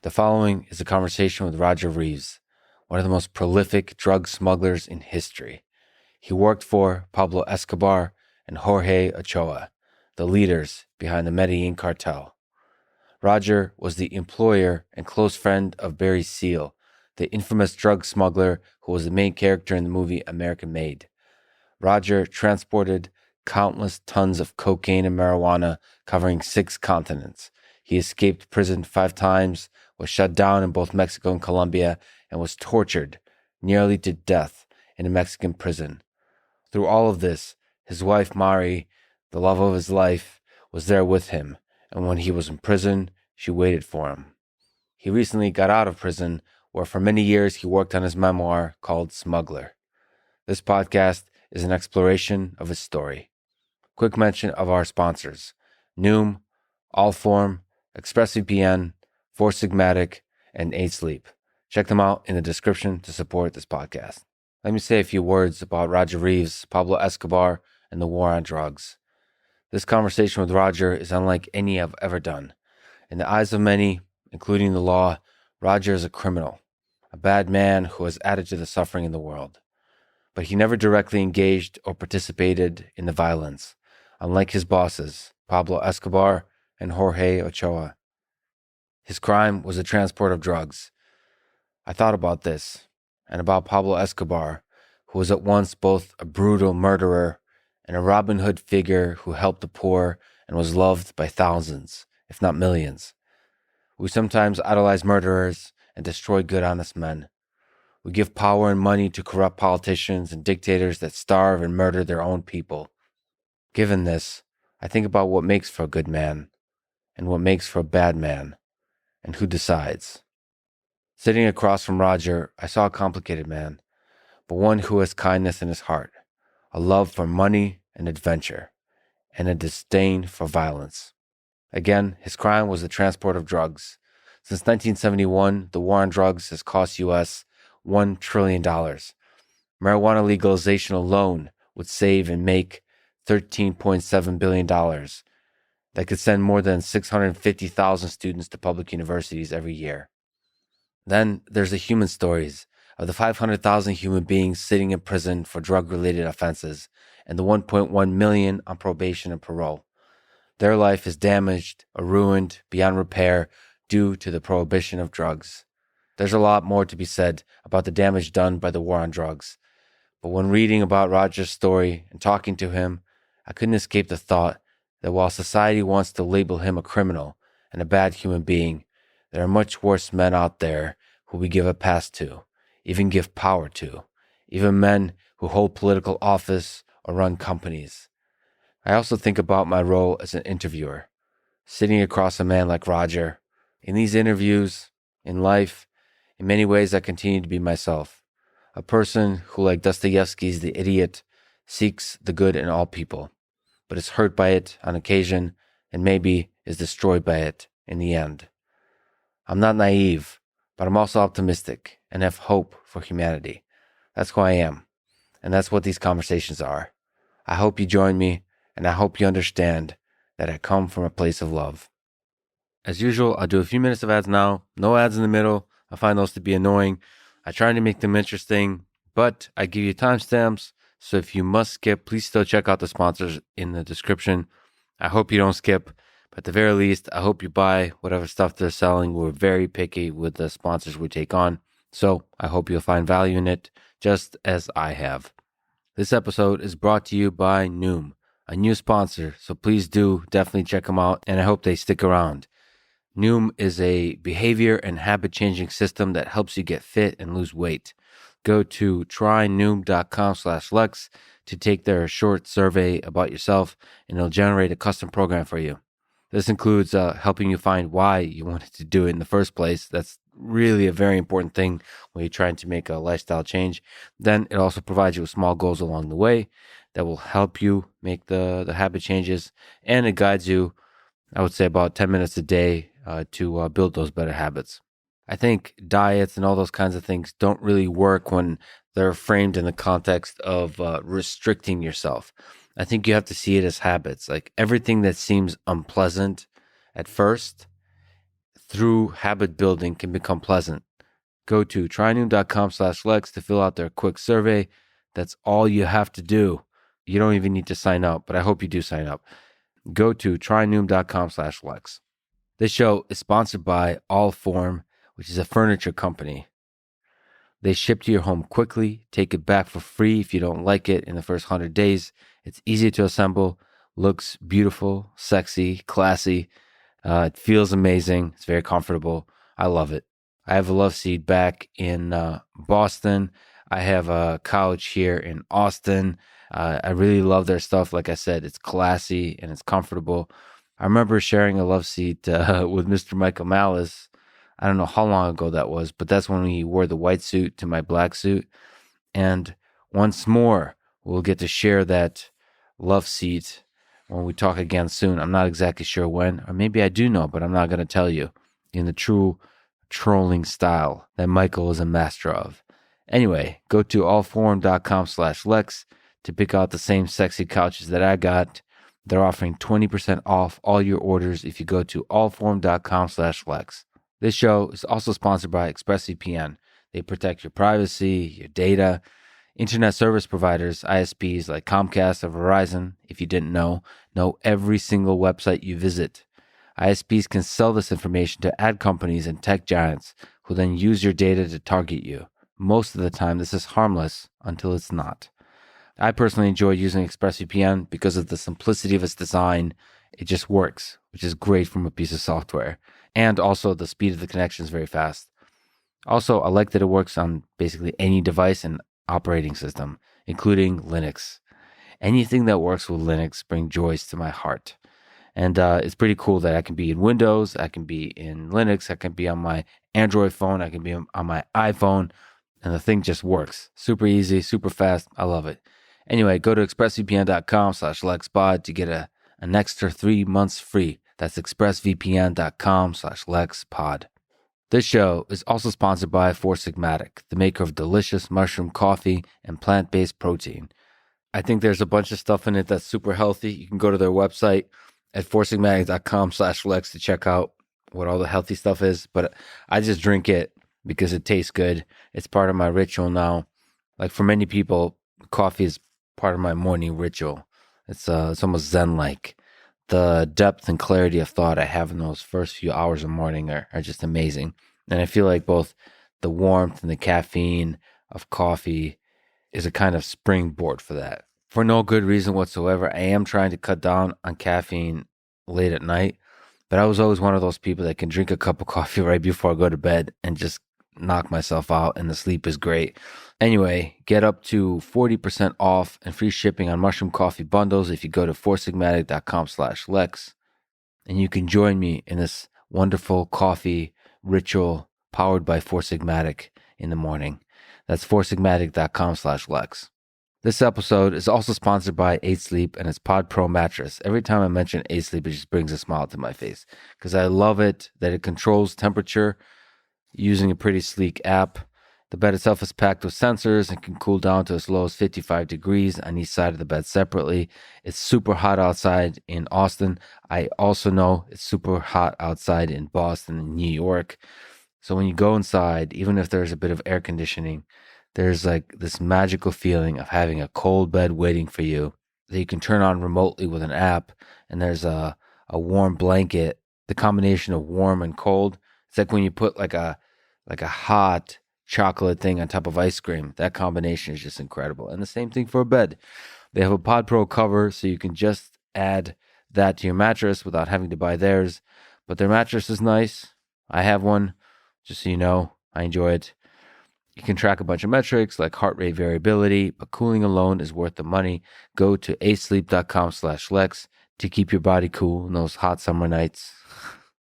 The following is a conversation with Roger Reaves, one of the most prolific drug smugglers in history. He worked for Pablo Escobar and Jorge Ochoa, the leaders behind the Medellin Cartel. Roger was the employer and close friend of Barry Seal, the infamous drug smuggler who was the main character in the movie American Made. Roger transported countless tons of cocaine and marijuana covering 6 continents. He escaped prison 5 times, was shut down in both Mexico and Colombia, and was tortured nearly to death in a Mexican prison. Through all of this, his wife Mari, the love of his life, was there with him, and when he was in prison, she waited for him. He recently got out of prison, where for many years he worked on his memoir called Smuggler. This podcast is an exploration of his story. Quick mention of our sponsors: Noom, Allform, ExpressVPN, Four Sigmatic, and 8 Sleep. Check them out in the description to support this podcast. Let me say a few words about Roger Reaves, Pablo Escobar, and the war on drugs. This conversation with Roger is unlike any I've ever done. In the eyes of many, including the law, Roger is a criminal, a bad man who has added to the suffering in the world. But he never directly engaged or participated in the violence, unlike his bosses, Pablo Escobar and Jorge Ochoa. His crime was the transport of drugs. I thought about this, and about Pablo Escobar, who was at once both a brutal murderer and a Robin Hood figure who helped the poor and was loved by thousands, if not millions. We sometimes idolize murderers and destroy good, honest men. We give power and money to corrupt politicians and dictators that starve and murder their own people. Given this, I think about what makes for a good man and what makes for a bad man, and who decides. Sitting across from Roger, I saw a complicated man, but one who has kindness in his heart, a love for money and adventure, and a disdain for violence. Again, his crime was the transport of drugs. Since 1971, the war on drugs has cost U.S. $1 trillion. Marijuana legalization alone would save and make $13.7 billion. That could send more than 650,000 students to public universities every year. Then there's the human stories of the 500,000 human beings sitting in prison for drug-related offenses and the 1.1 million on probation and parole. Their life is damaged or ruined beyond repair due to the prohibition of drugs. There's a lot more to be said about the damage done by the war on drugs. But when reading about Roger's story and talking to him, I couldn't escape the thought that while society wants to label him a criminal and a bad human being, there are much worse men out there who we give a pass to, even give power to, even men who hold political office or run companies. I also think about my role as an interviewer, sitting across a man like Roger. In these interviews, in life, in many ways I continue to be myself, a person who, like Dostoevsky's The Idiot, seeks the good in all people, but is hurt by it on occasion and maybe is destroyed by it in the end. I'm not naive, but I'm also optimistic and have hope for humanity. That's who I am, and that's what these conversations are. I hope you join me, and I hope you understand that I come from a place of love. As usual, I'll do a few minutes of ads now. No ads in the middle. I find those to be annoying. I try to make them interesting, but I give you timestamps, so if you must skip, please still check out the sponsors in the description. I hope you don't skip, but at the very least, I hope you buy whatever stuff they're selling. We're very picky with the sponsors we take on, so I hope you'll find value in it, just as I have. This episode is brought to you by Noom, a new sponsor, so please do definitely check them out, and I hope they stick around. Noom is a behavior and habit-changing system that helps you get fit and lose weight. Go to trynoom.com/Lex to take their short survey about yourself, and it'll generate a custom program for you. This includes helping you find why you wanted to do it in the first place. That's really a very important thing when you're trying to make a lifestyle change. Then it also provides you with small goals along the way that will help you make the habit changes, and it guides you, I would say, about 10 minutes a day to build those better habits. I think diets and all those kinds of things don't really work when they're framed in the context of restricting yourself. I think you have to see it as habits. Like everything that seems unpleasant at first, through habit building can become pleasant. Go to trynoom.com/Lex to fill out their quick survey. That's all you have to do. You don't even need to sign up, but I hope you do sign up. Go to trynoom.com/Lex. This show is sponsored by Allform, which is a furniture company. They ship to your home quickly, take it back for free if you don't like it in the first 100 days. It's easy to assemble, looks beautiful, sexy, classy. It feels amazing. It's very comfortable. I love it. I have a love seat back in Boston. I have a couch here in Austin. I really love their stuff. Like I said, it's classy and it's comfortable. I remember sharing a love seat with Mr. Michael Malice. I don't know how long ago that was, but that's when he wore the white suit to my black suit. And once more, we'll get to share that love seat when we talk again soon. I'm not exactly sure when, or maybe I do know, but I'm not going to tell you in the true trolling style that Michael is a master of. Anyway, go to allforum.com/Lex to pick out the same sexy couches that I got. They're offering 20% off all your orders if you go to allforum.com/Lex. This show is also sponsored by ExpressVPN. They protect your privacy, your data. Internet service providers, ISPs like Comcast or Verizon, if you didn't know every single website you visit. ISPs can sell this information to ad companies and tech giants who then use your data to target you. Most of the time, this is harmless until it's not. I personally enjoy using ExpressVPN because of the simplicity of its design. It just works, which is great from a piece of software. And also the speed of the connection is very fast. Also, I like that it works on basically any device and operating system, including Linux. Anything that works with Linux brings joys to my heart. And it's pretty cool that I can be in Windows, I can be in Linux, I can be on my Android phone, I can be on my iPhone, and the thing just works. Super easy, super fast. I love it. Anyway, go to expressvpn.com/LexPod to get an extra 3 months free. That's expressvpn.com/LexPod. This show is also sponsored by Four Sigmatic, the maker of delicious mushroom coffee and plant-based protein. I think there's a bunch of stuff in it that's super healthy. You can go to their website at foursigmatic.com/Lex to check out what all the healthy stuff is. But I just drink it because it tastes good. It's part of my ritual now. Like for many people, coffee is part of my morning ritual. It's almost Zen-like. The depth and clarity of thought I have in those first few hours of morning are just amazing. And I feel like both the warmth and the caffeine of coffee is a kind of springboard for that. For no good reason whatsoever, I am trying to cut down on caffeine late at night, but I was always one of those people that can drink a cup of coffee right before I go to bed and just knock myself out, and the sleep is great. Anyway, get up to 40% off and free shipping on mushroom coffee bundles if you go to foursigmatic.com/Lex. And you can join me in this wonderful coffee ritual powered by Four Sigmatic in the morning. That's foursigmatic.com/Lex. This episode is also sponsored by 8 Sleep and its Pod Pro mattress. Every time I mention 8 Sleep, it just brings a smile to my face because I love it that it controls temperature using a pretty sleek app. The bed itself is packed with sensors and can cool down to as low as 55 degrees on each side of the bed separately. It's super hot outside in Austin. I also know it's super hot outside in Boston and New York. So when you go inside, even if there's a bit of air conditioning, there's like this magical feeling of having a cold bed waiting for you that you can turn on remotely with an app. And there's a warm blanket. The combination of warm and cold, it's like when you put like a hot chocolate thing on top of ice cream. That combination is just incredible. And the same thing for a bed. They have a Pod Pro cover, so you can just add that to your mattress without having to buy theirs. But their mattress is nice. I have one, just so you know. I enjoy it. You can track a bunch of metrics like heart rate variability, but cooling alone is worth the money. Go to 8sleep.com/Lex to keep your body cool in those hot summer nights.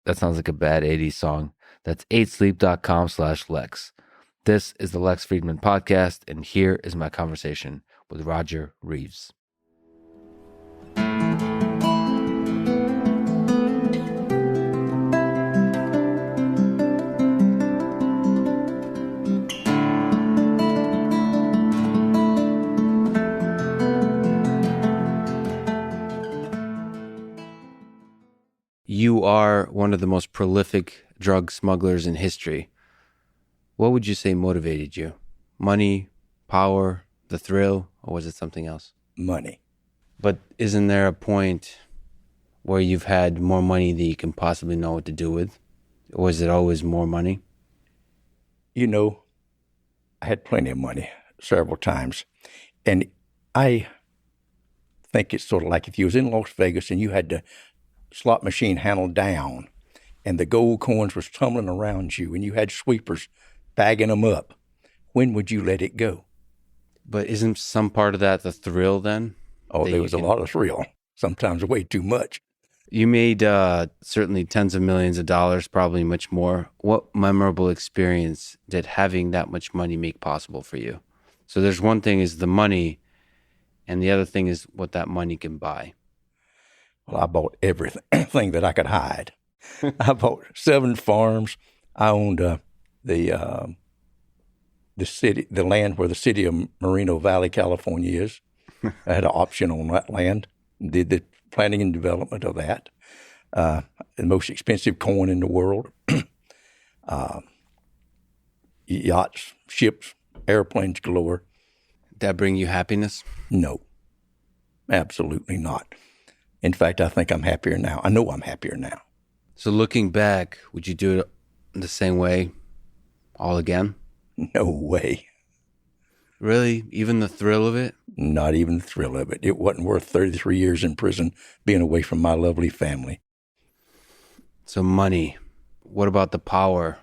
That sounds like a bad 80s song. That's 8sleep.com/Lex. This is the Lex Friedman Podcast, and here is my conversation with Roger Reaves. You are one of the most prolific drug smugglers in history. What would you say motivated you? Money, power, the thrill, or was it something else? Money. But isn't there a point where you've had more money than you can possibly know what to do with? Or is it always more money? You know, I had plenty of money several times. And I think it's sort of like if you was in Las Vegas and you had the slot machine handle down and the gold coins was tumbling around you and you had sweepers bagging them up, when would you let it go? But isn't some part of that the thrill then? Oh, there was a lot of thrill, sometimes way too much. You made certainly tens of millions of dollars, probably much more. What memorable experience did having that much money make possible for you? So there's one thing is the money, and the other thing is what that money can buy. Well, I bought everything that I could hide. I bought 7 farms. I owned the land where the city of Moreno Valley, California is. I had an option on that land. Did the planning and development of that. The most expensive corn in the world. Yachts, ships, airplanes galore. Did that bring you happiness? No, absolutely not. In fact, I think I'm happier now. I know I'm happier now. So looking back, would you do it the same way all again? No way. Really? Even the thrill of it? Not even the thrill of it. It wasn't worth 33 years in prison being away from my lovely family. So money. What about the power?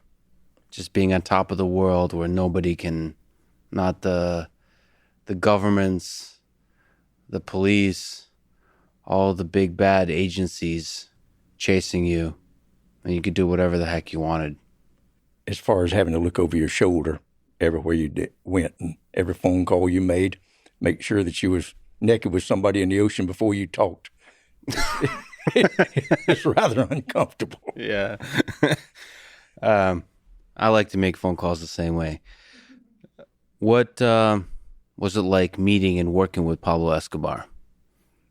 Just being on top of the world where nobody can, not the governments, the police, all the big bad agencies chasing you, and you could do whatever the heck you wanted. As far as having to look over your shoulder everywhere you went and every phone call you made, make sure that you was naked with somebody in the ocean before you talked. It's rather uncomfortable. Yeah. I like to make phone calls the same way. What was it like meeting and working with Pablo Escobar,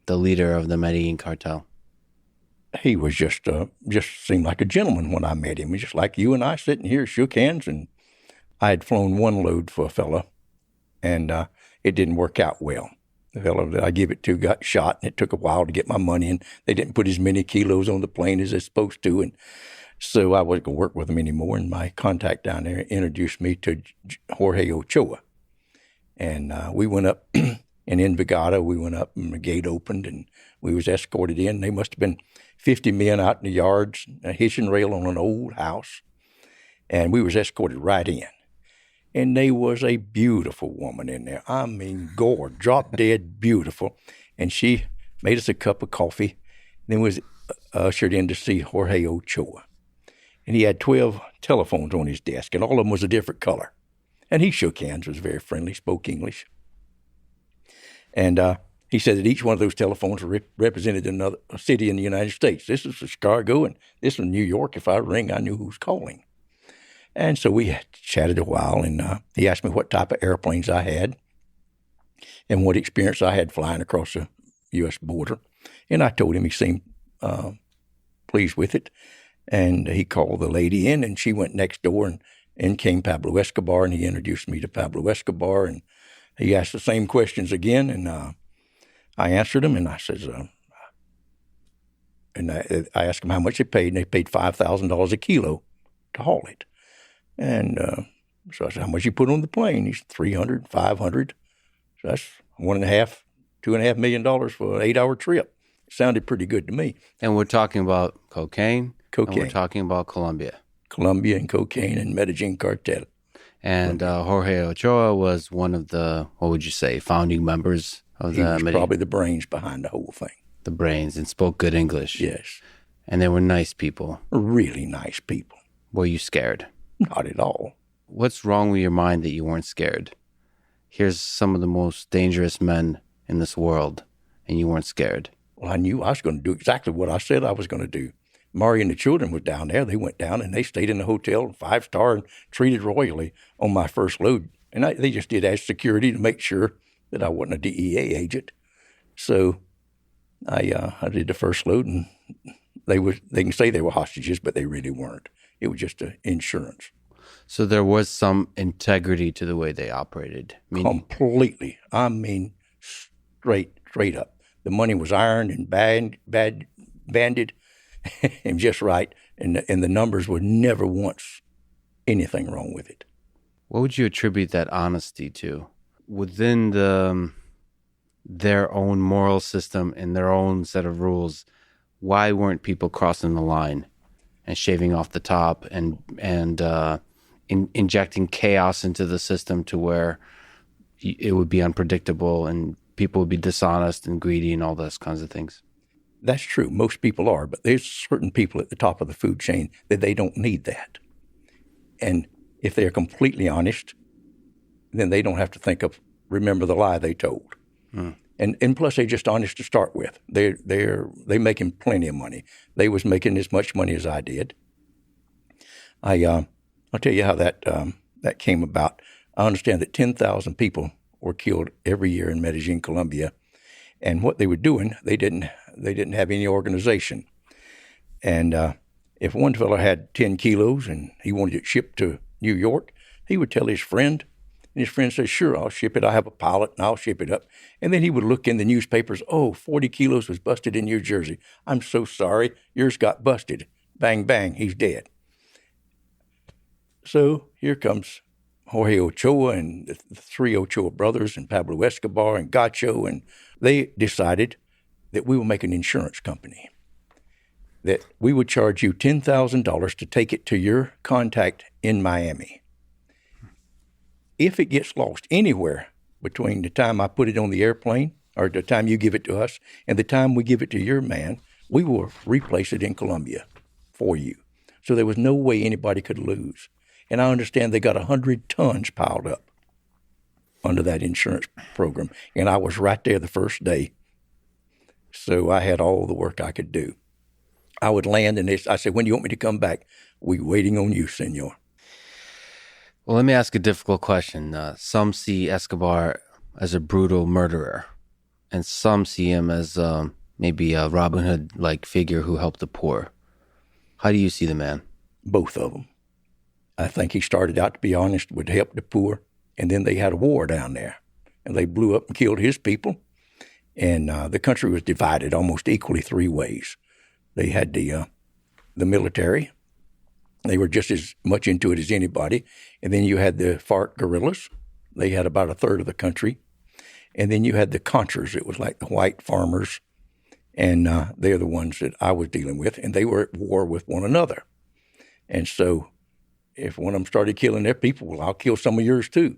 the leader of the Medellin cartel? He was just seemed like a gentleman when I met him. He was just like you and I sitting here, shook hands, and I had flown one load for a fella, and it didn't work out well. The fellow that I give it to got shot, and it took a while to get my money, and they didn't put as many kilos on the plane as they're supposed to, and so I wasn't going to work with them anymore, and my contact down there introduced me to Jorge Ochoa, and we went up in Envigado. We went up, and the gate opened, and we was escorted in. They must have been 50 men out in the yards, a hitching rail on an old house, and we was escorted right in. And there was a beautiful woman in there. I mean, gore, drop dead beautiful. And she made us a cup of coffee, then was ushered in to see Jorge Ochoa. And he had 12 telephones on his desk, and all of them was a different color. And he shook hands, was very friendly, spoke English. And he said that each one of those telephones represented another city in the United States. This is Chicago, and this is New York. If I ring, I knew who's calling. And so we chatted a while, and he asked me what type of airplanes I had and what experience I had flying across the U.S. border. And I told him. He seemed pleased with it. And he called the lady in, and she went next door, and in came Pablo Escobar, and he introduced me to Pablo Escobar. And he asked the same questions again, and I answered them, and I says, I asked them how much they paid, and they paid $5,000 a kilo to haul it. And so I said, how much you put on the plane? He said, $300, $500. So that's $2.5 million for an 8-hour trip. It sounded pretty good to me. And we're talking about cocaine. Cocaine. And we're talking about Colombia. Colombia and cocaine and Medellin Cartel. And Jorge Ochoa was one of the, what would you say, founding members of the He was probably the brains behind the whole thing. The brains, and spoke good English. Yes. And they were nice people. Really nice people. Were you scared? Not at all. What's wrong with your mind that you weren't scared? Here's some of the most dangerous men in this world, and you weren't scared. Well, I knew I was going to do exactly what I said I was going to do. Mari and the children was down there. They went down, and they stayed in the hotel, 5-star, and treated royally on my first load. And they just did as security to make sure that I wasn't a DEA agent. So I did the first load, and They can say they were hostages, but they really weren't. It was just an insurance. So there was some integrity to the way they operated. Completely. I mean, straight up. The money was ironed and banded and just right. And the numbers were never once anything wrong with it. What would you attribute that honesty to? Within their own moral system and their own set of rules, why weren't people crossing the line and shaving off the top and injecting chaos into the system to where it would be unpredictable and people would be dishonest and greedy and all those kinds of things? That's true. Most people are, but there's certain people at the top of the food chain that they don't need that. And if they're completely honest, then they don't have to remember the lie they told. And plus, they're just honest to start with. They making plenty of money. They was making as much money as I did. I'll tell you how that came about. I understand that 10,000 people were killed every year in Medellin, Colombia, and what they were doing, they didn't have any organization. And if one fellow had 10 kilos and he wanted it shipped to New York, he would tell his friend, and his friend says, "Sure, I'll ship it. I have a pilot, and I'll ship it up." And then he would look in the newspapers, 40 kilos was busted in New Jersey. "I'm so sorry, yours got busted." Bang, bang, he's dead. So here comes Jorge Ochoa and the three Ochoa brothers and Pablo Escobar and Gacho, and they decided that we will make an insurance company, that we would charge you $10,000 to take it to your contact in Miami. If it gets lost anywhere between the time I put it on the airplane or the time you give it to us and the time we give it to your man, we will replace it in Colombia for you. So there was no way anybody could lose. And I understand they got 100 tons piled up under that insurance program. And I was right there the first day. So I had all the work I could do. I would land and I said, "When do you want me to come back?" "We're waiting on you, senor." Well, let me ask a difficult question. Some see Escobar as a brutal murderer, and some see him as maybe a Robin Hood-like figure who helped the poor. How do you see the man? Both of them. I think he started out, to be honest, would help the poor, and then they had a war down there, and they blew up and killed his people, and the country was divided almost equally three ways. They had the military. They were just as much into it as anybody. And then you had the FARC guerrillas. They had about a third of the country. And then you had the Contras. It was like the white farmers. And they're the ones that I was dealing with. And they were at war with one another. And so if one of them started killing their people, well, I'll kill some of yours too.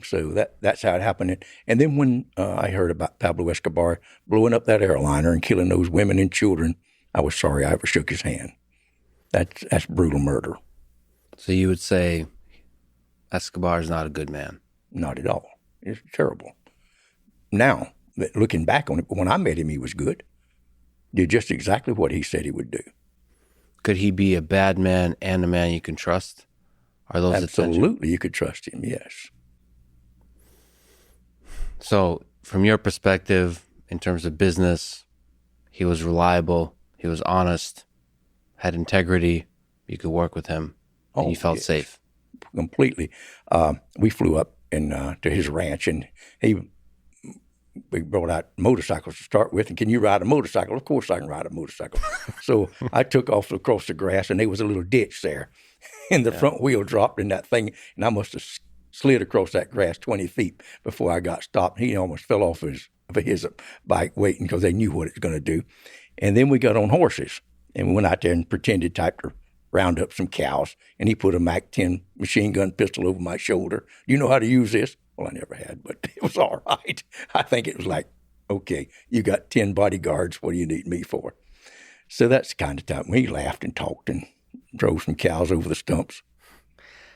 So that's how it happened. And then when I heard about Pablo Escobar blowing up that airliner and killing those women and children, I was sorry I ever shook his hand. That's brutal murder. So you would say Escobar is not a good man? Not at all. It's terrible. Now, looking back on it, when I met him, he was good. Did just exactly what he said he would do. Could he be a bad man and a man you can trust? Are those absolutely you could trust him? Yes. So, from your perspective, in terms of business, he was reliable, he was honest, had integrity. You could work with him, and you felt safe. Completely. We flew up to his ranch, and we brought out motorcycles to start with. And can you ride a motorcycle? Of course I can ride a motorcycle. So I took off across the grass, and there was a little ditch there, and the front wheel dropped in that thing, and I must have slid across that grass 20 feet before I got stopped. He almost fell off his bike waiting because they knew what it was going to do. And then we got on horses. And we went out there and pretended to round up some cows. And he put a MAC-10 machine gun pistol over my shoulder. "Do you know how to use this?" Well, I never had, but it was all right. I think it was like, "Okay, you got 10 bodyguards. What do you need me for?" So that's the kind of time we laughed and talked and drove some cows over the stumps.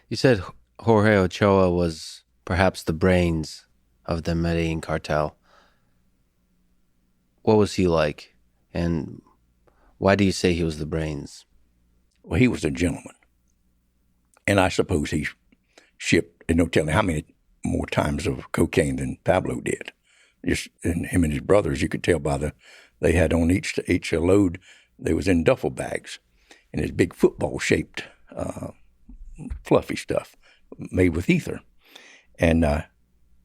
You said Jorge Ochoa was perhaps the brains of the Medellin cartel. What was he like? And why do you say he was the brains? Well, he was a gentleman. And I suppose he shipped, no telling how many more times of cocaine than Pablo did. Just and him and his brothers, you could tell by they had on each a load they was in duffel bags, and it's big football-shaped, fluffy stuff made with ether. And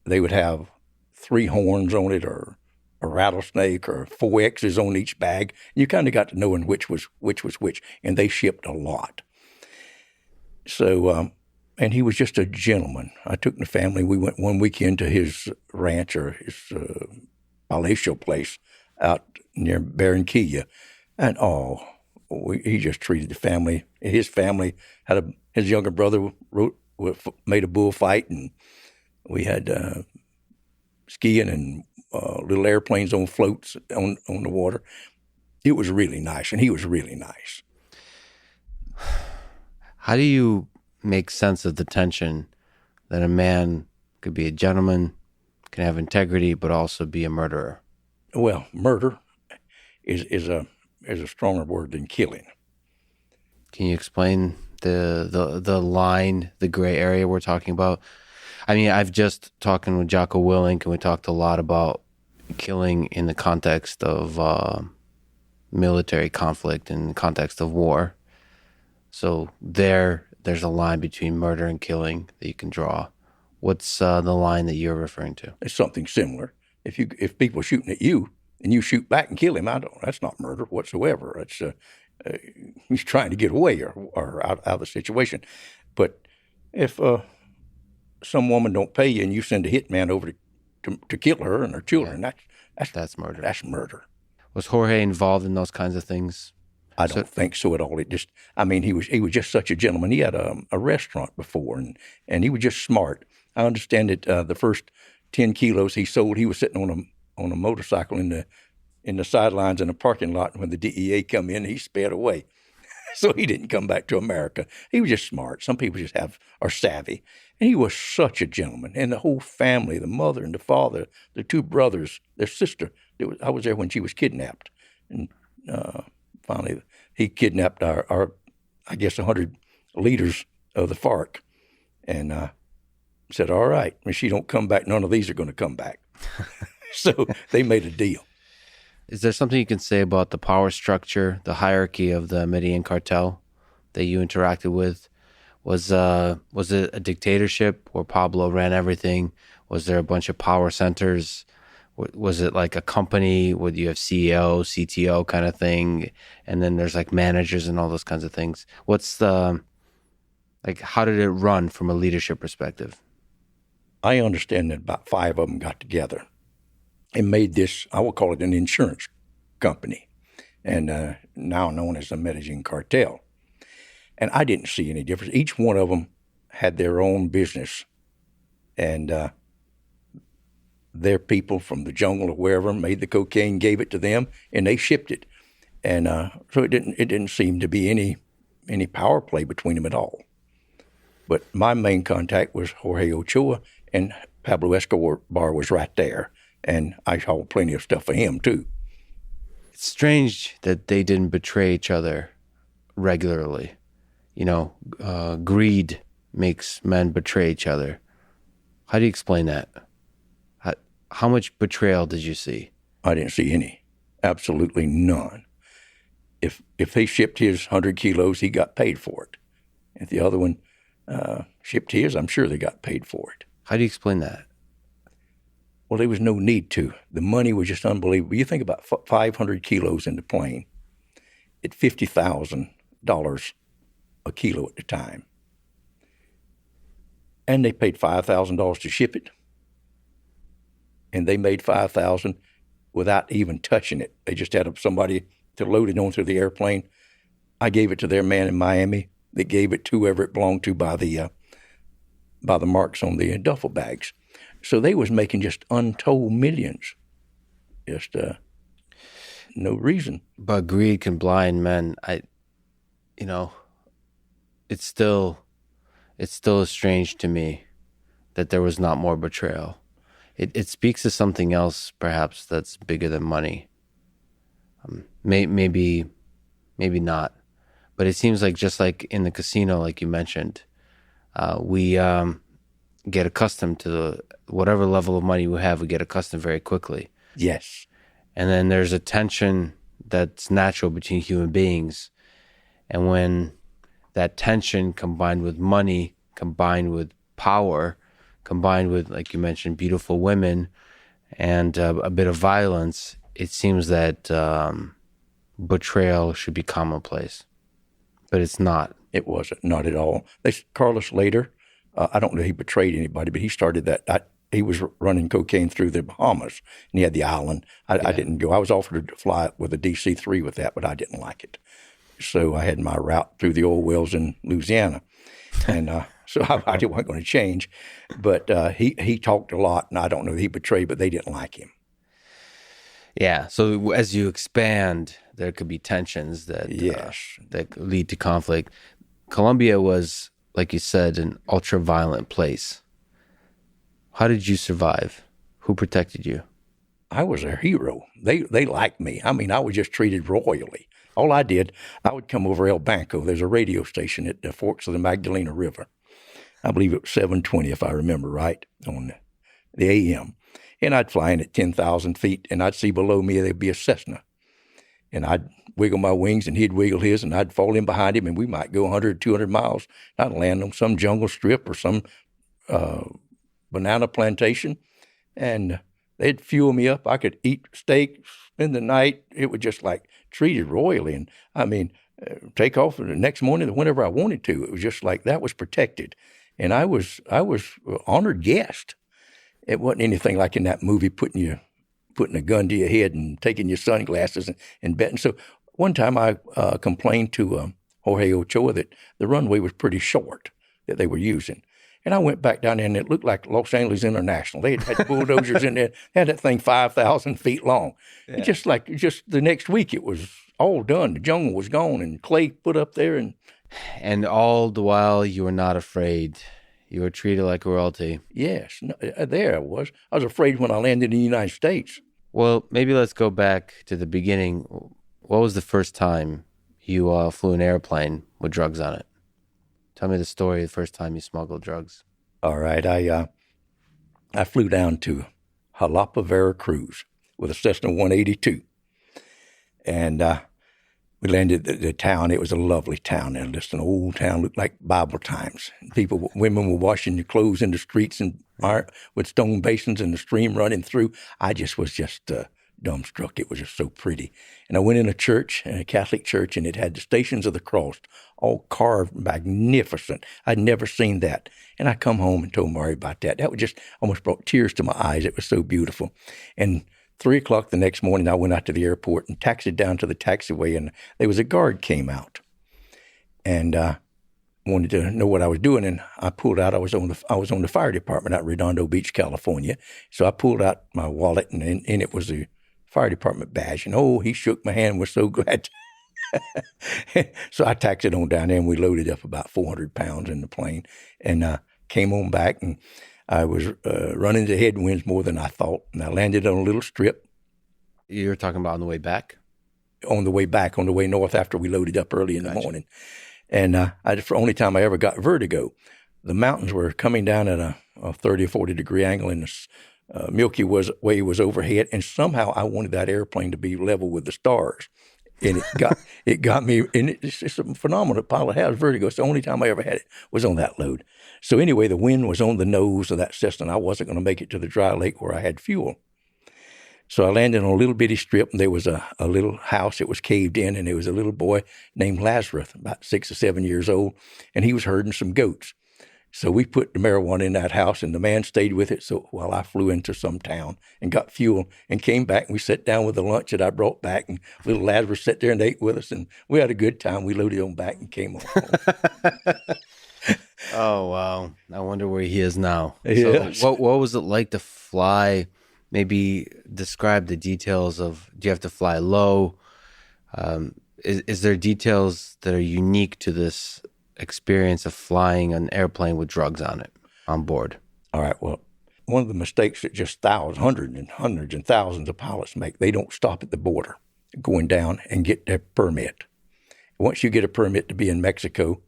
they would have 3 horns on it, or a rattlesnake, or 4 X's on each bag. You kind of got to knowing which was which, and they shipped a lot. So, and he was just a gentleman. I took the family. We went one weekend to his ranch, or his palatial place out near Barranquilla, and he just treated the family. His family had his younger brother made a bullfight, and we had skiing and little airplanes on floats on the water. It was really nice, and he was really nice. How do you make sense of the tension that a man could be a gentleman, can have integrity, but also be a murderer? Well, murder is a stronger word than killing. Can you explain the line, the gray area we're talking about? I mean, I've just talking with Jocko Willink, and we talked a lot about killing in the context of military conflict, in the context of war. So there's a line between murder and killing that you can draw. What's the line that you're referring to? It's something similar. If people are shooting at you and you shoot back and kill him, that's not murder whatsoever. It's he's trying to get away or out of the situation. But if some woman don't pay you and you send a hitman over to kill her and her children, that's murder. That's murder. Was Jorge involved in those kinds of things? I don't think so at all. He was just such a gentleman. He had a restaurant before, and he was just smart. I understand that the first 10 kilos he sold, he was sitting on a motorcycle in the sidelines in a parking lot, and when the DEA come in, he sped away. So he didn't come back to America. He was just smart. Some people just are savvy. And he was such a gentleman. And the whole family, the mother and the father, the 2 brothers, their sister, I was there when she was kidnapped. And finally, he kidnapped our I guess, 100 leaders of the FARC, and said, all right, when she don't come back, none of these are going to come back. So they made a deal. Is there something you can say about the power structure, the hierarchy of the Medellin cartel that you interacted with? Was it a dictatorship where Pablo ran everything? Was there a bunch of power centers? Was it like a company where you have CEO, CTO kind of thing, and then there's like managers and all those kinds of things? How did it run from a leadership perspective? I understand that about 5 of them got together and made this, I will call it an insurance company, and now known as the Medellin Cartel. And I didn't see any difference. Each one of them had their own business, and their people from the jungle or wherever made the cocaine, gave it to them, and they shipped it. And so it didn't seem to be any power play between them at all. But my main contact was Jorge Ochoa, and Pablo Escobar was right there, and I saw plenty of stuff for him too. It's strange that they didn't betray each other regularly. Greed makes men betray each other. How do you explain that? How much betrayal did you see? I didn't see any. Absolutely none. If they shipped his 100 kilos, he got paid for it. If the other one shipped his, I'm sure they got paid for it. How do you explain that? Well, there was no need to. The money was just unbelievable. You think about 500 kilos in the plane at $50,000 a kilo at the time. And they paid $5,000 to ship it. And they made $5,000 without even touching it. They just had somebody to load it onto the airplane. I gave it to their man in Miami. They gave it to whoever it belonged to by the marks on the duffel bags. So they was making just untold millions. Just no reason. But greed can blind men. It's still strange to me that there was not more betrayal. It speaks to something else, perhaps, that's bigger than money. Maybe not. But it seems like just like in the casino, like you mentioned, we get accustomed to whatever level of money we have. We get accustomed very quickly. Yes. And then there's a tension that's natural between human beings. And when that tension combined with money, combined with power, combined with, like you mentioned, beautiful women and a bit of violence, it seems that betrayal should be commonplace. But it's not. It wasn't, not at all. Carlos later, I don't know if he betrayed anybody, but he started that. He was running cocaine through the Bahamas, and he had the island. I didn't go. I was offered to fly with a DC-3 with that, but I didn't like it. So I had my route through the oil wells in Louisiana, and so I wasn't going to change. But he talked a lot, and I don't know if he betrayed, but they didn't like him. Yeah. So as you expand, there could be tensions that that lead to conflict. Colombia was, like you said, an ultra-violent place. How did you survive? Who protected you? I was a hero. They liked me. I mean, I was just treated royally. All I did, I would come over El Banco. There's a radio station at the forks of the Magdalena River. I believe it was 720, if I remember right, on the AM. And I'd fly in at 10,000 feet, and I'd see below me there'd be a Cessna. And I'd wiggle my wings, and he'd wiggle his, and I'd fall in behind him, and we might go 100, 200 miles. I'd land on some jungle strip or some banana plantation, and they'd fuel me up. I could eat steak, spend the night. It was just like treated royally. And I mean, take off the next morning whenever I wanted to. It was just like that was protected. And I was an honored guest. It wasn't anything like in that movie putting a gun to your head and taking your sunglasses and betting. So one time I complained to Jorge Ochoa that the runway was pretty short that they were using. And I went back down there, and it looked like Los Angeles International. They had bulldozers in there. They had that thing 5,000 feet long. Yeah. Just the next week, it was all done. The jungle was gone, and clay put up there. And all the while, you were not afraid. You were treated like royalty. Yes, there I was. I was afraid when I landed in the United States. Well, maybe let's go back to the beginning. What was the first time you flew an airplane with drugs on it? Tell me the story of the first time you smuggled drugs. All right. I flew down to Jalapa, Veracruz with a Cessna 182. And we landed at the town. It was a lovely town. And just an old town, looked like Bible times. Women were washing their clothes in the streets and with stone basins and the stream running through. I was dumbstruck. It was just so pretty. And I went in a church, a Catholic church, and it had the Stations of the Cross, all carved magnificent. I'd never seen that. And I come home and told Mari about that. That was just almost brought tears to my eyes. It was so beautiful. And 3 o'clock the next morning, I went out to the airport and taxied down to the taxiway, and there was a guard came out and wanted to know what I was doing. And I pulled out, I was on the fire department out in Redondo Beach, California. So I pulled out my wallet, and in it was the fire department badge. And he shook my hand, was so glad. So I taxied on down there, and we loaded up about 400 pounds in the plane and came on back. And I was running into headwinds more than I thought. And I landed on a little strip. You were talking about on the way back? On the way back, on the way north after we loaded up early in the morning. And the only time I ever got vertigo. The mountains were coming down at a 30 or 40 degree angle, and the Milky Way was overhead, and somehow I wanted that airplane to be level with the stars. And it got me, and it's a phenomenal pilot has vertigo. It's the only time I ever had it was on that load. So anyway, the wind was on the nose of that Cessna, and I wasn't going to make it to the dry lake where I had fuel. So I landed on a little bitty strip, and there was a little house. It was caved in, and there was a little boy named Lazarus, about 6 or 7 years old, and he was herding some goats. So we put the marijuana in that house, and the man stayed with it. So while I flew into some town and got fuel and came back, and we sat down with the lunch that I brought back, and little Lazarus sat there and ate with us, and we had a good time. We loaded on back and came on home. Oh, wow. I wonder where he is now. Yes. So what was it like to fly? Maybe describe the details of, do you have to fly low? Is there details that are unique to this experience of flying an airplane with drugs on it, on board? All right, well, one of the mistakes that just hundreds and thousands of pilots make, they don't stop at the border going down and get their permit. Once you get a permit to be in Mexico,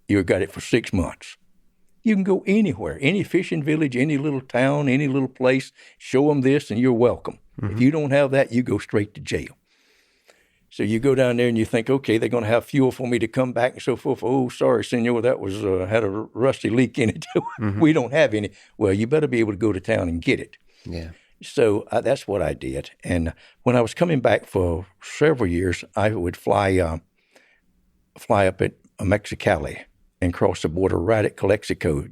you've got it for 6 months. You can go anywhere, any fishing village, any little town, any little place, show them this and you're welcome. Mm-hmm. If you don't have that, you go straight to jail. So you go down there and you think, okay, they're going to have fuel for me to come back and so forth. Oh, sorry, senor, that was had a rusty leak in it. We don't have any. Well, you better be able to go to town and get it. Yeah. So that's what I did. And when I was coming back for several years, I would fly up at Mexicali and cross the border right at Calexico.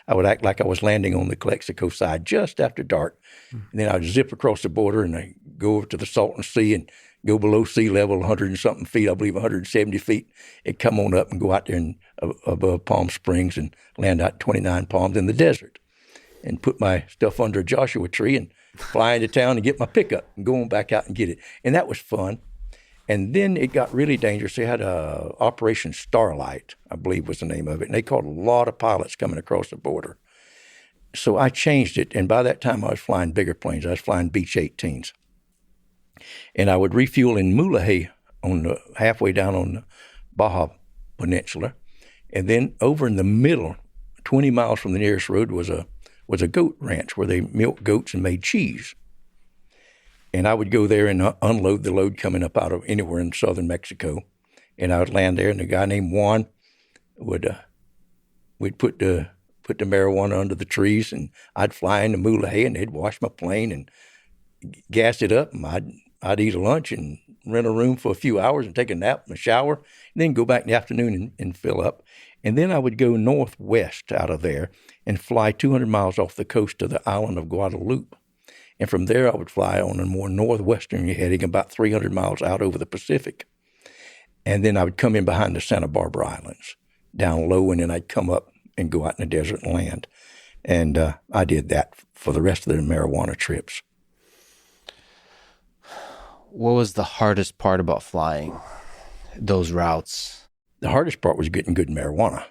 I would act like I was landing on the Calexico side just after dark. And then I'd zip across the border and I'd go over to the Salton Sea and go below sea level, 100 and something feet, I believe 170 feet, and come on up and go out there above Palm Springs and land out 29 Palms in the desert and put my stuff under a Joshua tree and fly into town and get my pickup and go on back out and get it. And that was fun. And then it got really dangerous. They had Operation Starlight, I believe was the name of it, and they caught a lot of pilots coming across the border. So I changed it, and by that time I was flying bigger planes. I was flying Beech 18s. And I would refuel in Mulahey halfway down on the Baja Peninsula. And then over in the middle, 20 miles from the nearest road, was a goat ranch where they milked goats and made cheese. And I would go there and unload the load coming up out of anywhere in southern Mexico. And I would land there, and a guy named Juan we'd put the marijuana under the trees, and I'd fly into Mulahey, and they'd wash my plane and gas it up, and I'd eat a lunch and rent a room for a few hours and take a nap and a shower, and then go back in the afternoon and fill up. And then I would go northwest out of there and fly 200 miles off the coast to the island of Guadalupe. And from there, I would fly on a more northwestern heading about 300 miles out over the Pacific. And then I would come in behind the Santa Barbara Islands, down low, and then I'd come up and go out in the desert and land. And I did that for the rest of the marijuana trips. What was the hardest part about flying those routes? The hardest part was getting good marijuana.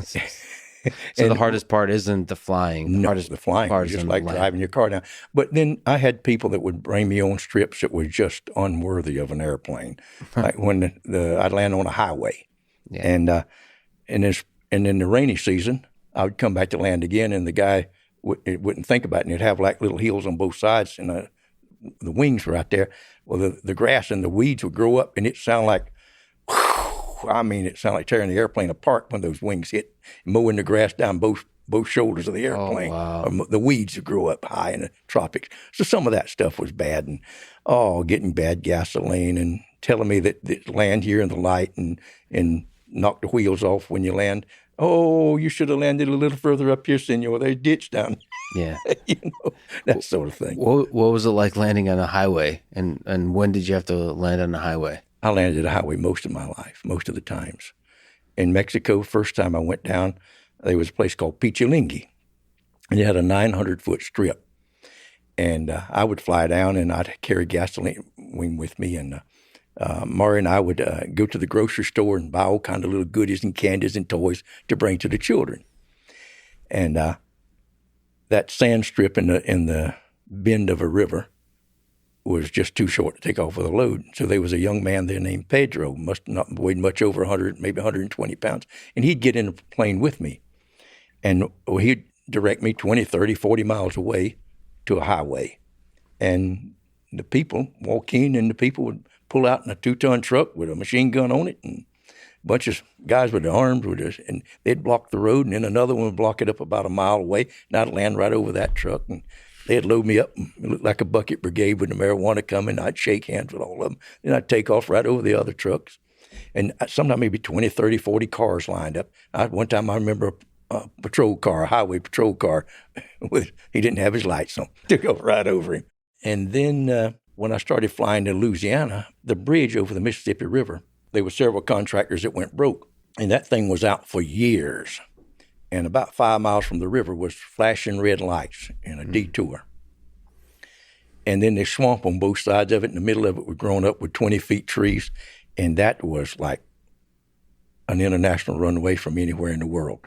So the hardest part isn't the flying. No, the flying was just like driving your car down. But then I had people that would bring me on trips that were just unworthy of an airplane. Like when I'd land on a highway. Yeah. And in the rainy season, I would come back to land again, and the guy wouldn't think about it, and he'd have like little hills on both sides, and the wings were out there. Well, the grass and the weeds would grow up, and it sounded like, it sounded like tearing the airplane apart when those wings hit, mowing the grass down both shoulders of the airplane. Oh, wow. The weeds would grow up high in the tropics. So some of that stuff was bad, and getting bad gasoline and telling me that land here in the light and knock the wheels off when you land. Oh, you should have landed a little further up here, senor. There's a ditch down. Yeah. That sort of thing. What was it like landing on a highway? And when did you have to land on a highway? I landed a highway most of my life, most of the times. In Mexico, first time I went down, there was a place called Pichilingui, and it had a 900-foot strip. And I would fly down, and I'd carry gasoline with me, and Mari and I would go to the grocery store and buy all kind of little goodies and candies and toys to bring to the children. And that sand strip in the bend of a river was just too short to take off with a load. So there was a young man there named Pedro, must not weighed much over 100, maybe 120 pounds, and he'd get in a plane with me. And he'd direct me 20, 30, 40 miles away to a highway. And the people walk in, and the people would pull out in a 2-ton truck with a machine gun on it, and a bunch of guys with arms and they'd block the road, and then another one would block it up about a mile away, and I'd land right over that truck, and they'd load me up, and it looked like a bucket brigade with the marijuana coming. I'd shake hands with all of them, then I'd take off right over the other trucks, and sometimes maybe 20, 30, 40 cars lined up. One time I remember a patrol car, a highway patrol car, he didn't have his lights on, took off right over him. And then when I started flying to Louisiana, the bridge over the Mississippi River, there were several contractors that went broke, and that thing was out for years. And about 5 miles from the river was flashing red lights in a detour. And then there's swamp on both sides of it. In the middle of it was grown up with 20 feet trees, and that was like an international runway from anywhere in the world.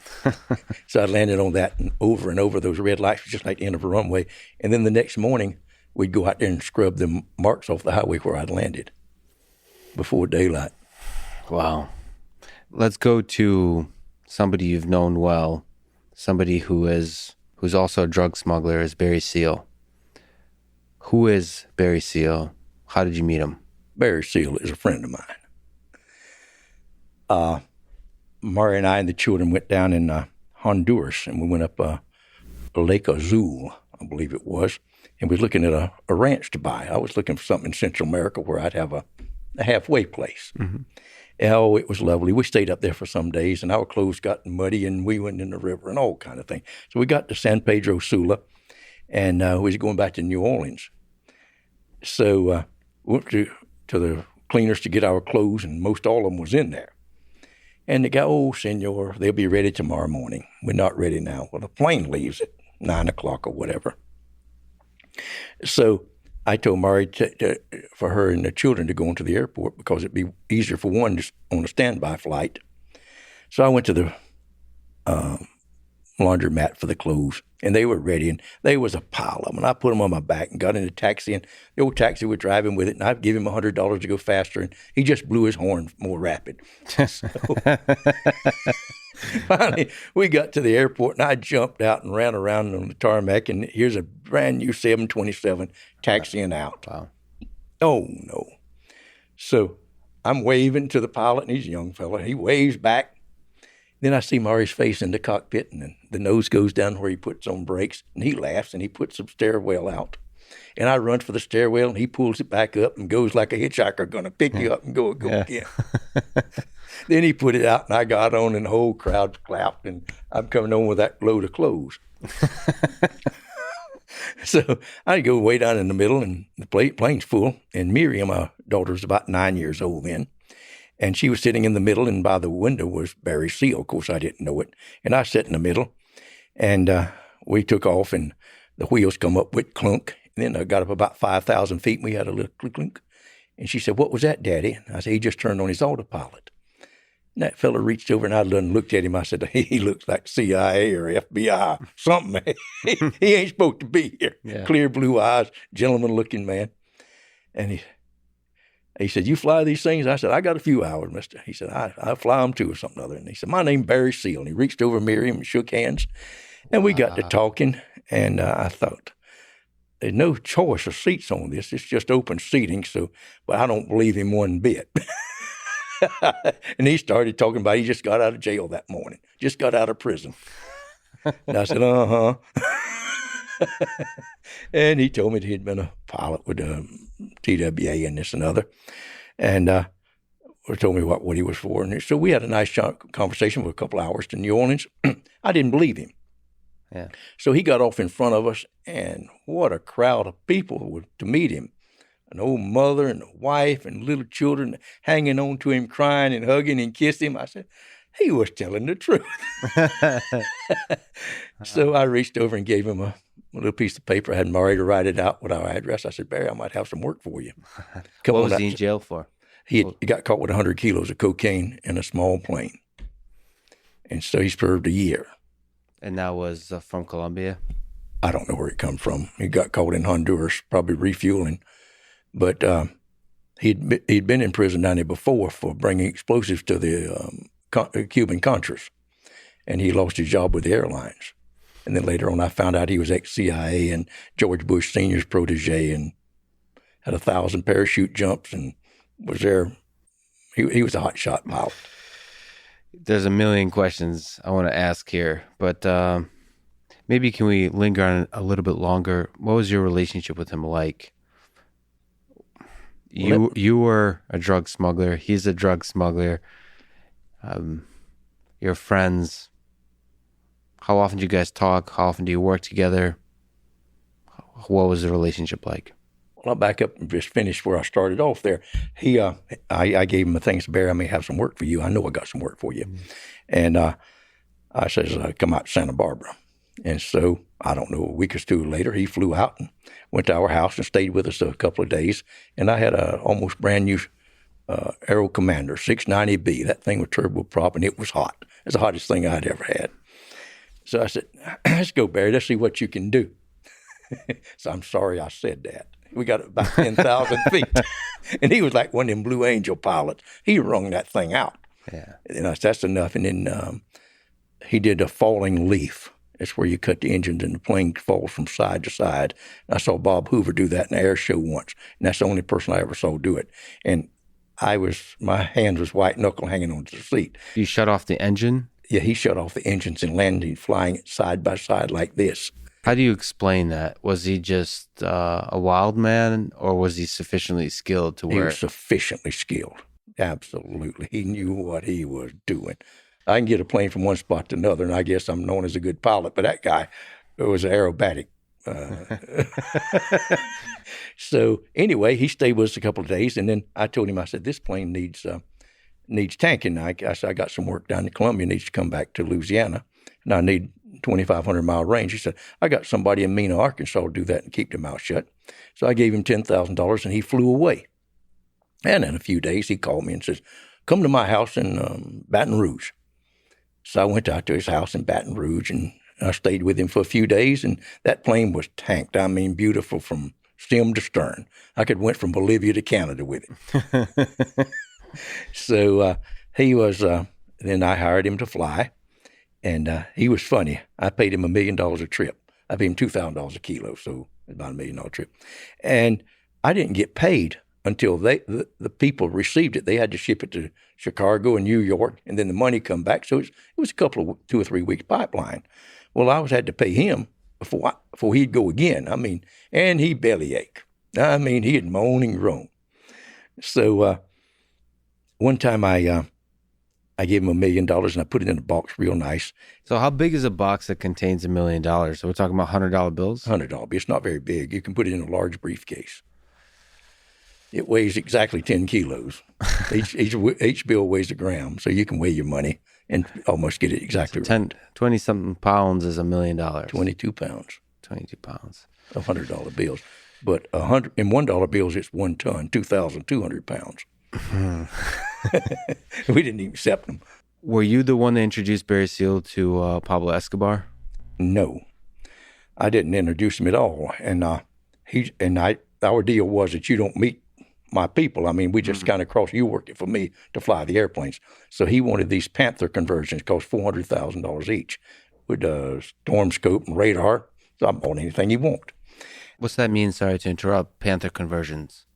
So I landed on that, and over those red lights, just like the end of a runway. And then the next morning, we'd go out there and scrub the marks off the highway where I'd landed before daylight. Wow. Let's go to somebody you've known well, somebody who's also a drug smuggler, is Barry Seal. Who is Barry Seal? How did you meet him? Barry Seal is a friend of mine. Murray and I and the children went down in Honduras, and we went up Lake Azul, I believe it was, and we was looking at a ranch to buy. I was looking for something in Central America where I'd have a halfway place. Mm-hmm. Oh, it was lovely. We stayed up there for some days, and our clothes got muddy, and we went in the river and all kind of things. So we got to San Pedro Sula, and we was going back to New Orleans. So we went to the cleaners to get our clothes, and most all of them was in there. And the guy, oh, senor, they'll be ready tomorrow morning. We're not ready now. Well, the plane leaves at 9 o'clock or whatever. So I told Murray for her and the children to go into the airport because it'd be easier for one just on a standby flight. So I went to the laundromat for the clothes, and they were ready, and there was a pile of them. And I put them on my back and got in the taxi, and the old taxi was driving with it, and I'd give him $100 to go faster, and he just blew his horn more rapid. So finally, we got to the airport, and I jumped out and ran around on the tarmac, and here's a brand new 727 taxiing out. Wow. Oh, no. So I'm waving to the pilot, and he's a young fella. He waves back. Then I see Murray's face in the cockpit, and then the nose goes down where he puts on brakes, and he laughs, and he puts some stairwell out. And I run for the stairwell, and he pulls it back up and goes like a hitchhiker going to pick you up and go again. Then he put it out, and I got on, and the whole crowd clapped, and I'm coming on with that load of clothes. So I go way down in the middle, and the plane's full, and Miriam, my daughter, was about 9 years old then. And she was sitting in the middle, and by the window was Barry Seal. Of course, I didn't know it. And I sat in the middle, and we took off, and the wheels come up with clunk. And then I got up about 5,000 feet, and we had a little clunk, clunk. And she said, "What was that, Daddy?" And I said, "He just turned on his autopilot." And that fella reached over, and I looked at him. I said, "He looks like CIA or FBI, something. He ain't supposed to be here." Yeah. Clear blue eyes, gentleman-looking man. And he said, "You fly these things?" I said, "I got a few hours, mister." He said, I fly them too or something other. And he said, "My name's Barry Seal." And he reached over Miriam and shook hands. And we got to talking. And I thought, there's no choice of seats on this. It's just open seating. But I don't believe him one bit. And he started talking about he just got out of jail that morning, just got out of prison. And I said, uh-huh. And he told me that he'd been a pilot with TWA and this and other. And told me what he was for. And so we had a nice conversation for a couple hours to New Orleans. I didn't believe him. Yeah. So he got off in front of us, and what a crowd of people to meet him. An old mother and a wife and little children hanging on to him, crying and hugging and kissing him. I said, he was telling the truth. So I reached over and gave him a little piece of paper. I had Murray to write it out with our address. I said, "Barry, I might have some work for you." What was he in jail for? He got caught with 100 kilos of cocaine in a small plane. And so he served a year. And that was from Colombia? I don't know where it come from. He got caught in Honduras, probably refueling. But he'd been in prison down there before for bringing explosives to the Cuban Contras. And he lost his job with the airlines. And then later on, I found out he was ex-CIA and George Bush Sr.'s protege and had 1,000 parachute jumps and was there. He was a hot shot pilot. There's a million questions I want to ask here, but maybe can we linger on it a little bit longer? What was your relationship with him like? You were a drug smuggler. He's a drug smuggler. Your friends. How often do you guys talk? How often do you work together? What was the relationship like? Well, I'll back up and just finish where I started off there. I gave him a thanks, Barry, I may have some work for you. I know I got some work for you. Mm-hmm. And I says, come out to Santa Barbara. And so, I don't know, a week or two later, he flew out and went to our house and stayed with us a couple of days. And I had a almost brand new Aero Commander, 690B. That thing was turboprop, and it was hot. It's the hottest thing I'd ever had. So I said, let's go, Barry. Let's see what you can do. So I'm sorry I said that. We got about 10,000 feet. And he was like one of them Blue Angel pilots. He wrung that thing out. Yeah. And I said, that's enough. And then he did a falling leaf. It's where you cut the engines and the plane falls from side to side. I saw Bob Hoover do that in an air show once, and that's the only person I ever saw do it. And my hand was white knuckle hanging onto the seat. You shut off the engine? Yeah, he shut off the engines and landed flying it side by side like this. How do you explain that? Was he just a wild man, or was he sufficiently skilled to where... He was sufficiently skilled. Absolutely. He knew what he was doing. I can get a plane from one spot to another, and I guess I'm known as a good pilot, but that guy was aerobatic. So anyway, he stayed with us a couple of days, and then I told him, I said, this plane needs tanking. I said, I got some work down in Columbia, needs to come back to Louisiana, and I need 2,500 mile range. He said, I got somebody in Mena, Arkansas to do that and keep their mouth shut. So I gave him $10,000 and he flew away. And in a few days, he called me and says, come to my house in Baton Rouge. So I went out to his house in Baton Rouge and I stayed with him for a few days, and that plane was tanked. I mean, beautiful from stem to stern. I could went from Bolivia to Canada with it. So he was, then I hired him to fly. And he was funny. I paid him $1 million a trip. I paid him $2,000 a kilo, so about $1 million trip. And I didn't get paid until the people received it. They had to ship it to Chicago and New York, and then the money come back. So it was a couple of 2 or 3 weeks pipeline. Well, I had to pay him before he'd go again. I mean, and he bellyache. I mean, he'd moan and groan. So one time I gave him $1 million and I put it in a box real nice. So how big is a box that contains $1 million? So we're talking about $100 bills? $100 bills. It's not very big. You can put it in a large briefcase. It weighs exactly 10 kilos. Each bill weighs a gram, so you can weigh your money and almost get it exactly so right. 20-something pounds is $1 million. 22 pounds. 22 pounds. Of $100 bills. But in $1 bills, it's 1 ton, 2,200 pounds. We didn't even accept them. Were you the one that introduced Barry Seal to Pablo Escobar? No, I didn't introduce him at all. And our deal was that you don't meet my people. I mean, we just kind of crossed. You worked it for me to fly the airplanes. So he wanted these Panther conversions, cost $400,000 each, with storm scope and radar. So I bought anything he wanted. What's that mean? Sorry to interrupt. Panther conversions.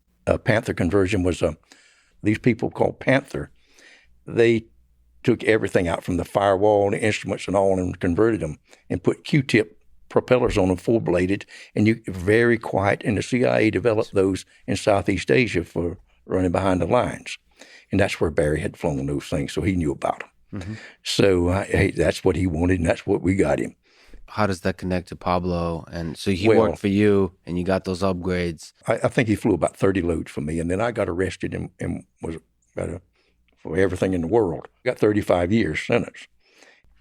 Panther conversion was these people called Panther. They took everything out from the firewall and the instruments and all and converted them and put Q-tip propellers on them, full-bladed, and you very quiet. And the CIA developed those in Southeast Asia for running behind the lines. And that's where Barry had flown those things, so he knew about them. Mm-hmm. So that's what he wanted, and that's what we got him. How does that connect to Pablo? And so he worked for you, and you got those upgrades. I think he flew about 30 loads for me, and then I got arrested and was for everything in the world. Got 35 years sentence.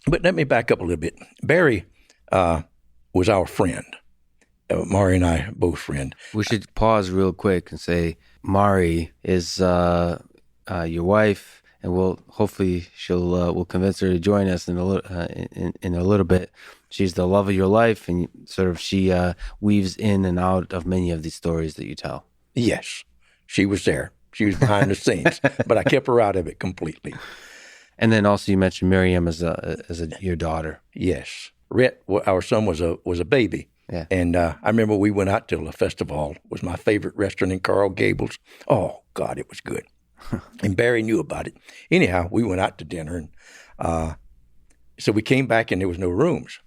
But let me back up a little bit. Barry was our friend. Mari and I both friend. We should pause real quick and say Mari is your wife, and hopefully we'll convince her to join us in a little bit. She's the love of your life, and sort of she weaves in and out of many of these stories that you tell. Yes, she was there. She was behind the scenes, but I kept her out of it completely. And then also you mentioned Miriam as your daughter. Yes. Rhett, our son, was a baby. Yeah. And I remember we went out to La Festival. It was my favorite restaurant in Coral Gables. Oh, God, it was good. And Barry knew about it. Anyhow, we went out to dinner. And so we came back and there was no rooms.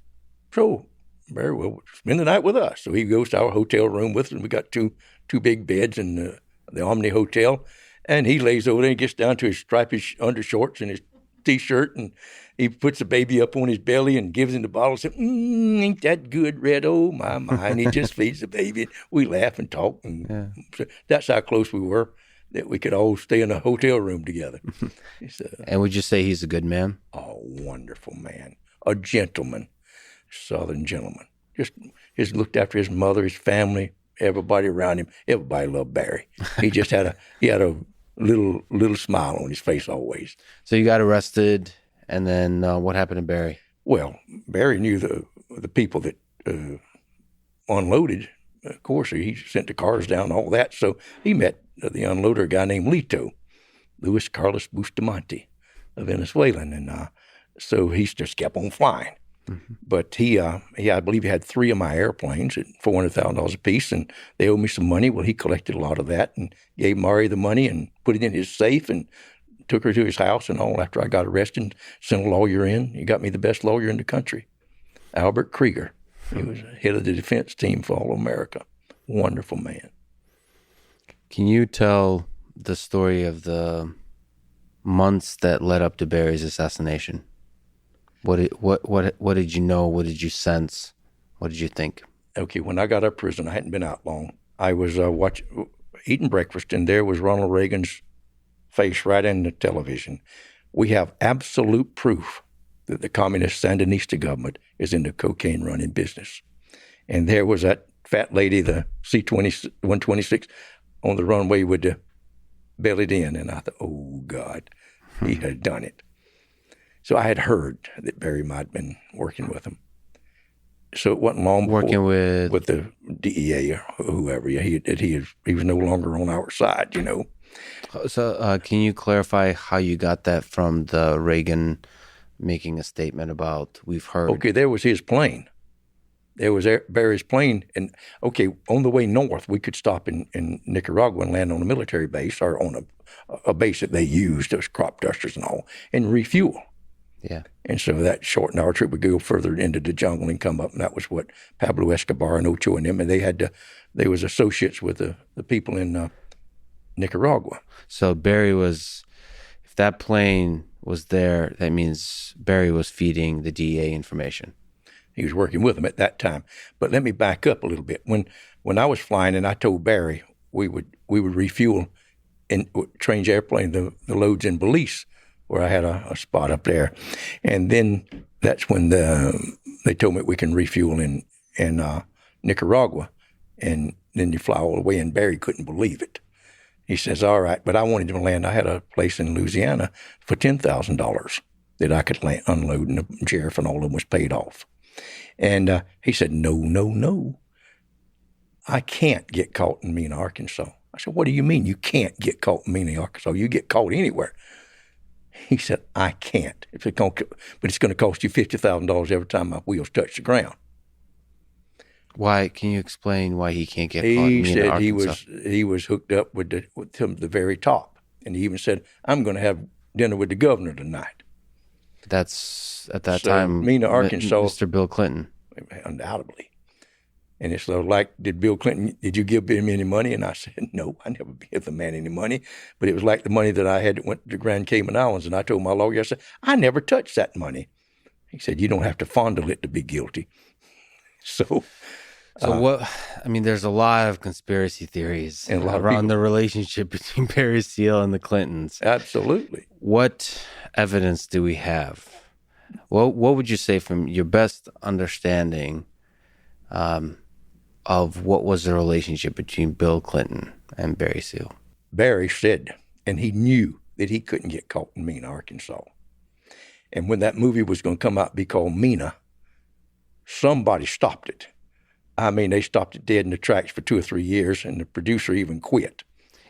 So Barry will spend the night with us. So he goes to our hotel room with us. And we got two big beds in the Omni Hotel. And he lays over there and gets down to his striped undershorts and his T-shirt, and he puts the baby up on his belly and gives him the bottle and says, ain't that good, Red? Oh, my. And he just feeds the baby. We laugh and talk. And so that's how close we were, that we could all stay in a hotel room together. And would you say he's a good man? Oh, wonderful man. A gentleman, Southern gentleman. Just looked after his mother, his family, everybody around him. Everybody loved Barry. He just had a little smile on his face always. So you got arrested, and then what happened to Barry? Well, Barry knew the people that unloaded. Of course, he sent the cars down and all that. So he met the unloader, a guy named Lito, Luis Carlos Bustamante, a Venezuelan. And so he just kept on flying. But I believe he had 3 of my airplanes at $400,000 a piece, and they owed me some money. Well, he collected a lot of that and gave Mari the money and put it in his safe and took her to his house and all after I got arrested and sent a lawyer in. He got me the best lawyer in the country, Albert Krieger. He was head of the defense team for all of America. Wonderful man. Can you tell the story of the months that led up to Barry's assassination? What did you know? What did you sense? What did you think? Okay, when I got out of prison, I hadn't been out long. I was eating breakfast, and there was Ronald Reagan's face right in the television. We have absolute proof that the communist Sandinista government is in the cocaine running business. And there was that fat lady, the C-126, on the runway with the bellied in. And I thought, oh, God, he had done it. So I had heard that Barry might have been working with him. So it wasn't long before, working with the DEA or whoever. He was no longer on our side, you know. So can you clarify how you got that from the Reagan making a statement about we've heard? Okay, there was his plane. There was Barry's plane. And, okay, on the way north, we could stop in Nicaragua and land on a military base or on a base that they used, those crop dusters and all, and refuel. Yeah. And so that shortened our trip. We'd go further into the jungle and come up, and that was what Pablo Escobar and Ochoa and them, and they was associates with the people in Nicaragua. So Barry was, if that plane was there, that means Barry was feeding the DEA information. He was working with them at that time. But let me back up a little bit. When I was flying, and I told Barry we would refuel and change airplane the loads in Belize, where I had a spot up there. And then that's when they told me we can refuel in Nicaragua. And then you fly all the way, and Barry couldn't believe it. He says, all right, but I wanted to land. I had a place in Louisiana for $10,000 that I could unload, and the sheriff and all of them was paid off. And he said, no. I can't get caught in Mena, Arkansas. I said, what do you mean you can't get caught in Mena, Arkansas? You get caught anywhere. He said, I can't. But it's going to cost you $50,000 every time my wheels touch the ground. Why? Can you explain why he can't get caught He in Mena, said Arkansas? he was hooked up with the very top. And he even said, I'm going to have dinner with the governor tonight. That's at that time, Mena, Arkansas. Mr. Bill Clinton. Undoubtedly. And it's like, did you give him any money? And I said, no, I never gave the man any money. But it was like the money that I had went to the Grand Cayman Islands. And I told my lawyer, I said, I never touched that money. He said, you don't have to fondle it to be guilty. So what, I mean, there's a lot of conspiracy theories around the relationship between Barry Seal and the Clintons. Absolutely. What evidence do we have? What would you say from your best understanding of what was the relationship between Bill Clinton and Barry Seal? Barry said, and he knew that he couldn't get caught in Mena, Arkansas. And when that movie was going to come out, be called Mena, somebody stopped it. I mean, they stopped it dead in the tracks for 2 or 3 years, and the producer even quit.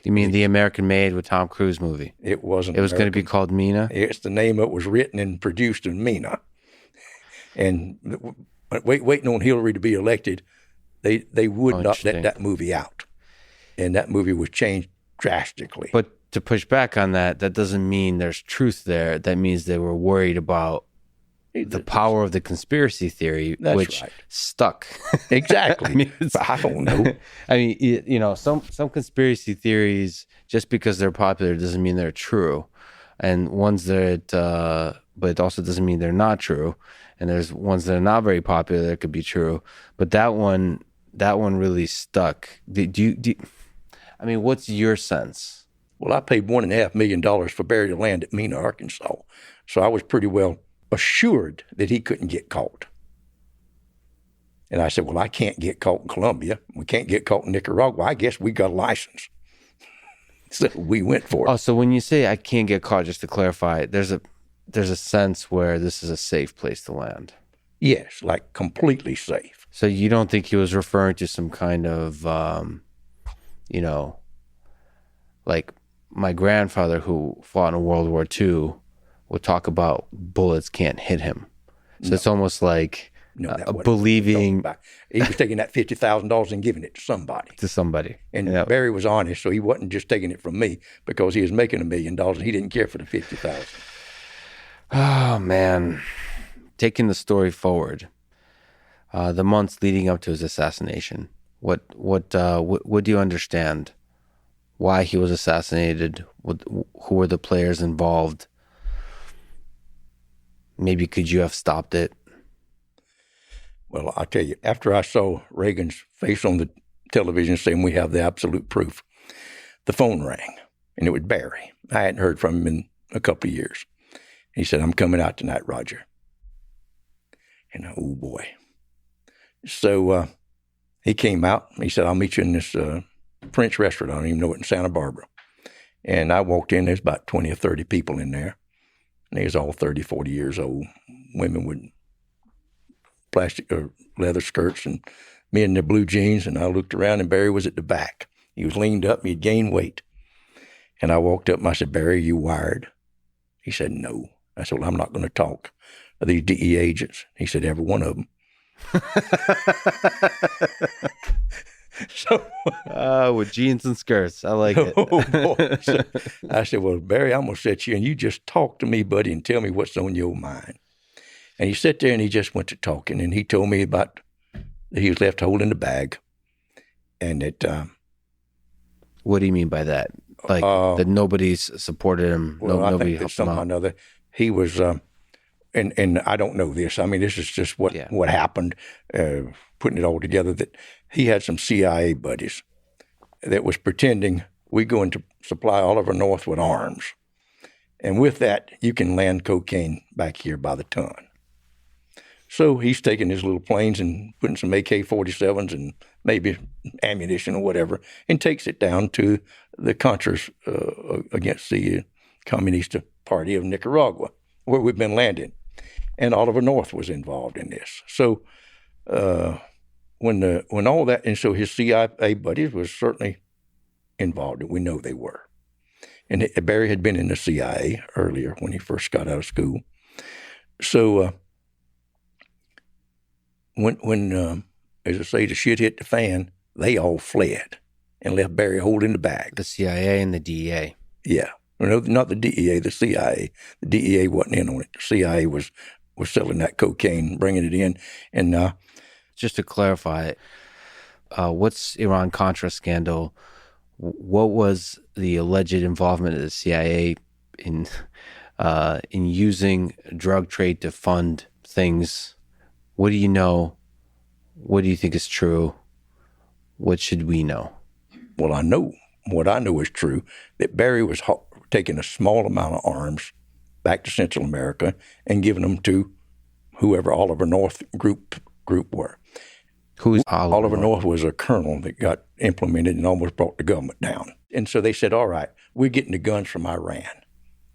You mean the American Made with Tom Cruise movie? It wasn't. It was going to be called Mena? It's the name that was written and produced in Mena. And waiting on Hillary to be elected, they would not let that movie out. And that movie was changed drastically. But to push back on that, that doesn't mean there's truth there. That means they were worried about the power of the conspiracy theory, which stuck. Exactly. I don't know. I mean, you know, some conspiracy theories, just because they're popular, doesn't mean they're true. And ones that, but it also doesn't mean they're not true. And there's ones that are not very popular that could be true. But that one really stuck. I mean, what's your sense? Well, I paid $1.5 million for Barry to land at Mena, Arkansas. So I was pretty well assured that he couldn't get caught. And I said, well, I can't get caught in Colombia. We can't get caught in Nicaragua. I guess we got a license. So we went for it. Oh, so when you say I can't get caught, just to clarify, there's a sense where this is a safe place to land. Yes, like completely safe. So you don't think he was referring to some kind of, like my grandfather who fought in World War II would talk about bullets can't hit him. So it's almost like No, that wasn't believing he was taking that $50,000 and giving it to somebody. And Barry was honest, so he wasn't just taking it from me because he was making $1 million and he didn't care for the $50,000. Oh man, taking the story forward, the months leading up to his assassination. What do you understand? Why he was assassinated? Who were the players involved? Maybe could you have stopped it? Well, I'll tell you, after I saw Reagan's face on the television saying we have the absolute proof, the phone rang, and it was Barry. I hadn't heard from him in a couple of years. He said, I'm coming out tonight, Roger. And oh, boy. So he came out. He said, I'll meet you in this French restaurant. I don't even know it, in Santa Barbara. And I walked in. There's about 20 or 30 people in there. And they was all 30, 40 years old, women with plastic or leather skirts and me in their blue jeans. And I looked around and Barry was at the back. He was leaned up and he'd gained weight. And I walked up and I said, Barry, you wired? He said, no. I said, well, I'm not going to talk. Are these DEA agents? He said, every one of them. So with jeans and skirts. I like it. Oh, boy. So I said, well, Barry, I'm going to sit you and you just talk to me, buddy, and tell me what's on your mind. And he sat there and he just went to talking, and he told me about that he was left holding the bag, and that. What do you mean by that? Like that nobody's supported him. Well, Nobody I think helped that him out. another. He was, and I don't know this. I mean, this is just what happened. Putting it all together, that he had some CIA buddies that was pretending we're going to supply Oliver North with arms, and with that, you can land cocaine back here by the ton. So he's taking his little planes and putting some AK-47s and maybe ammunition or whatever, and takes it down to the Contras against the Communist Party of Nicaragua, where we've been landing. And Oliver North was involved in this. So when all that, and so his CIA buddies was certainly involved, and we know they were. And Barry had been in the CIA earlier when he first got out of school. So when as I say, the shit hit the fan, they all fled and left Barry holding the bag. The CIA and the DEA. Yeah. No, not the DEA, the CIA. The DEA wasn't in on it. The CIA was selling that cocaine, bringing it in. And just to clarify, what's Iran-Contra scandal? What was the alleged involvement of the CIA in using drug trade to fund things? What do you know? What do you think is true? What should we know? Well, I know. What I know is true, that Barry was taking a small amount of arms back to Central America and giving them to whoever Oliver North group were. Who's Oliver North was a colonel that got implemented and almost brought the government down. And so they said, all right, we're getting the guns from Iran,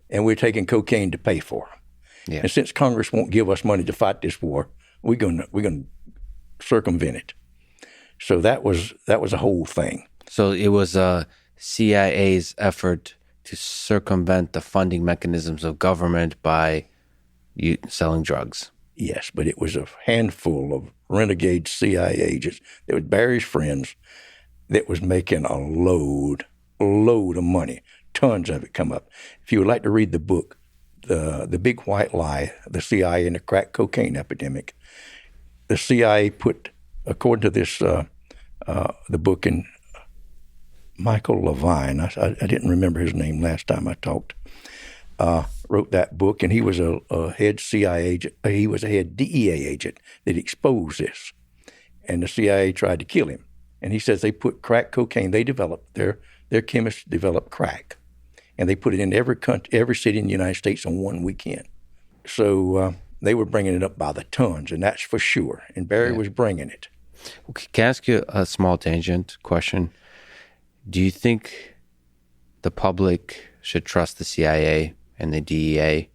and we're taking cocaine to pay for them. Yeah. And since Congress won't give us money to fight this war, we're going to circumvent it. So that was a whole thing. So it was CIA's effort to circumvent the funding mechanisms of government by selling drugs. Yes, but it was a handful of renegade CIA agents that was Barry's friends that was making a load of money. Tons of it come up. If you would like to read the book, The Big White Lie, the CIA and the crack cocaine epidemic, the CIA put, according to this, the book in Michael Levine, I didn't remember his name last time I talked, wrote that book, and he was a head CIA agent. He was a head DEA agent that exposed this, and the CIA tried to kill him. And he says they put crack cocaine. They developed their chemists developed crack, and they put it in every city in the United States on one weekend. So they were bringing it up by the tons, and that's for sure. And Barry was bringing it. Okay, can I ask you a small tangent question? Do you think the public should trust the CIA and the DEA?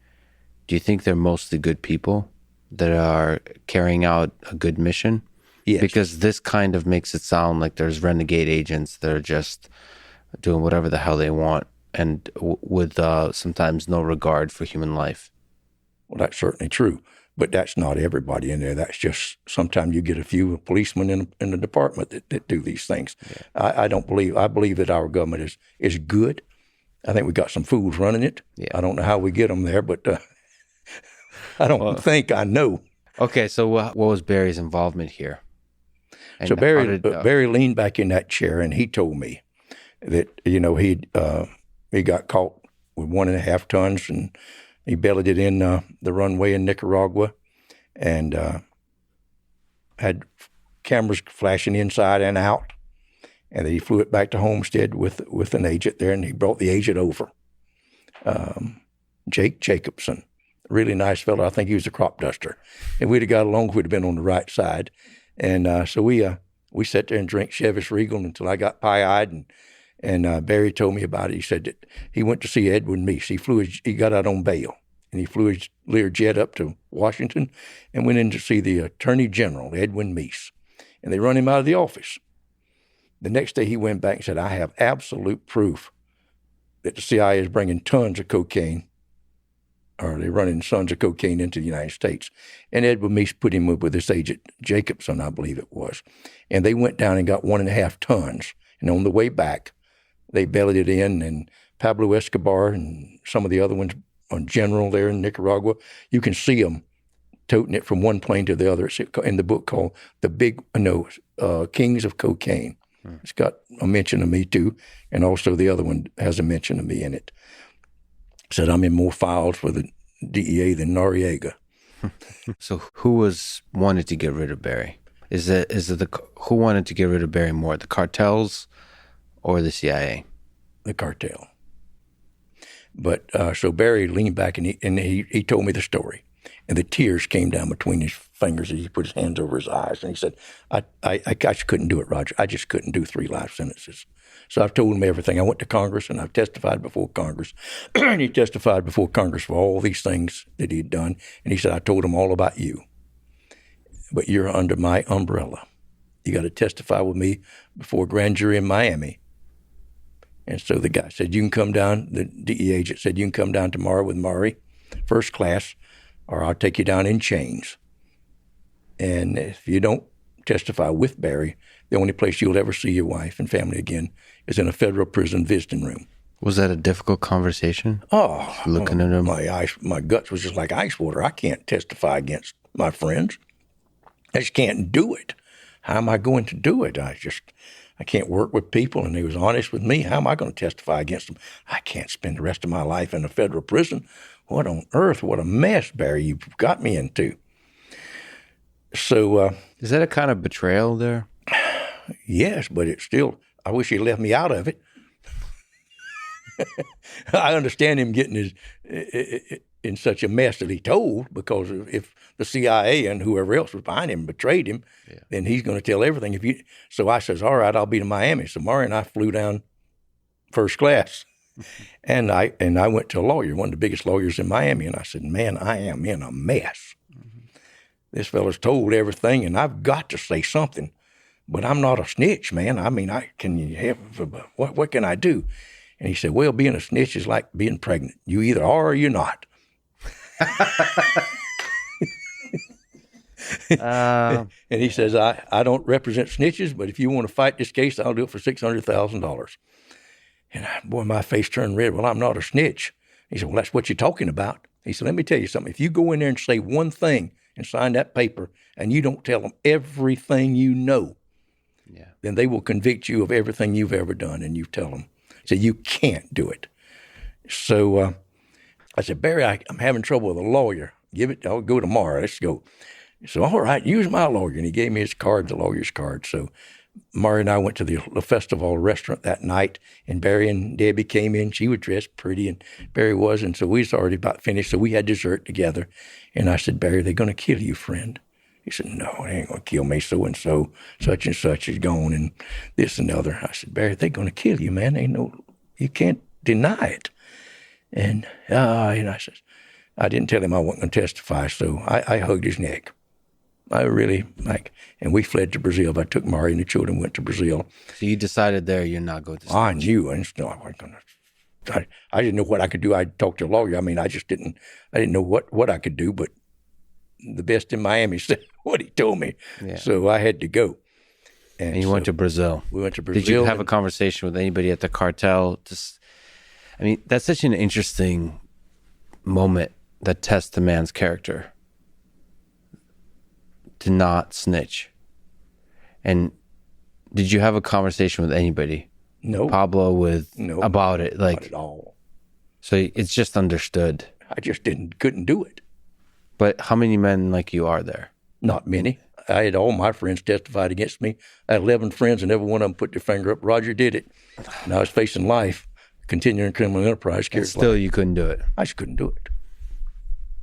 Do you think they're mostly good people that are carrying out a good mission? Yes. Because this kind of makes it sound like there's renegade agents that are just doing whatever the hell they want and with sometimes no regard for human life. Well, that's certainly true. But that's not everybody in there. That's just sometimes you get a few policemen in the department that do these things. Yeah. I believe that our government is good. I think we got some fools running it. Yeah. I don't know how we get them there, but I don't think I know. Okay, so what was Barry's involvement here? And so Barry leaned back in that chair and he told me that, he got caught with 1.5 tons and he bellied it in the runway in Nicaragua and had cameras flashing inside and out. And then he flew it back to Homestead with an agent there, and he brought the agent over, Jake Jacobson, really nice fellow. I think he was a crop duster. And we'd have got along if we'd have been on the right side. And so we sat there and drank Chivas Regal until I got pie-eyed, and Barry told me about it. He said that he went to see Edwin Meese. He got out on bail, and he flew his Learjet up to Washington and went in to see the Attorney General, Edwin Meese. And they run him out of the office. The next day he went back and said, I have absolute proof that the CIA is bringing tons of cocaine, or they're running tons of cocaine into the United States. And Edwin Meese put him up with this agent, Jacobson, I believe it was. And they went down and got 1.5 tons. And on the way back, they bellied it in, and Pablo Escobar and some of the other ones on General there in Nicaragua, you can see them toting it from one plane to the other. It's in the book called Kings of Cocaine. It's got a mention of me too, and also the other one has a mention of me in it. Said I'm in more files for the DEA than Noriega. So who wanted to get rid of Barry? Who wanted to get rid of Barry more, the cartels or the CIA? The cartel. But so Barry leaned back and he told me the story, and the tears came down between his fingers as he put his hands over his eyes, and he said, I just couldn't do it, Roger. I just couldn't do 3 life sentences. So I've told him everything. I went to Congress, and I've testified before Congress. And he testified before Congress for all these things that he'd done. And he said, I told him all about you. But you're under my umbrella. You got to testify with me before a grand jury in Miami. And so the guy said, you can come down. The DEA agent said, you can come down tomorrow with Murray, first class, or I'll take you down in chains. And if you don't testify with Barry, the only place you'll ever see your wife and family again is in a federal prison visiting room. Was that a difficult conversation? Looking at him, my guts was just like ice water. I can't testify against my friends. I just can't do it. How am I going to do it? I can't work with people, and he was honest with me. How am I going to testify against them? I can't spend the rest of my life in a federal prison. What on earth? What a mess, Barry, you've got me into. So, is that a kind of betrayal there? Yes, but it's still, I wish he left me out of it. I understand him getting in such a mess that he told, because if the CIA and whoever else was behind him betrayed him, then he's going to tell everything. So I says, all right, I'll be to Miami. So Murray and I flew down first class. And I went to a lawyer, one of the biggest lawyers in Miami, and I said, man, I am in a mess. This fella's told everything, and I've got to say something, but I'm not a snitch, man. I mean, what can I do? And he said, well, being a snitch is like being pregnant. You either are or you're not. And he says, I don't represent snitches, but if you want to fight this case, I'll do it for $600,000. And boy, my face turned red. Well, I'm not a snitch. He said, well, that's what you're talking about. He said, let me tell you something. If you go in there and say one thing and sign that paper, and you don't tell them everything you know, then they will convict you of everything you've ever done, and you tell them. So you can't do it. So I said, Barry, I'm having trouble with a lawyer. I'll go tomorrow. Let's go. So, all right, use my lawyer. And he gave me his card, the lawyer's card. So Murray and I went to the festival restaurant that night, and Barry and Debbie came in. She was dressed pretty, and Barry was, and so we was already about finished. So we had dessert together. And I said, Barry, they're going to kill you, friend. He said, no, they ain't going to kill me. So-and-so, such and such is gone, and this and the other. I said, Barry, they're going to kill you, man. You can't deny it. And I said, I didn't tell him I wasn't going to testify, so I hugged his neck. I really, and we fled to Brazil. I took Mari and the children, went to Brazil. So you decided there you're not going to. I knew. I wasn't going to. I didn't know what I could do. I talked to a lawyer. I mean, I didn't know what I could do, but the best in Miami said what he told me. Yeah. So I had to go. And you went to Brazil. We went to Brazil. Did you have a conversation with anybody at the cartel? I mean, that's such an interesting moment that tests a man's character. To not snitch. And did you have a conversation with anybody? No. Pablo about it? Not at all. So it's just understood. I just couldn't do it. But how many men like you are there? Not many. I had all my friends testified against me. I had 11 friends, and every one of them put their finger up. Roger did it. And I was facing life, continuing criminal enterprise. And still, you couldn't do it. I just couldn't do it.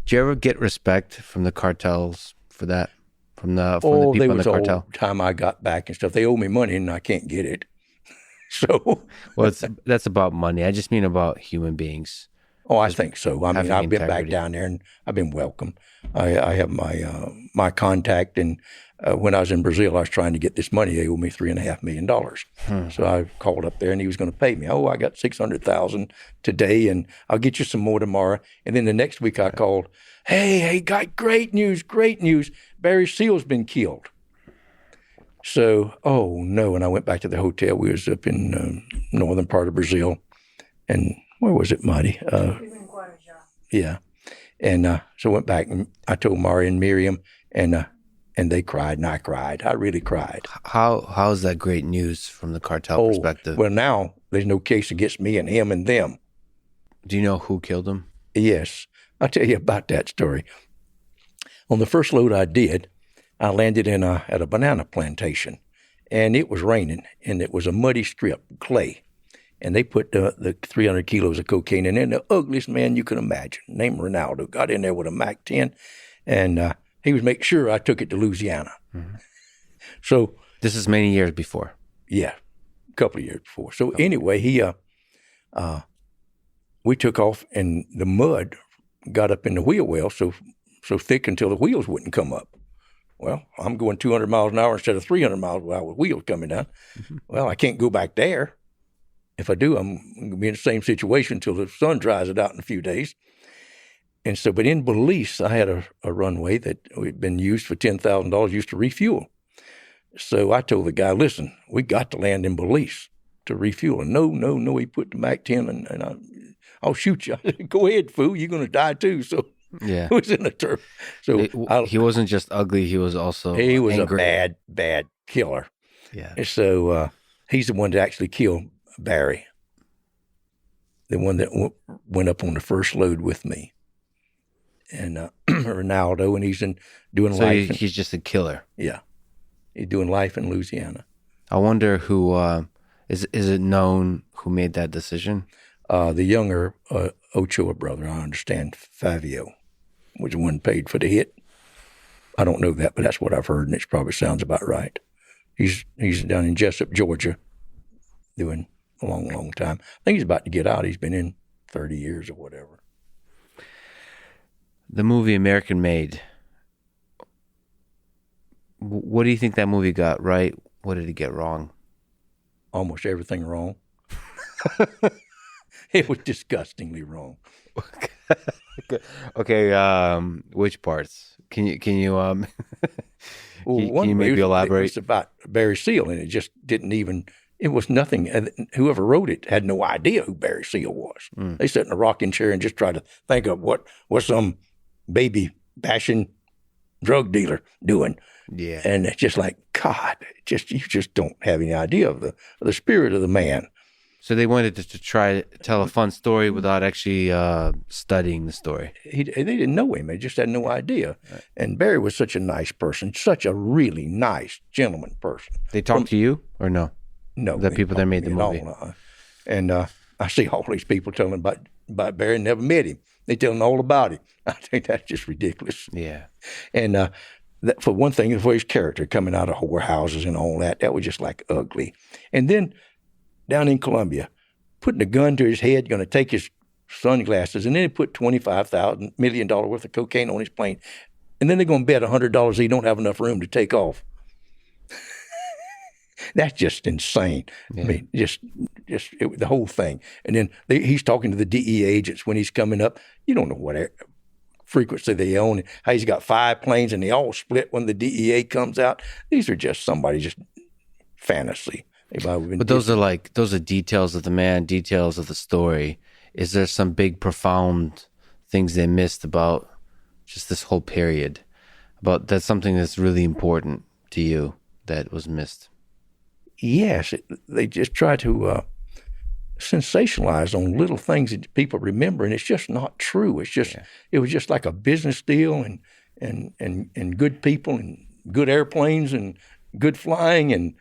Did you ever get respect from the cartels for that? From the people in the cartel? All the time I got back and stuff. They owe me money, and I can't get it. So, well, that's about money. I just mean about human beings. Oh, I think so. I mean, I've been back integrity. down there, and I've been welcomed. I have my contact, and when I was in Brazil, I was trying to get this money. They owe me $3.5 million. So I called up there, and he was going to pay me. Oh, I got $600,000 today, and I'll get you some more tomorrow. And then the next week, I called. Hey, got great news! Barry Seal's been killed. So, oh no! And I went back to the hotel. We was up in northern part of Brazil, and where was it, Marty? Yeah. And so I went back and I told Mari and Miriam, and they cried, and I cried. I really cried. How is that great news from the cartel perspective? Well, now there's no case against me and him and them. Do you know who killed him? Yes. I'll tell you about that story. On the first load I did, I landed at a banana plantation, and it was raining, and it was a muddy strip, clay. And they put the 300 kilos of cocaine in there, and the ugliest man you can imagine, named Ronaldo, got in there with a MAC-10, and he was making sure I took it to Louisiana. Mm-hmm. So this is many years before. Yeah, a couple of years before. So anyway, we took off, and the mud got up in the wheel well so thick until the wheels wouldn't come up. Well, I'm going 200 miles an hour instead of 300 miles an hour with wheels coming down. Mm-hmm. Well, I can't go back there. If I do, I'm going to be in the same situation until the sun dries it out in a few days. And so, but in Belize, I had a runway that had been used for $10,000, used to refuel. So I told the guy, listen, we got to land in Belize to refuel. And no, he put the MAC-10 and I'll shoot you. I said, go ahead, fool, you're going to die too. So yeah, it was in the turf. So he wasn't just ugly, he was also angry. A bad killer. Yeah. And so he's the one that actually killed Barry, the one that went up on the first load with me, and Ronaldo, and he's doing life. So he's just a killer. Yeah, he's doing life in Louisiana. I wonder who is it known who made that decision? The younger Ochoa brother, I understand, Favio, was the one paid for the hit. I don't know that, but that's what I've heard, and it probably sounds about right. He's down in Jessup, Georgia, doing a long time. I think he's about to get out. He's been in 30 years or whatever. The movie American Made. What do you think that movie got right? What did it get wrong? Almost everything wrong. It was disgustingly wrong. Okay, which parts? Can you well, can you maybe elaborate? It was about Barry Seal, and it just didn't even. It was nothing. Whoever wrote it had no idea who Barry Seal was. Mm. They sat in a rocking chair and just tried to think of what some baby bashing drug dealer doing. Yeah, and it's just like God. You just don't have any idea of the spirit of the man. So they wanted to try to tell a fun story without actually studying the story. They didn't know him. They just had no idea. Right. And Barry was such a nice person, such a really nice gentleman person. They talked to you or no? No. The people that made the movie. And I see all these people telling about Barry, never met him. They telling all about him. I think that's just ridiculous. Yeah. And that, for one thing, for his character coming out of whorehouses and all that was just like ugly. And then down in Colombia, putting a gun to his head, going to take his sunglasses, and then he put $25 million worth of cocaine on his plane. And then they're going to bet $100 he don't have enough room to take off. That's just insane. Yeah. I mean, the whole thing. And then he's talking to the DEA agents when he's coming up. You don't know what frequency they own, how he's got 5 planes and they all split when the DEA comes out. These are just somebody's fantasy. But those are details of the man, details of the story. Is there some big, profound things they missed about just this whole period? About that's something that's really important to you that was missed? Yes, they just try to sensationalize on little things that people remember, and it's just not true. It's just It was just like a business deal, and good people and good airplanes and good flying, and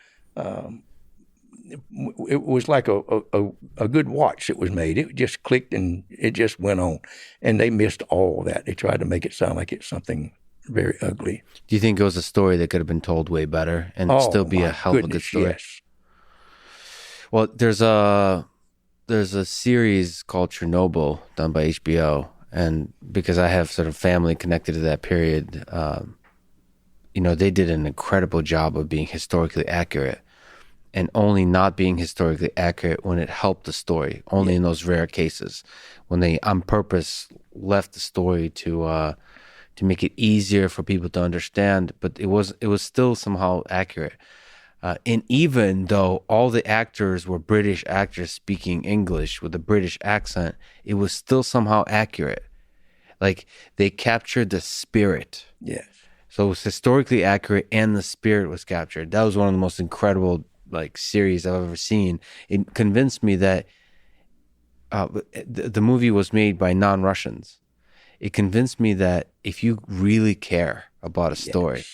it was like a good watch that was made. It just clicked and it just went on, and they missed all that. They tried to make it sound like it's something very ugly. Do you think it was a story that could have been told way better and still be a hell of a good story? Yes. Well, there's a series called Chernobyl done by HBO, and because I have sort of family connected to that period, they did an incredible job of being historically accurate, and only not being historically accurate when it helped the story, only in those rare cases, when they on purpose left the story to make it easier for people to understand, but it was still somehow accurate. And even though all the actors were British actors speaking English with a British accent, it was still somehow accurate. Like, they captured the spirit. Yes. So it was historically accurate and the spirit was captured. That was one of the most incredible series I've ever seen. It convinced me that the movie was made by non-Russians. It convinced me that if you really care about a story,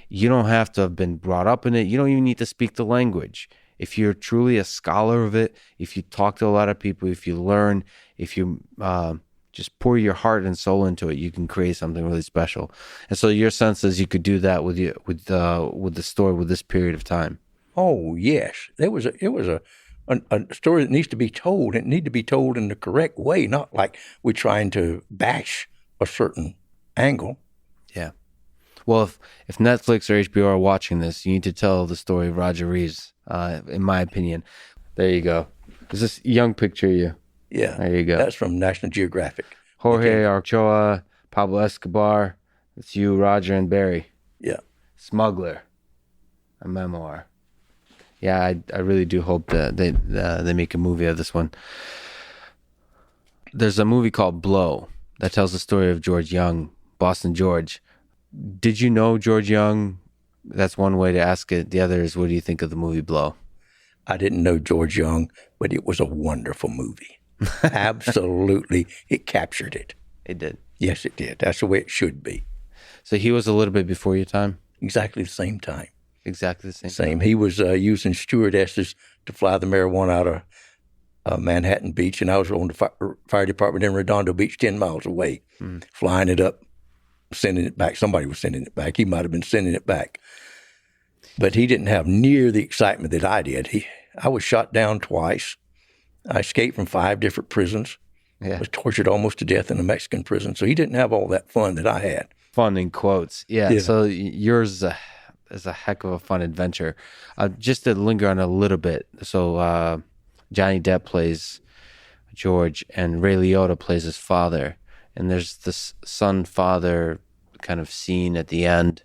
you don't have to have been brought up in it. You don't even need to speak the language. If you're truly a scholar of it, if you talk to a lot of people, if you learn, if you just pour your heart and soul into it, you can create something really special. And so your sense is you could do that with the story, with this period of time. Oh yes, it was a story that needs to be told. It needs to be told in the correct way, not like we're trying to bash a certain angle. Yeah. Well, if Netflix or HBO are watching this, you need to tell the story of Roger Reaves, in my opinion. There you go. There's this young picture of you. Yeah. There you go. That's from National Geographic. Jorge Ochoa, Pablo Escobar. It's you, Roger, and Barry. Yeah. Smuggler. A memoir. Yeah, I really do hope that they make a movie of this one. There's a movie called Blow that tells the story of George Young, Boston George. Did you know George Young? That's one way to ask it. The other is, what do you think of the movie Blow? I didn't know George Young, but it was a wonderful movie. Absolutely. It captured it. It did. Yes, it did. That's the way it should be. So he was a little bit before your time? Exactly the same time. Exactly the same. Same. He was using stewardesses to fly the marijuana out of Manhattan Beach, and I was on the fire department in Redondo Beach, 10 miles away, flying it up, sending it back. Somebody was sending it back. He might have been sending it back. But he didn't have near the excitement that I did. I was shot down twice. I escaped from 5 different prisons. Yeah. Was tortured almost to death in a Mexican prison. So he didn't have all that fun that I had. Fun in quotes. Yeah. So yours is a heck of a fun adventure. Just to linger on a little bit. So Johnny Depp plays George and Ray Liotta plays his father. And there's this son-father kind of scene at the end.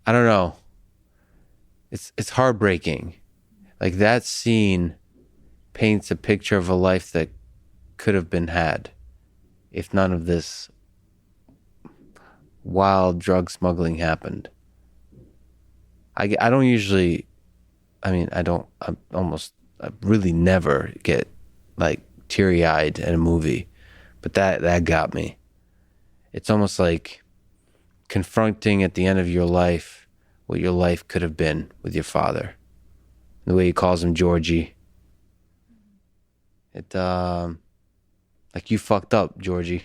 I don't know. It's heartbreaking. Like, that scene paints a picture of a life that could have been had if none of this wild drug smuggling happened. I don't usually, I really never get like teary-eyed at a movie, but that got me. It's almost like confronting at the end of your life what your life could have been with your father. The way he calls him Georgie. It, like, you fucked up, Georgie.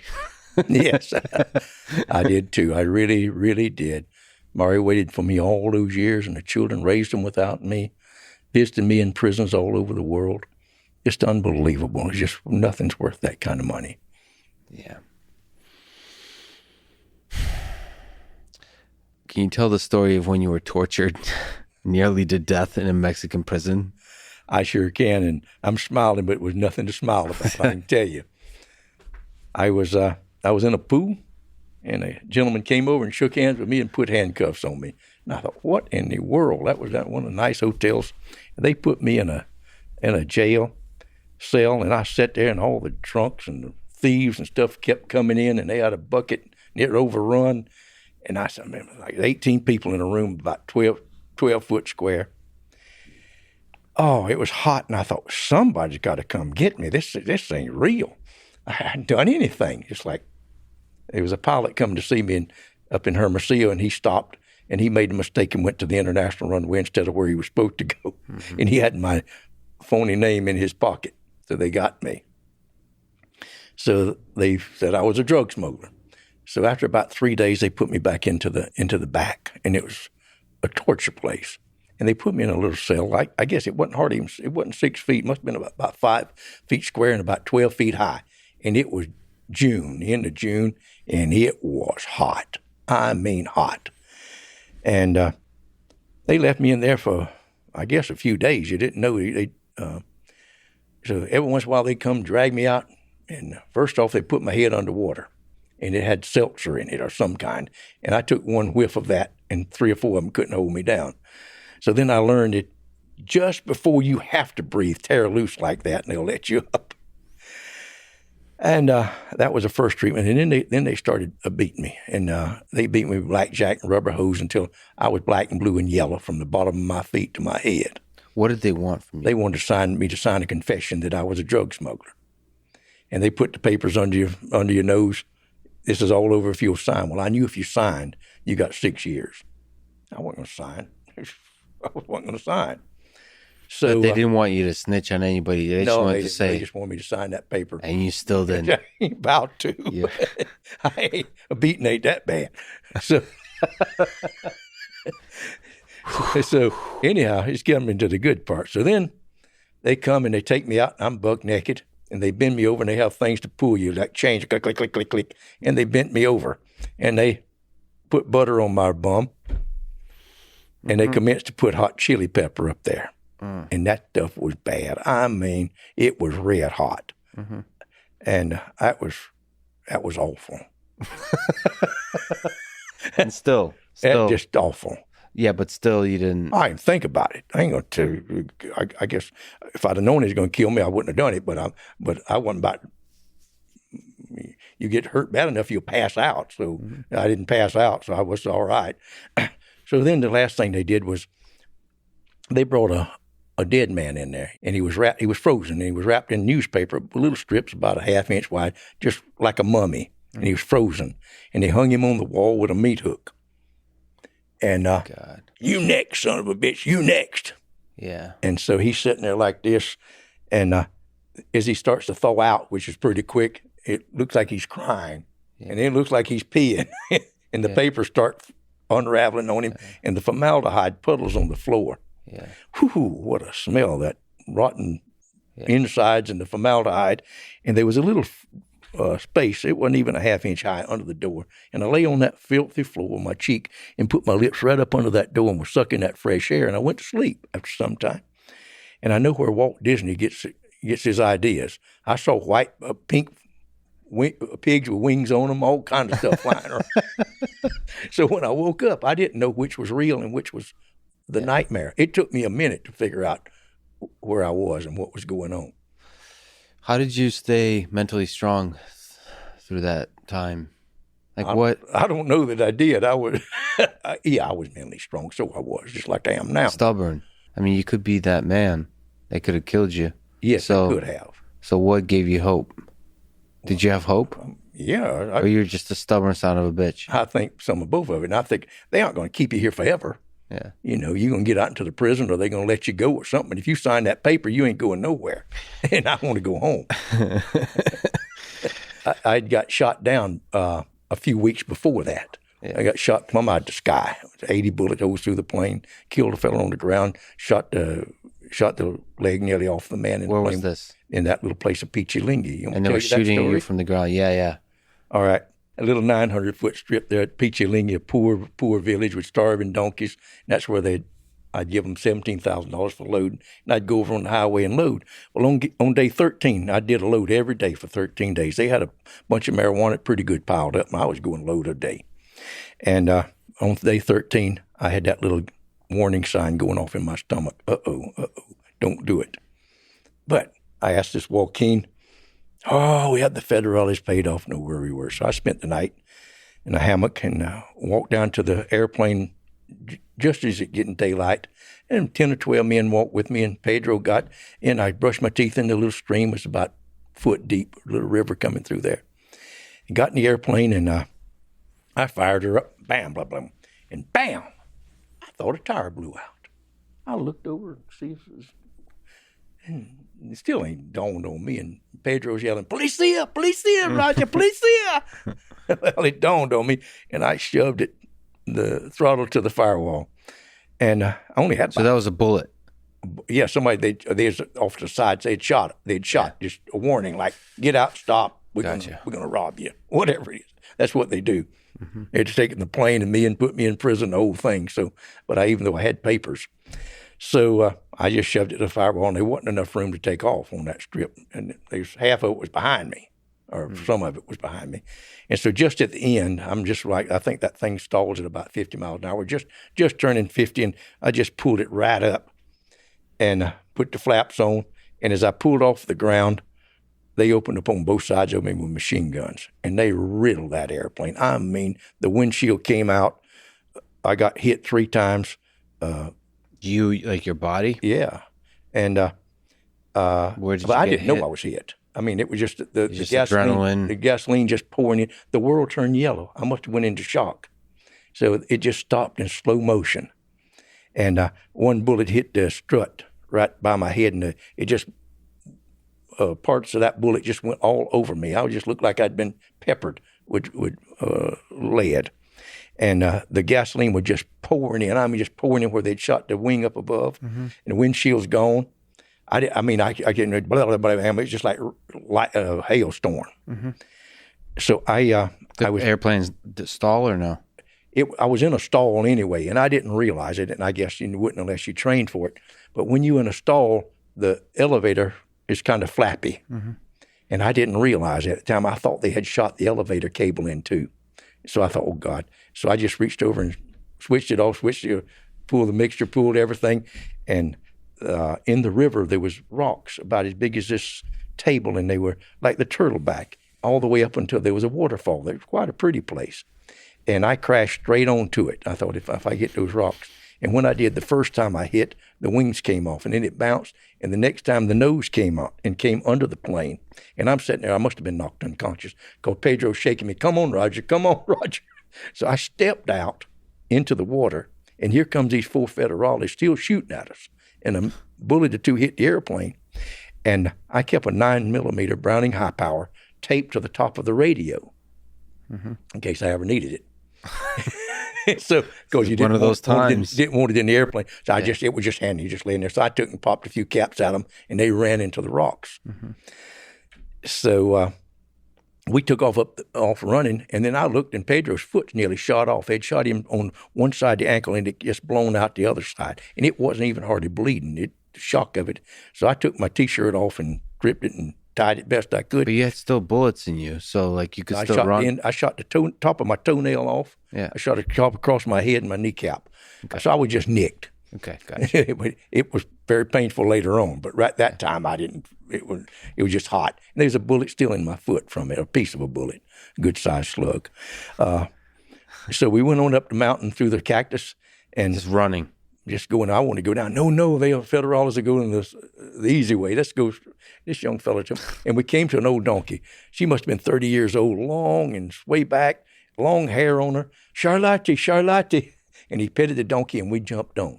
Yes, I did too. I really, really did. Mari waited for me all those years, and the children raised them without me, visited me in prisons all over the world. Just unbelievable. It's just nothing's worth that kind of money. Yeah. Can you tell the story of when you were tortured nearly to death in a Mexican prison? I sure can, and I'm smiling, but it was nothing to smile about, I can tell you. I was I was in a pool, and a gentleman came over and shook hands with me and put handcuffs on me. And I thought, what in the world? That was at one of the nice hotels. And they put me in a jail cell, and I sat there, and all the drunks and the thieves and stuff kept coming in, and they had a bucket, and it overrun. And I said, man, like 18 people in a room, about 12 foot square. Oh, it was hot, and I thought, somebody's got to come get me. This ain't real. I hadn't done anything. It's like there was a pilot coming to see me up in Hermosillo, and he stopped, and he made a mistake and went to the international runway instead of where he was supposed to go. Mm-hmm. And he had my phony name in his pocket, so they got me. So they said I was a drug smuggler. So after about 3 days, they put me back into the back, and it was a torture place. And they put me in a little cell. Like, I guess it wasn't hard. It wasn't 6 feet. It must have been about 5 feet square and about 12 feet high. And it was June, the end of June, and it was hot. I mean hot. And they left me in there for, I guess, a few days. You didn't know. So every once in a while, they'd come drag me out. And first off, they put my head underwater. And it had seltzer in it or some kind. And I took one whiff of that, and 3 or 4 of them couldn't hold me down. So then I learned it just before you have to breathe, tear loose like that, and they'll let you up. And that was the first treatment. And then they started beating me. And they beat me with blackjack and rubber hose until I was black and blue and yellow from the bottom of my feet to my head. What did they want from you? They wanted me to sign a confession that I was a drug smuggler. And they put the papers under your nose. This is all over if you'll sign. Well, I knew if you signed, you got 6 years. I wasn't going to sign. I wasn't going to sign. So but they didn't want you to snitch on anybody. They just wanted to say. They just wanted me to sign that paper. And you still didn't. I ain't about to. Yeah. A beating ain't that bad. So, so anyhow, it's getting into the good part. So then they come and they take me out, and I'm buck naked. And they bend me over, and they have things to pull you, like chains, click, click, click, click, click. And they bent me over, and they put butter on my bum, and they commenced to put hot chili pepper up there. And that stuff was bad. I mean, it was red hot. Mm-hmm. And that was awful. And still. That's just awful. Yeah, but still you didn't. I didn't think about it. I ain't going to. I guess if I'd have known he was going to kill me, I wouldn't have done it. But I wasn't about. You get hurt bad enough, you'll pass out. So I didn't pass out, so I was all right. So then the last thing they did was they brought a dead man in there, and he was frozen, and he was wrapped in newspaper, little strips about a half-inch wide, just like a mummy, and he was frozen. And they hung him on the wall with a meat hook. And God. You next, son of a bitch, you next. Yeah. And so he's sitting there like this, and as he starts to thaw out, which is pretty quick, it looks like he's crying, and it looks like he's peeing, and the papers start unraveling on him, and the formaldehyde puddles on the floor. Yeah. Whew, what a smell, that rotten insides and the formaldehyde. And there was a little space, it wasn't even a half-inch high, under the door. And I lay on that filthy floor with my cheek and put my lips right up under that door and was sucking that fresh air. And I went to sleep after some time. And I know where Walt Disney gets his ideas. I saw pink pigs with wings on them, all kinds of stuff flying around. So when I woke up, I didn't know which was real and which was the nightmare. It took me a minute to figure out where I was and what was going on. How did you stay mentally strong through that time? What? I don't know that I did. I was mentally strong, so I was, just like I am now. Stubborn. I mean, you could be that man. They could have killed you. Yes, they could have. So what gave you hope? Did you have hope? Yeah. Or you're just a stubborn son of a bitch? I think some of both of it. And I think they aren't going to keep you here forever. Yeah. You know, you're going to get out into the prison, or they're going to let you go or something. If you sign that paper, you ain't going nowhere. And I want to go home. I got shot down a few weeks before that. Yeah. I got shot from out the sky. 80 bullet holes through the plane, killed a fellow on the ground, shot the leg nearly off the man in Where the plane. Was this? In that little place of Peachy-Lingy. And they were shooting you from the ground. Yeah. All right. A little 900-foot strip there at Peachy-Lingy, a poor village with starving donkeys. And that's where they I'd give them $17,000 for loading, and I'd go over on the highway and load. Well, on day 13, I did a load every day for 13 days. They had a bunch of marijuana pretty good piled up, and I was going load a day. And on day 13, I had that little warning sign going off in my stomach. Don't do it. But I asked this Joaquin, we had the federales paid off, know where we were. So I spent the night in a hammock and walked down to the airplane just as it getting daylight. And 10 or 12 men walked with me, and Pedro got in. I brushed my teeth in the little stream. It was about a foot deep, a little river coming through there. And got in the airplane, and I fired her up. Bam, blah, blah. And bam, I thought a tire blew out. I looked over and see if it was, and it still ain't dawned on me. And Pedro's yelling, "Policia, policia, Roger, policia." Well, it dawned on me, and I shoved the throttle to the firewall. And I only had So that was a bullet. Yeah, somebody, they was off to the sides, they'd shot just a warning, like, get out, stop, we're gonna rob you, whatever it is. That's what they do. Mm-hmm. They'd taken the plane and me and put me in prison, the whole thing. So, but even though I had papers. So I just shoved it to the firewall, and there wasn't enough room to take off on that strip. And there's half of it was behind me, or some of it was behind me. And so just at the end, I'm just like, I think that thing stalls at about 50 miles an hour, just turning 50, and I just pulled it right up and put the flaps on. And as I pulled off the ground, they opened up on both sides of me with machine guns, and they riddled that airplane. I mean, the windshield came out. I got hit 3 times. You, like your body? Yeah. And where did you I get didn't hit? know I was hit. I mean, it was just the gasoline. Adrenaline. The gasoline just pouring in. The world turned yellow. I must have went into shock. So it just stopped in slow motion. And one bullet hit the strut right by my head, and it just parts of that bullet just went all over me. I just looked like I'd been peppered with lead. And the gasoline was just pouring in. I mean, just pouring in where they'd shot the wing up above, and the windshield's gone. I didn't, blah, blah, blah, it was just like a hailstorm. Mm-hmm. So I was... Airplanes stall or no? I was in a stall anyway, and I didn't realize it, and I guess you wouldn't unless you trained for it. But when you're in a stall, the elevator is kind of flappy. Mm-hmm. And I didn't realize it at the time. I thought they had shot the elevator cable in too. So I thought, oh, God. So I just reached over and switched it off, pulled the mixture, pulled everything. And in the river, there was rocks about as big as this table, and they were like the turtleback all the way up until there was a waterfall. It was quite a pretty place. And I crashed straight onto it. I thought, if I hit those rocks. And when I did, the first time I hit, the wings came off, and then it bounced. And the next time, the nose came out and came under the plane. And I'm sitting there. I must have been knocked unconscious because Pedro's shaking me. Come on, Roger. Come on, Roger. So I stepped out into the water, and here comes these 4 federales still shooting at us. And a bullet or 2 hit the airplane. And I kept a 9mm Browning high power taped to the top of the radio in case I ever needed it. So, because you didn't want it in the airplane, so it was just handy, just laying there. So I took and popped a few caps at them, and they ran into the rocks. Mm-hmm. So we took off running, and then I looked, and Pedro's foot nearly shot off. They'd shot him on one side of the ankle, and it just blown out the other side, and it wasn't even hardly bleeding. The shock of it. So I took my T-shirt off and ripped it and tied it best I could. But you had still bullets in you, so like you could still run. I shot the top of my toenail off. Yeah. I shot a chop across my head and my kneecap. Okay. So I was just nicked. Okay, gotcha. It was very painful later on, but right that time I didn't. It was just hot. And there's a bullet still in my foot from it, a piece of a bullet, a good-sized slug. So we went on up the mountain through the cactus and just running. Just going, I want to go down. No, they are federales are going the easy way. Let's go. This young fella, and we came to an old donkey. She must have been 30 years old, long and way back, long hair on her. Charlotte. And he petted the donkey, and we jumped on.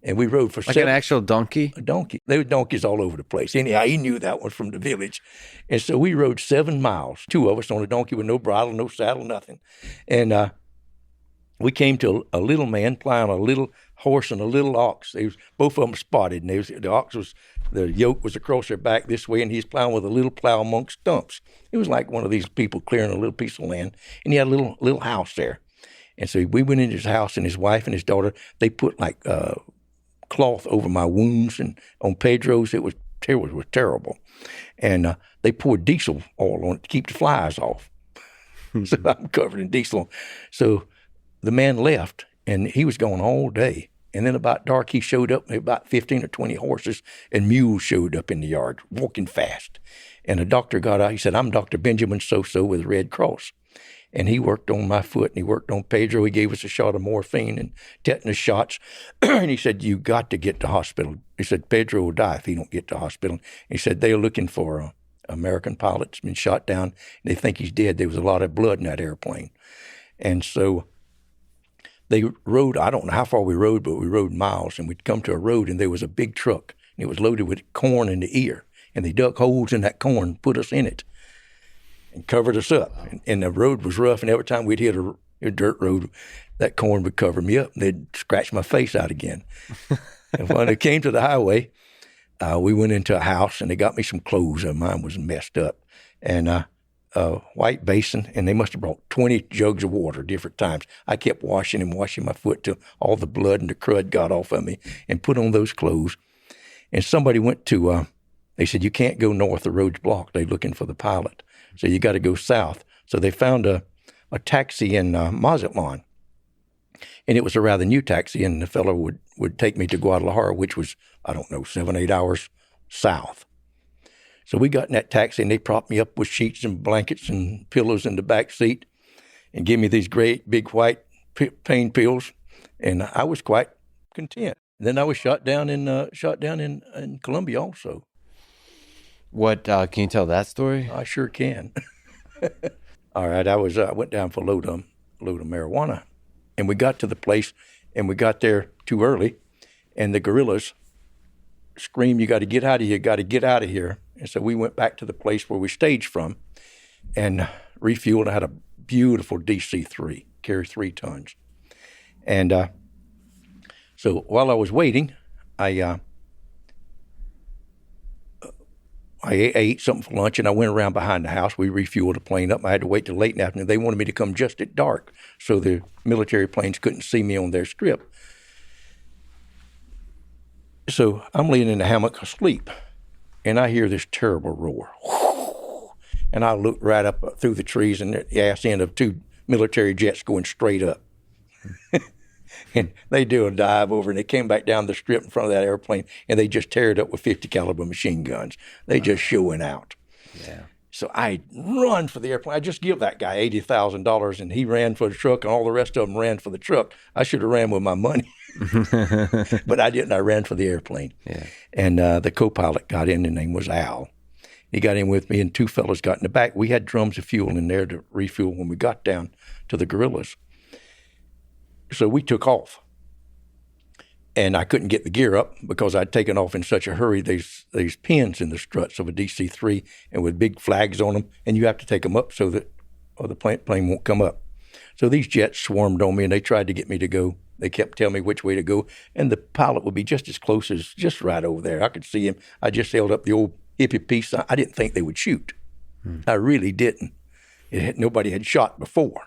And we rode for an actual donkey? A donkey. There were donkeys all over the place. Anyhow, he knew that one from the village. And so we rode 7 miles, 2 of us on a donkey with no bridle, no saddle, nothing. And we came to a little man plowing a little horse and a little ox. They was, both of them spotted, and the yoke was across their back this way, and he's plowing with a little plow amongst stumps. It was like one of these people clearing a little piece of land, and he had a little house there. And so we went into his house, and his wife and his daughter, they put like cloth over my wounds, and on Pedro's it was terrible. And they poured diesel oil on it to keep the flies off. So I'm covered in diesel. So the man left, and he was gone all day. And then about dark, he showed up, about 15 or 20 horses and mules showed up in the yard, walking fast. And a doctor got out. He said, I'm Dr. Benjamin So-So with the Red Cross. And he worked on my foot, and he worked on Pedro. He gave us a shot of morphine and tetanus shots. And he said, you got to get to hospital. He said, Pedro will die if he don't get to hospital. He said, they're looking for an American pilot that's been shot down, and they think he's dead. There was a lot of blood in that airplane. And so they rode, I don't know how far we rode, but we rode miles, and we'd come to a road, and there was a big truck, and it was loaded with corn in the ear. And they dug holes in that corn, put us in it, and covered us up. And the road was rough, and every time we'd hit a dirt road, that corn would cover me up, and they'd scratch my face out again. And when it came to the highway, we went into a house, and they got me some clothes. Mine was messed up. And a white basin, and they must have brought 20 jugs of water different times. I kept washing my foot till all the blood and the crud got off of me, and put on those clothes. And somebody went to, they said, you can't go north, the road's blocked. They're looking for the pilot. So you got to go south. So they found a taxi in Mazatlan, and it was a rather new taxi, and the fellow would take me to Guadalajara, which was, 7, 8 hours south. So we got in that taxi, and they propped me up with sheets and blankets and pillows in the back seat and gave me these great big white pain pills, and I was quite content. And then I was shot down in Colombia also. What, can you tell that story? I sure can. All right, I went down for a load of marijuana, and we got to the place, and we got there too early, and the guerrillas screamed, you got to get out of here, got to get out of here. And so we went back to the place where we staged from and refueled. I had a beautiful DC-3, carried 3 tons. And so while I was waiting, I ate something for lunch, and I went around behind the house. We refueled the plane up. I had to wait till late in the afternoon. They wanted me to come just at dark so the military planes couldn't see me on their strip. So I'm laying in the hammock asleep, and I hear this terrible roar. And I look right up through the trees, and the ass end of 2 military jets going straight up. And they do a dive over, and they came back down the strip in front of that airplane, and they just tear it up with 50 caliber machine guns. They just showing out. Yeah. So I run for the airplane. I just give that guy $80,000, and he ran for the truck, and all the rest of them ran for the truck. I should have ran with my money. But I didn't. I ran for the airplane. Yeah. And the co-pilot got in. His name was Al. He got in with me, and 2 fellows got in the back. We had drums of fuel in there to refuel when we got down to the guerrillas. So we took off. And I couldn't get the gear up because I'd taken off in such a hurry. There's pins in the struts of a DC-3 and with big flags on them, and you have to take them up so that the plane won't come up. So these jets swarmed on me, and they tried to get me to go. They kept telling me which way to go, and the pilot would be just as close as just right over there. I could see him. I just held up the old hippie peace sign. I didn't think they would shoot. I really didn't. Nobody had shot before.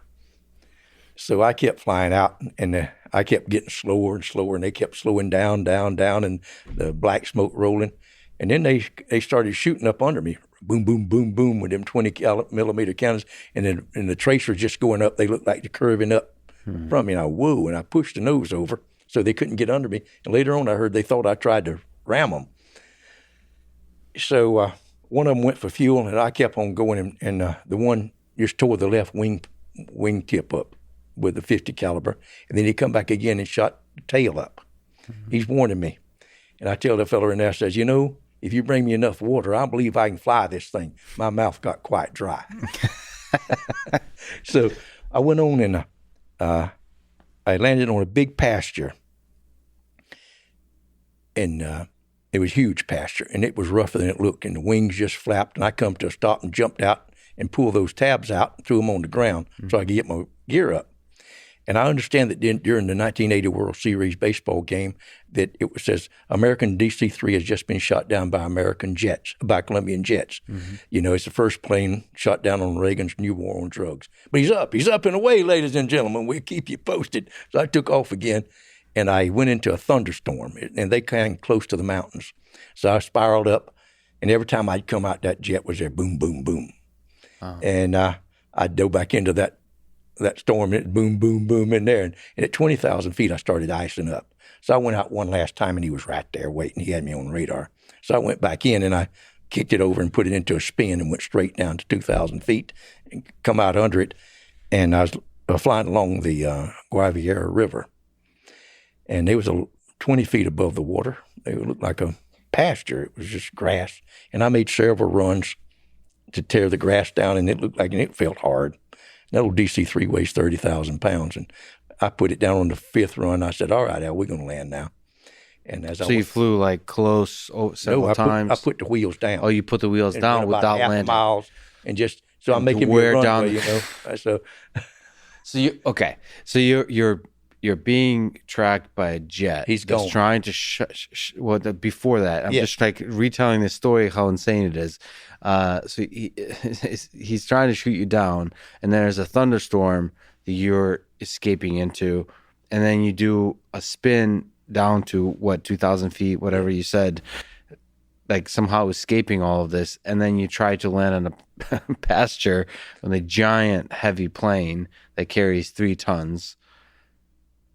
So I kept flying out, and I kept getting slower and slower, and they kept slowing down, and the black smoke rolling. And then they started shooting up under me, boom, boom, boom, boom, with them 20 millimeter cannons, and the tracers just going up. They looked like they're curving up from me, and I pushed the nose over so they couldn't get under me. And later on, I heard they thought I tried to ram them. So one of them went for fuel, and I kept on going, and the one just tore the left wing tip up with the 50 caliber, and then he come back again and shot the tail up. He's warning me. And I tell the fellow in there, I says, if you bring me enough water, I believe I can fly this thing. My mouth got quite dry. So I went on, and I landed on a big pasture. And it was huge pasture, and it was rougher than it looked, and the wings just flapped, and I come to a stop and jumped out and pulled those tabs out and threw them on the ground so I could get my gear up. And I understand that during the 1980 World Series baseball game that it says American DC-3 has just been shot down by Colombian jets. It's the first plane shot down on Reagan's new war on drugs. But he's up and away, ladies and gentlemen. We'll keep you posted. So I took off again, and I went into a thunderstorm, and they came close to the mountains. So I spiraled up, and every time I'd come out, that jet was there, boom, boom, boom. Oh. And I'd go back into that storm, and it boom, boom, boom in there. And at 20,000 feet, I started icing up. So I went out one last time, and he was right there waiting. He had me on radar. So I went back in, and I kicked it over and put it into a spin and went straight down to 2,000 feet and come out under it. And I was flying along the Guaviare River. And it was 20 feet above the water. It looked like a pasture. It was just grass. And I made several runs to tear the grass down, and it looked like, and it felt hard. That old DC-3 weighs 30,000 pounds. And I put it down on the fifth run. I said, all right, Al, we're going to land now. And as you flew like close several times? I put the wheels down. Oh, you put the wheels down without landing. Miles, and just, so I'm making me a runway, So you're being tracked by a jet. He's going. Trying to before that, I'm just like retelling this story, how insane it is. So he's trying to shoot you down, and there's a thunderstorm that you're escaping into, and then you do a spin down to 2,000 feet, whatever you said, like somehow escaping all of this, and then you try to land on a pasture on a giant heavy plane that carries 3 tons.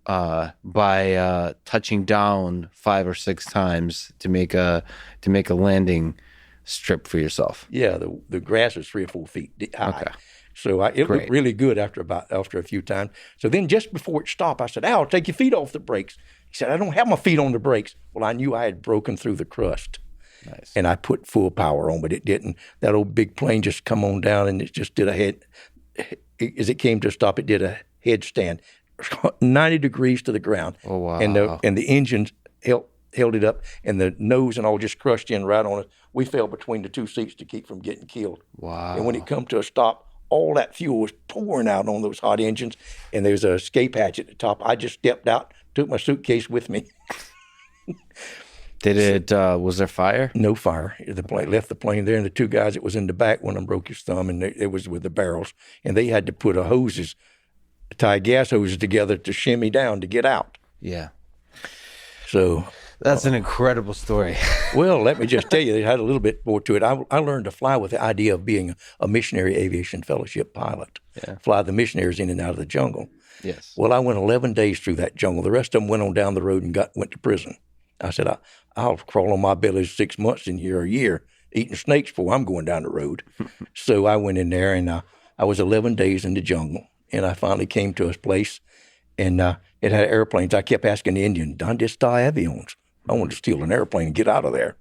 By touching down 5 or 6 times to make a landing strip for yourself. Yeah, the grass is 3 or 4 feet high. Okay. So it looked really good after a few times. So then just before it stopped, I said, Al, take your feet off the brakes. He said, I don't have my feet on the brakes. Well, I knew I had broken through the crust. Nice. And I put full power on, but it didn't. That old big plane just come on down, and it just did as it came to a stop, it did a headstand. 90 degrees to the ground. Oh, wow. And the engines held it up, and the nose and all just crushed in right on us. We fell between the 2 seats to keep from getting killed. Wow. And when it come to a stop, all that fuel was pouring out on those hot engines, and there's a escape hatch at the top. I just stepped out, took my suitcase with me. Was there fire? No fire. The plane left the plane there, and the 2 guys that was in the back, one of them broke his thumb, and it was with the barrels, and they had to put tie gas hoses together to shimmy down to get out. Yeah. So that's an incredible story. Well, let me just tell you, it had a little bit more to it. I learned to fly with the idea of being a missionary aviation fellowship pilot. Yeah. Fly the missionaries in and out of the jungle. Yes. Well, I went 11 days through that jungle. The rest of them went on down the road and went to prison. I said, I'll crawl on my belly 6 months in here, a year, eating snakes before I'm going down the road. So I went in there, and I was 11 days in the jungle. And I finally came to a place, and it had airplanes. I kept asking the Indian, "Donde está avions?" I wanted to steal an airplane and get out of there.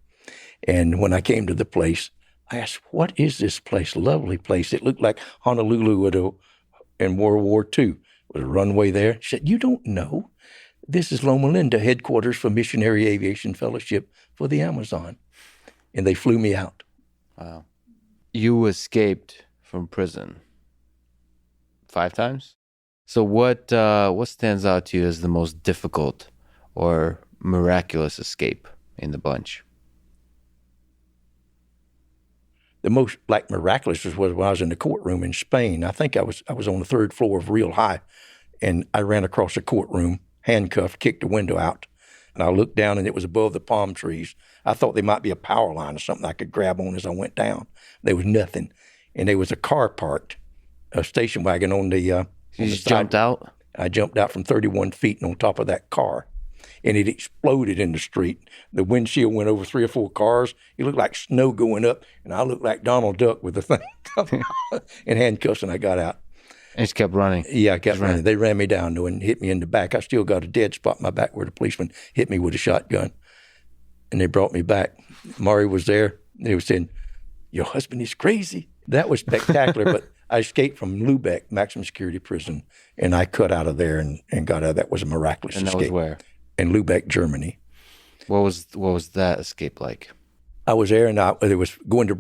And when I came to the place, I asked, "What is this place? Lovely place. It looked like Honolulu in World War II. With a runway there." She said, "You don't know. This is Loma Linda, headquarters for Missionary Aviation Fellowship for the Amazon." And they flew me out. Wow. You escaped from prison 5 times? So what stands out to you as the most difficult or miraculous escape in the bunch? The most miraculous was when I was in the courtroom in Spain. I think I was on the 3rd floor of Real High, and I ran across the courtroom, handcuffed, kicked the window out, and I looked down, and it was above the palm trees. I thought they might be a power line or something I could grab on as I went down. There was nothing, and there was a car parked, a station wagon on the You just jumped out? I jumped out from 31 feet and on top of that car, and it exploded in the street. The windshield went over 3 or 4 cars. It looked like snow going up, and I looked like Donald Duck with the thing in handcuffs, and I got out. And just kept running? Yeah, I kept running. They ran me down, though, and hit me in the back. I still got a dead spot in my back where the policeman hit me with a shotgun, and they brought me back. Maury was there. They were saying, "Your husband is crazy." That was spectacular, but I escaped from Lubeck, maximum security prison, and I cut out of there and got out. That was a miraculous escape. And that was where? In Lubeck, Germany. What was that escape like? I was there, and they was going to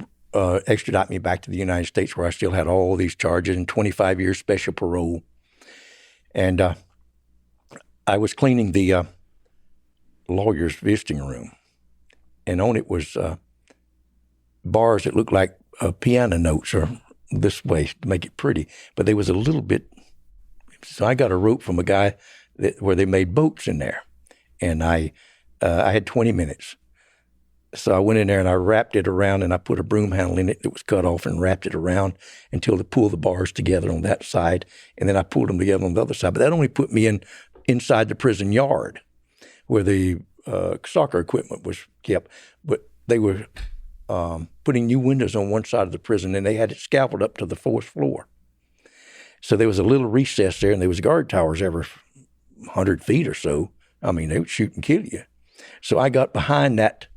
extradite me back to the United States, where I still had all these charges and 25 years special parole. And I was cleaning the lawyer's visiting room, and on it was bars that looked like piano notes or this way to make it pretty, but there was a little bit. So I got a rope from a guy where they made boats in there. and I had 20 minutes. So I went in there and I wrapped it around, and I put a broom handle in it that was cut off and wrapped it around until to pull the bars together on that side, and then I pulled them together on the other side. But that only put me inside the prison yard where the soccer equipment was kept. But they were putting new windows on one side of the prison, and they had it scaffolded up to the 4th floor. So there was a little recess there, and there was guard towers every 100 feet or so. I mean, they would shoot and kill you. So I got behind that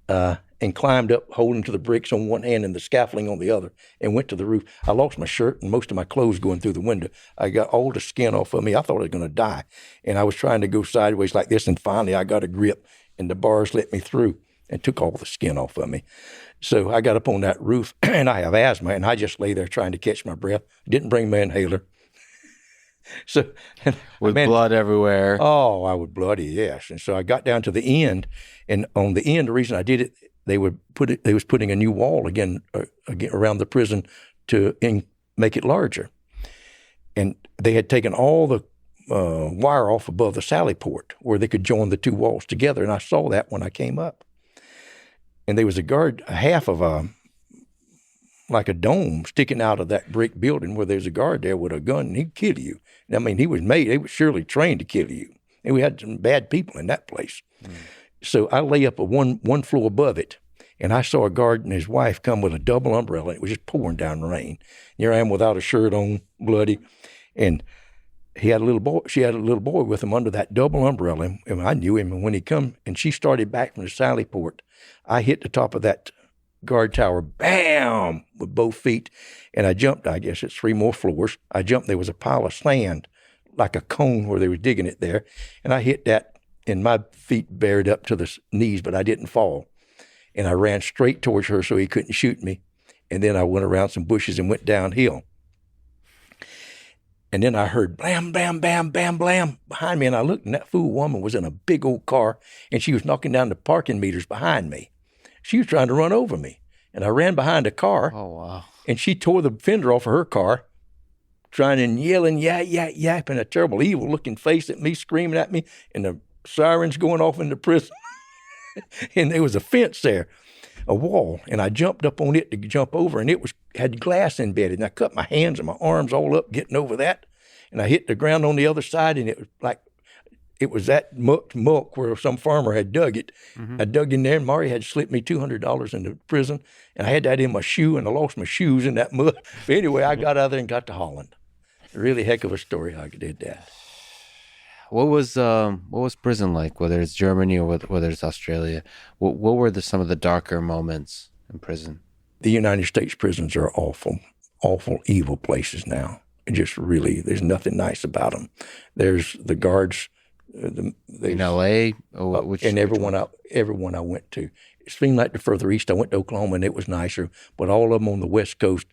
and climbed up, holding to the bricks on one hand and the scaffolding on the other, and went to the roof. I lost my shirt and most of my clothes going through the window. I got all the skin off of me. I thought I was going to die. And I was trying to go sideways like this, and finally I got a grip, and the bars let me through and took all the skin off of me. So I got up on that roof, and I have asthma, and I just lay there trying to catch my breath. Didn't bring my inhaler. So with blood everywhere. Oh, I would bloody, yes. And so I got down to the end, and on the end, the reason I did it, they was putting a new wall again around the prison to make it larger. And they had taken all the wire off above the sally port where they could join the two walls together, and I saw that when I came up. And there was a guard, half of like a dome sticking out of that brick building where there's a guard there with a gun, and he'd kill you. I mean, he was surely trained to kill you. And we had some bad people in that place. Mm. So I lay up one floor above it, and I saw a guard and his wife come with a double umbrella. It was just pouring down rain. Here I am without a shirt on, bloody, and she had a little boy with him under that double umbrella, and I knew him. And when he come, and she started back from the sally port, I hit the top of that guard tower, bam, with both feet, and I jumped. I guess it's 3 more floors. I jumped. There was a pile of sand, like a cone where they were digging it there, and I hit that, and my feet bared up to the knees, but I didn't fall. And I ran straight towards her so he couldn't shoot me, and then I went around some bushes and went downhill. And then I heard blam, blam, bam, bam, blam behind me, and I looked, and that fool woman was in a big old car, and she was knocking down the parking meters behind me. She was trying to run over me, and I ran behind a car. Oh, wow. And she tore the fender off of her car, trying and yelling, yapping a terrible, evil-looking face at me, screaming at me, and the sirens going off in the prison. And there was a fence there, a wall, and I jumped up on it to jump over, and it had glass embedded, and I cut my hands and my arms all up getting over that, and I hit the ground on the other side, and it was like, it was that muck where some farmer had dug it. Mm-hmm. I dug in there, and Mari had slipped me $200 into prison, and I had that in my shoe, and I lost my shoes in that mud. But anyway, I got out of there and got to Holland. A really heck of a story how I did that. What was prison like, whether it's Germany or whether it's Australia? What were some of the darker moments in prison? The United States prisons are awful, evil places now. Just really, there's nothing nice about them. There's the guards. In L.A.? And everyone I went to. It seemed like the further east, I went to Oklahoma, and it was nicer. But all of them on the West Coast,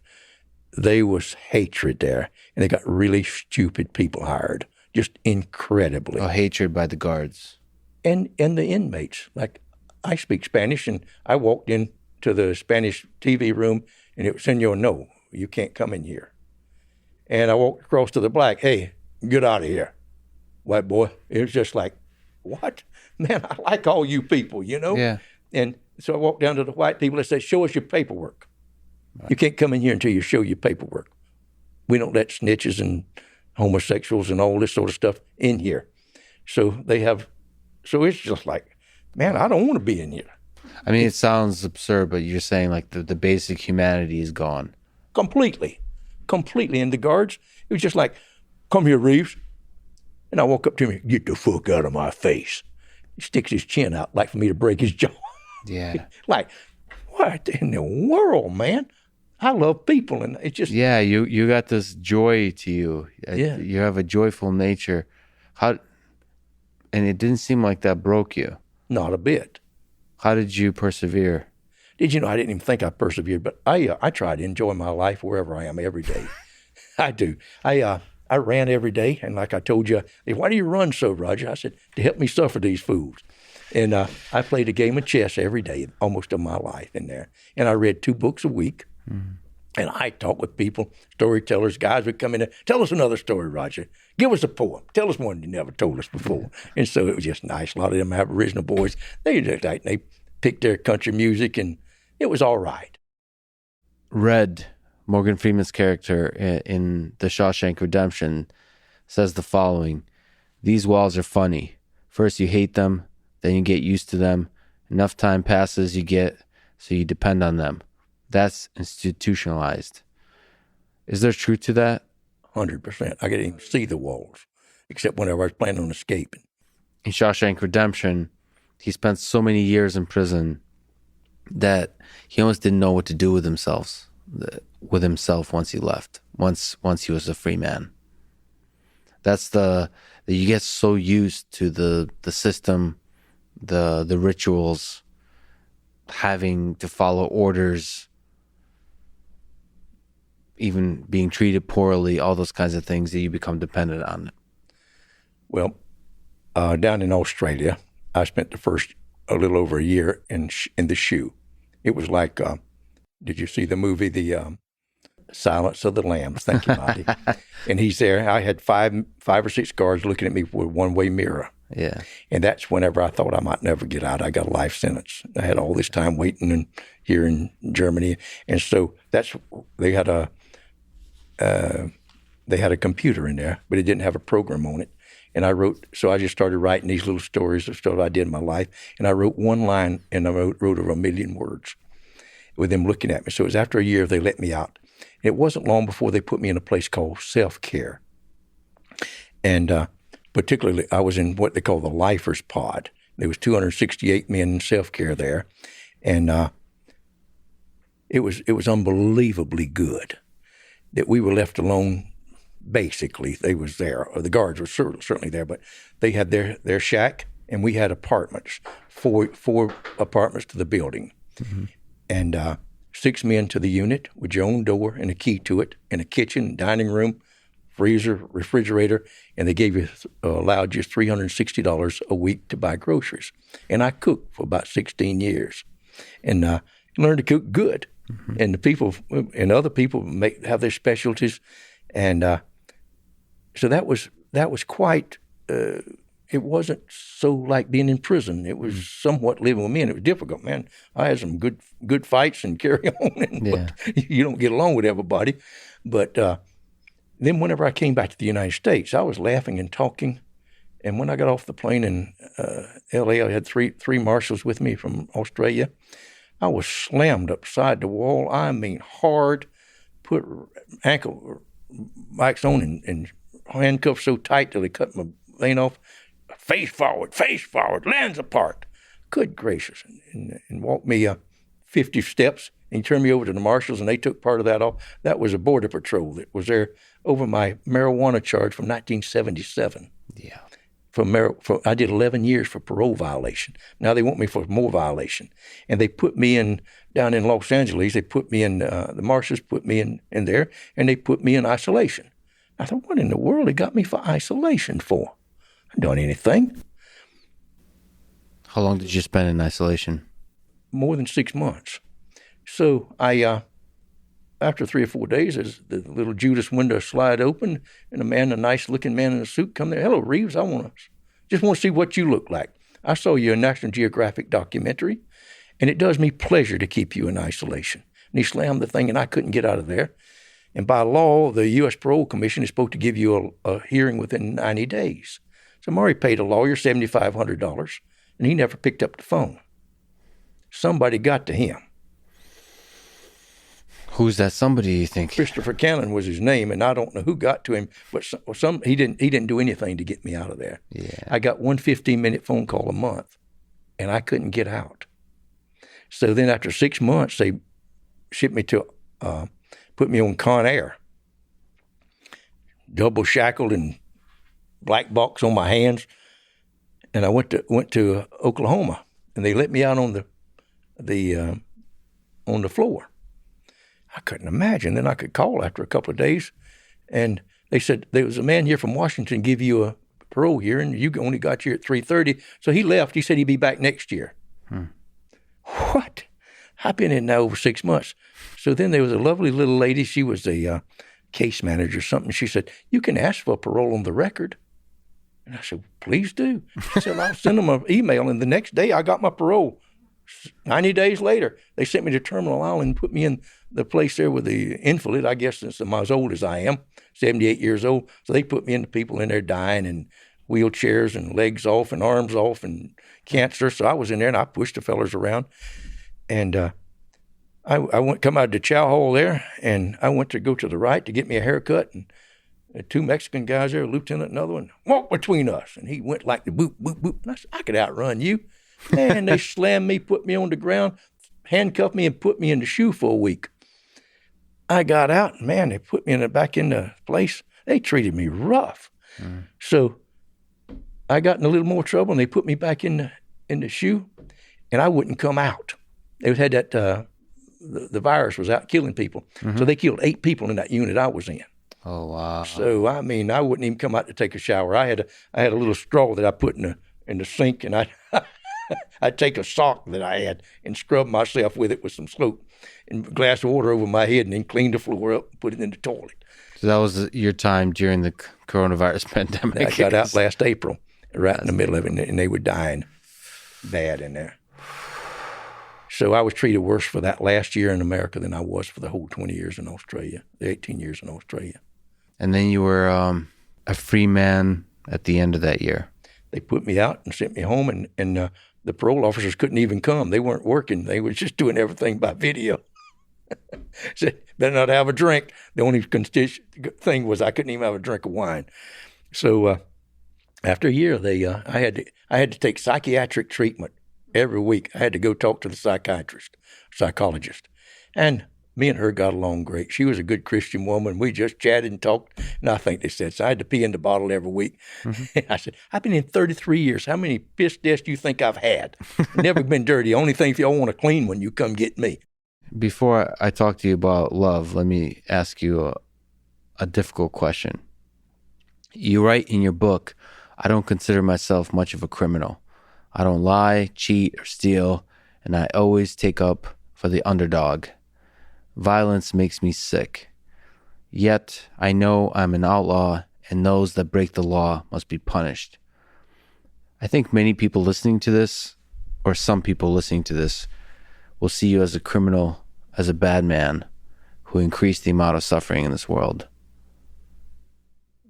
there was hatred there. And they got really stupid people hired, just incredibly. Oh, hatred by the guards. And the inmates. Like, I speak Spanish, and I walked into the Spanish TV room, and it was, Senor, no, you can't come in here. And I walked across to the black, hey, get out of here. White boy, it was just like, what? Man, I like all you people, you know? Yeah. And so I walked down to the white people and said, show us your paperwork. Right. You can't come in here until you show your paperwork. We don't let snitches and homosexuals and all this sort of stuff in here. So it's just like, man, I don't want to be in here. I mean, it sounds absurd, but you're saying like the basic humanity is gone. Completely. And the guards, it was just like, come here, Reaves. And I walk up to him, get the fuck out of my face. He sticks his chin out like for me to break his jaw. Yeah. Like, what in the world, man? I love people, and it's just... Yeah, you got this joy to you. Yeah. You have a joyful nature. And it didn't seem like that broke you. Not a bit. How did you persevere? Did you know, I didn't even think I persevered, but I try to enjoy my life wherever I am every day. I do. I ran every day, and like I told you, why do you run so, Roger? I said, to help me suffer these fools. And I played a game of chess every day, almost of my life in there. And I read 2 books a week. Mm-hmm. And I talk with people, storytellers, guys would come in and tell us another story, Roger. Give us a poem. Tell us one you never told us before. And so it was just nice. A lot of them Aboriginal boys, they picked their country music, and it was all right. Red, Morgan Freeman's character in The Shawshank Redemption, says the following: "These walls are funny. First you hate them, then you get used to them. Enough time passes, so you depend on them. That's institutionalized." Is there truth to that? 100%. I couldn't even see the walls, except whenever I was planning on escaping. In Shawshank Redemption, he spent so many years in prison that he almost didn't know what to do with himself once he left, once he was a free man. That's you get so used to the system, the rituals, having to follow orders, even being treated poorly, all those kinds of things, that you become dependent on it. Well, down in Australia, I spent the first a little over a year in the shoe. It was like, did you see the movie, The Silence of the Lambs? Thank you, Monty. And he's there. I had five or six guards looking at me with a one-way mirror. Yeah. And that's whenever I thought I might never get out. I got a life sentence. I had all this time waiting here in Germany. And so they had a computer in there, but it didn't have a program on it. And I just started writing these little stories of stuff I did in my life. And I wrote one line, and I wrote over 1 million words with them looking at me. So it was after a year they let me out. It wasn't long before they put me in a place called self-care. And particularly, I was in what they call the Lifers Pod. There was 268 men in self-care there. And it was unbelievably good that we were left alone. Basically, they was there, or the guards were certainly there, but they had their shack, and we had apartments, four apartments to the building, and 6 men to the unit with your own door and a key to it, and a kitchen, dining room, freezer, refrigerator, and they allowed you $360 a week to buy groceries. And I cooked for about 16 years, and learned to cook good. And the people and other people have their specialties, and so that was quite. It wasn't so like being in prison. It was somewhat living with men. It was difficult, man. I had some good fights and carry on, but you don't get along with everybody. But then whenever I came back to the United States, I was laughing and talking. And when I got off the plane in L.A., I had three marshals with me from Australia. I was slammed upside the wall. I mean, hard, put ankle bikes on and handcuffed so tight till they cut my vein off. Face forward, lands apart. Good gracious. And walked me 50 steps and turned me over to the marshals, and they took part of that off. That was a border patrol that was there over my marijuana charge from 1977. Yeah. I did 11 years for parole violation. Now they want me for more violation. And they put me down in Los Angeles, the marshals put me in there, and they put me in isolation. I thought, what in the world they got me for isolation for? I haven't done anything. How long did you spend in isolation? More than 6 months. So after 3 or 4 days, as the little Judas window slide open, and a nice-looking man in a suit come there. Hello, Reaves. I just want to see what you look like. I saw you in National Geographic documentary, and it does me pleasure to keep you in isolation. And he slammed the thing, and I couldn't get out of there. And by law, the U.S. Parole Commission is supposed to give you a hearing within 90 days. So Murray paid a lawyer $7,500, and he never picked up the phone. Somebody got to him. Who's that somebody, you think? Christopher Cannon was his name, and I don't know who got to him, but he didn't do anything to get me out of there. Yeah. I got one 15-minute phone call a month, and I couldn't get out. So then after 6 months, they shipped me to put me on Con Air, double shackled and black box on my hands, and I went to Oklahoma, and they let me out on the floor. I couldn't imagine. Then I could call after a couple of days, and they said there was a man here from Washington give you a parole hearing. You only got here at 3:30, so he left. He said he'd be back next year. What? I've been in there over 6 months. So then there was a lovely little lady. She was a case manager or something. She said, you can ask for parole on the record. And I said, please do. She said, I'll send them an email. And the next day I got my parole. 90 days later, they sent me to Terminal Island and put me in the place there with the invalid, I guess, since I'm as old as I am, 78 years old. So they put me in the people in there dying in wheelchairs and legs off and arms off and cancer. So I was in there and I pushed the fellers around. And I come out of the chow hall there, and I went to go to the right to get me a haircut. And two Mexican guys there, a lieutenant and another one, walked between us. And he went like the boop, boop, boop. And I said, I could outrun you. And they slammed me, put me on the ground, handcuffed me, and put me in the shoe for a week. I got out, and man, they put me back in the place. They treated me rough. Mm. So I got in a little more trouble, and they put me back in the shoe, and I wouldn't come out. They had that, the virus was out killing people. Mm-hmm. So they killed 8 people in that unit I was in. Oh, wow. So, I mean, I wouldn't even come out to take a shower. I had a little straw that I put in the sink, and I'd take a sock that I had and scrub myself with it with some soap and a glass of water over my head and then clean the floor up and put it in the toilet. So that was your time during the coronavirus pandemic. I got out last April, right in the middle of it, and they were dying bad in there. So I was treated worse for that last year in America than I was for the whole 20 years in Australia, the 18 years in Australia. And then you were a free man at the end of that year. They put me out and sent me home, and the parole officers couldn't even come. They weren't working. They were just doing everything by video. Said, better not have a drink. The only thing was I couldn't even have a drink of wine. So after a year, I had to take psychiatric treatment every week. I had to go talk to the psychologist. And me and her got along great. She was a good Christian woman. We just chatted and talked. And I think they said, so I had to pee in the bottle every week. Mm-hmm. I said, I've been in 33 years. How many piss deaths do you think I've had? Never been dirty. Only thing, if y'all want a clean one, you come get me. Before I talk to you about love, let me ask you a difficult question. You write in your book, I don't consider myself much of a criminal. I don't lie, cheat, or steal, and I always take up for the underdog. Violence makes me sick. Yet I know I'm an outlaw, and those that break the law must be punished. I think many people listening to this, or some people listening to this, will see you as a criminal, as a bad man who increased the amount of suffering in this world.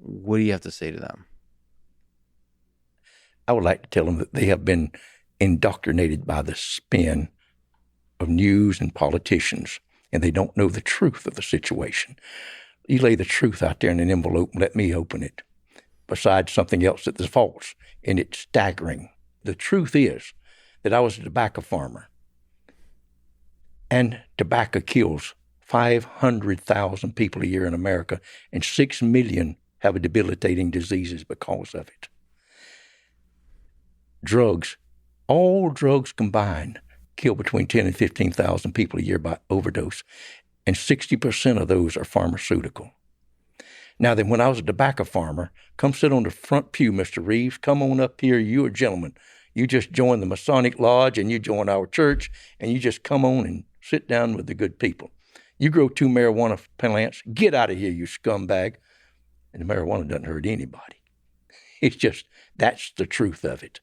What do you have to say to them? I would like to tell them that they have been indoctrinated by the spin of news and politicians, and they don't know the truth of the situation. You lay the truth out there in an envelope and let me open it, besides something else that is false, and it's staggering. The truth is that I was a tobacco farmer, and tobacco kills 500,000 people a year in America, and 6 million have debilitating diseases because of it. Drugs, all drugs combined, kill between 10 and 15,000 people a year by overdose, and 60% of those are pharmaceutical. Now then, when I was a tobacco farmer, come sit on the front pew, Mr. Reaves. Come on up here. You're a gentleman. You just join the Masonic Lodge, and you join our church, and you just come on and sit down with the good people. You grow 2 marijuana plants. Get out of here, you scumbag. And the marijuana doesn't hurt anybody. It's just, that's the truth of it.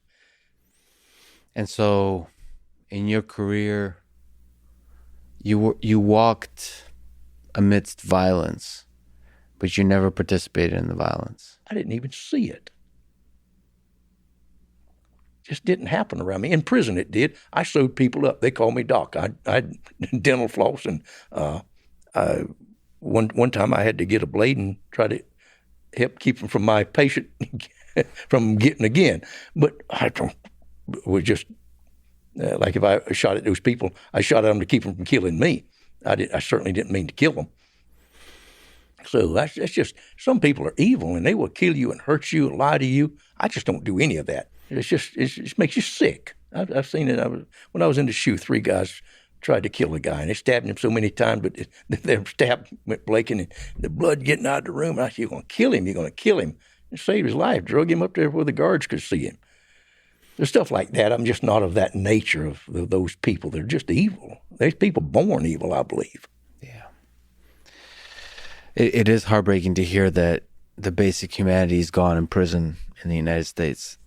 And so, in your career, you walked amidst violence, but you never participated in the violence. I didn't even see it. Just didn't happen around me. In prison, it did. I sewed people up. They called me doc. I had dental floss, and one time I had to get a blade and try to help keep from my patient from getting again. But it was just like if I shot at those people, I shot at them to keep them from killing me. I certainly didn't mean to kill them. So that's just, some people are evil, and they will kill you and hurt you and lie to you. I just don't do any of that. It just makes you sick. I've seen it. When I was in the shoe, 3 guys tried to kill a guy, and they stabbed him so many times, but their stab went blinking, and the blood getting out of the room. And I said, you're going to kill him. You're going to kill him. And saved his life. Drug him up there where the guards could see him. there's stuff like that. I'm just not of that nature of those people. They're just evil. There's people born evil, I believe. Yeah. It is heartbreaking to hear that the basic humanity is gone in prison in the United States.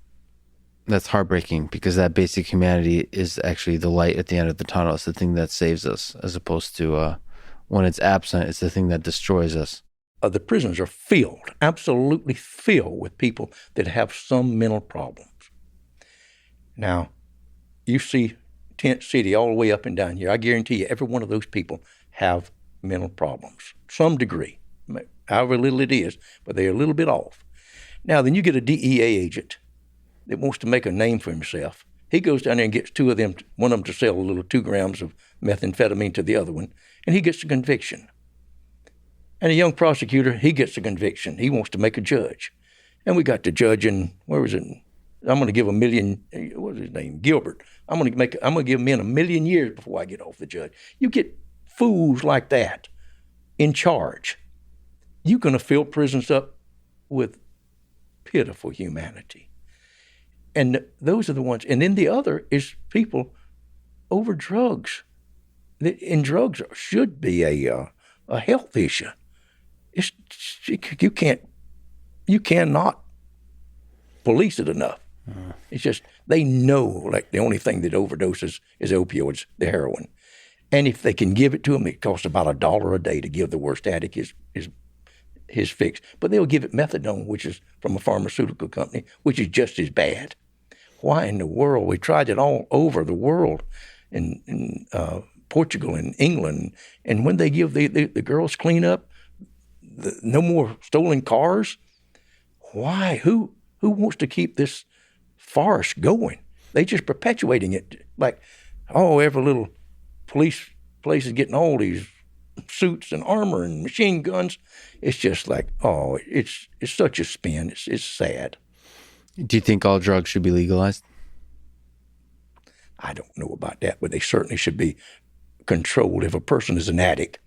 That's heartbreaking because that basic humanity is actually the light at the end of the tunnel. It's the thing that saves us, as opposed to when it's absent, it's the thing that destroys us. The prisons are filled, absolutely filled with people that have some mental problems. Now, you see Tent City all the way up and down here. I guarantee you every one of those people have mental problems, some degree, however little it is, but they're a little bit off. Now, then you get a DEA agent that wants to make a name for himself. He goes down there and gets two of them, one of them to sell a little 2 grams of methamphetamine to the other one, and he gets a conviction. And a young prosecutor, he gets a conviction. He wants to make a judge. And we got the judge in, where was it? I'm going to give what was his name? Gilbert. I'm going to give men 1 million years before I get off the judge. You get fools like that in charge. You're going to fill prisons up with pitiful humanity. And those are the ones. And then the other is people over drugs. And drugs should be a health issue. You cannot police it enough. It's just, they know like the only thing that overdoses is opioids, the heroin. And if they can give it to them, it costs about $1 a day to give the worst addict his fix. But they'll give it methadone, which is from a pharmaceutical company, which is just as bad. Why in the world? We tried it all over the world, in Portugal and England. And when they give the girls clean up, no more stolen cars. Why? Who wants to keep this farce going? They just perpetuating it. Like, every little police place is getting all these suits and armor and machine guns. It's just like, it's such a spin. It's sad. Do you think all drugs should be legalized? I don't know about that, but they certainly should be controlled. If a person is an addict,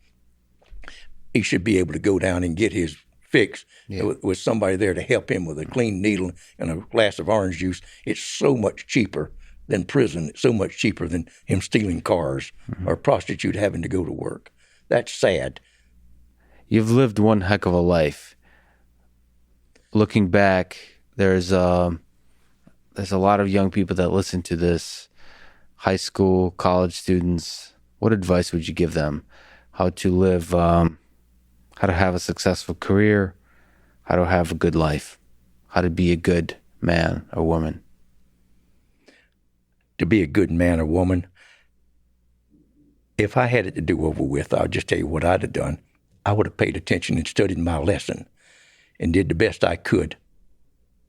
he should be able to go down and get his fix with somebody there to help him with a clean needle and a glass of orange juice. It's so much cheaper than prison. It's so much cheaper than him stealing cars or a prostitute having to go to work. That's sad. You've lived one heck of a life. Looking back, there's a lot of young people that listen to this, high school, college students. What advice would you give them? How to live, how to have a successful career, how to have a good life, how to be a good man or woman? To be a good man or woman, if I had it to do over with, I'll just tell you what I'd have done. I would have paid attention and studied my lesson and did the best I could.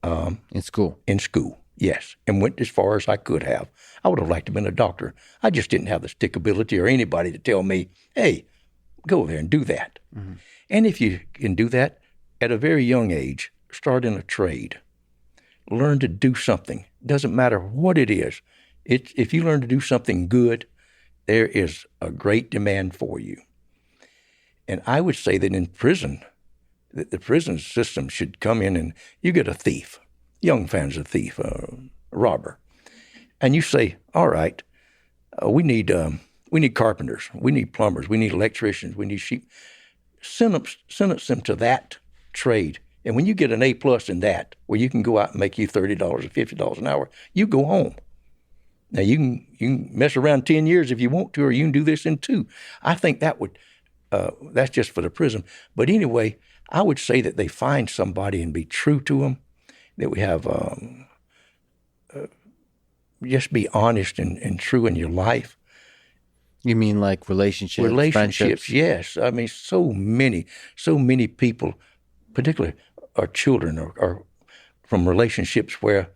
In school? In school, yes, and went as far as I could have. I would have liked to have been a doctor. I just didn't have the stickability or anybody to tell me, hey, go there and do that. Mm-hmm. And if you can do that at a very young age, start in a trade. Learn to do something. Doesn't matter what it is. If you learn to do something good, there is a great demand for you. And I would say that in prison, that the prison system should come in and you get a thief, young fan's a thief, a robber, and you say, all right, we need carpenters, we need plumbers, we need electricians, we need sheep. Sentence them to that trade. And when you get an A+ in that, where you can go out and make you $30 or $50 an hour, you go home. Now, you can mess around 10 years if you want to, or you can do this in 2. I think that would, that's just for the prison. But anyway, I would say that they find somebody and be true to them, that we have, just be honest and true in your life. You mean like relationships, friendships? Yes. I mean, so many people, particularly our children, are from relationships where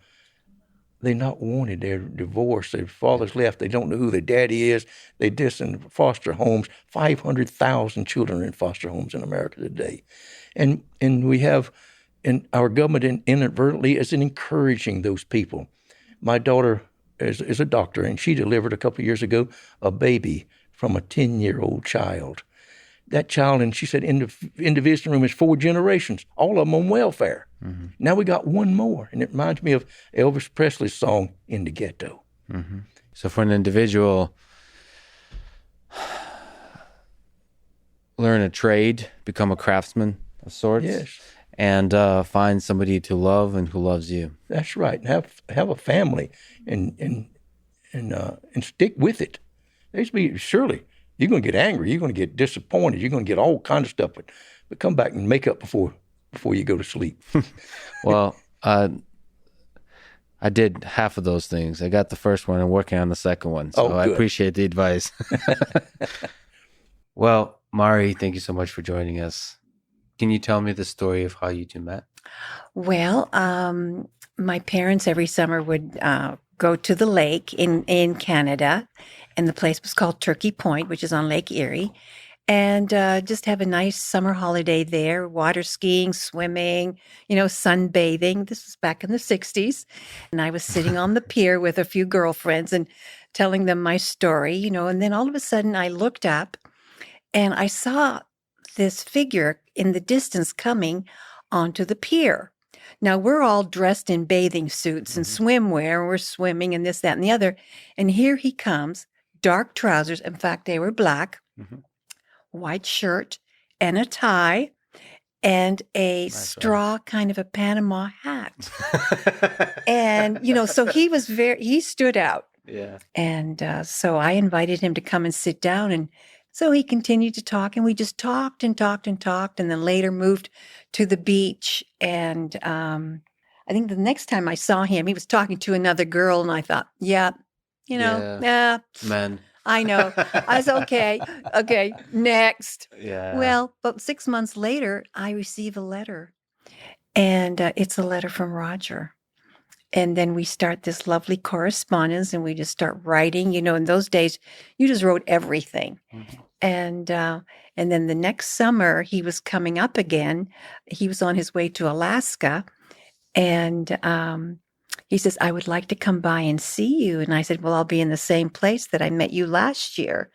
they're not wanted. They're divorced. Their father's left. They don't know who their daddy is. They're just in foster homes. 500,000 children are in foster homes in America today. And we have, and our government inadvertently is encouraging those people. My daughter is a doctor, and she delivered a couple of years ago a baby from a 10-year-old child that child, and she said, in the visiting room is 4 generations, all of them on welfare. Mm-hmm. Now we got one more, and it reminds me of Elvis Presley's song, In the Ghetto. Mm-hmm. So for an individual, learn a trade, become a craftsman of sorts, yes, and find somebody to love and who loves you. That's right. Have a family and stick with it. Surely you're going to get angry, you're going to get disappointed, you're going to get all kinds of stuff, but come back and make up before you go to sleep. Well, I did half of those things. I got the first one and working on the second one, so I appreciate the advice. Well, Mari, thank you so much for joining us. Can you tell me the story of how you two met? Well, my parents every summer would go to the lake in Canada, and the place was called Turkey Point, which is on Lake Erie, and just have a nice summer holiday there, water skiing, swimming, sunbathing. This was back in the 60s, and I was sitting on the pier with a few girlfriends and telling them my story, and then all of a sudden I looked up and I saw this figure in the distance coming onto the pier. Now, we're all dressed in bathing suits and swimwear, and we're swimming and this, that, and the other. And here he comes, dark trousers. In fact, they were black, white shirt and a tie, and a straw kind of a Panama hat. And, so he stood out. Yeah. And so I invited him to come and sit down, and so he continued to talk, and we just talked and talked and talked, and then later moved to the beach. And I think the next time I saw him, he was talking to another girl, and I thought, Men. I know. I was okay, next. Yeah. Well, but 6 months later, I receive a letter, and it's a letter from Roger. And then we start this lovely correspondence, and we just start writing. In those days, you just wrote everything. Mm-hmm. And then the next summer, he was coming up again. He was on his way to Alaska, and he says, "I would like to come by and see you." And I said, "Well, I'll be in the same place that I met you last year."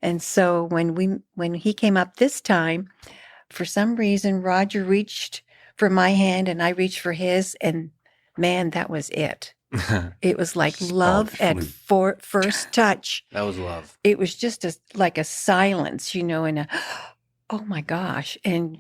And so when he came up this time, for some reason, Roger reached for my hand, and I reached for his, and man, that was it. It was like love at first touch. That was love. It was just like a silence, and a, oh my gosh. And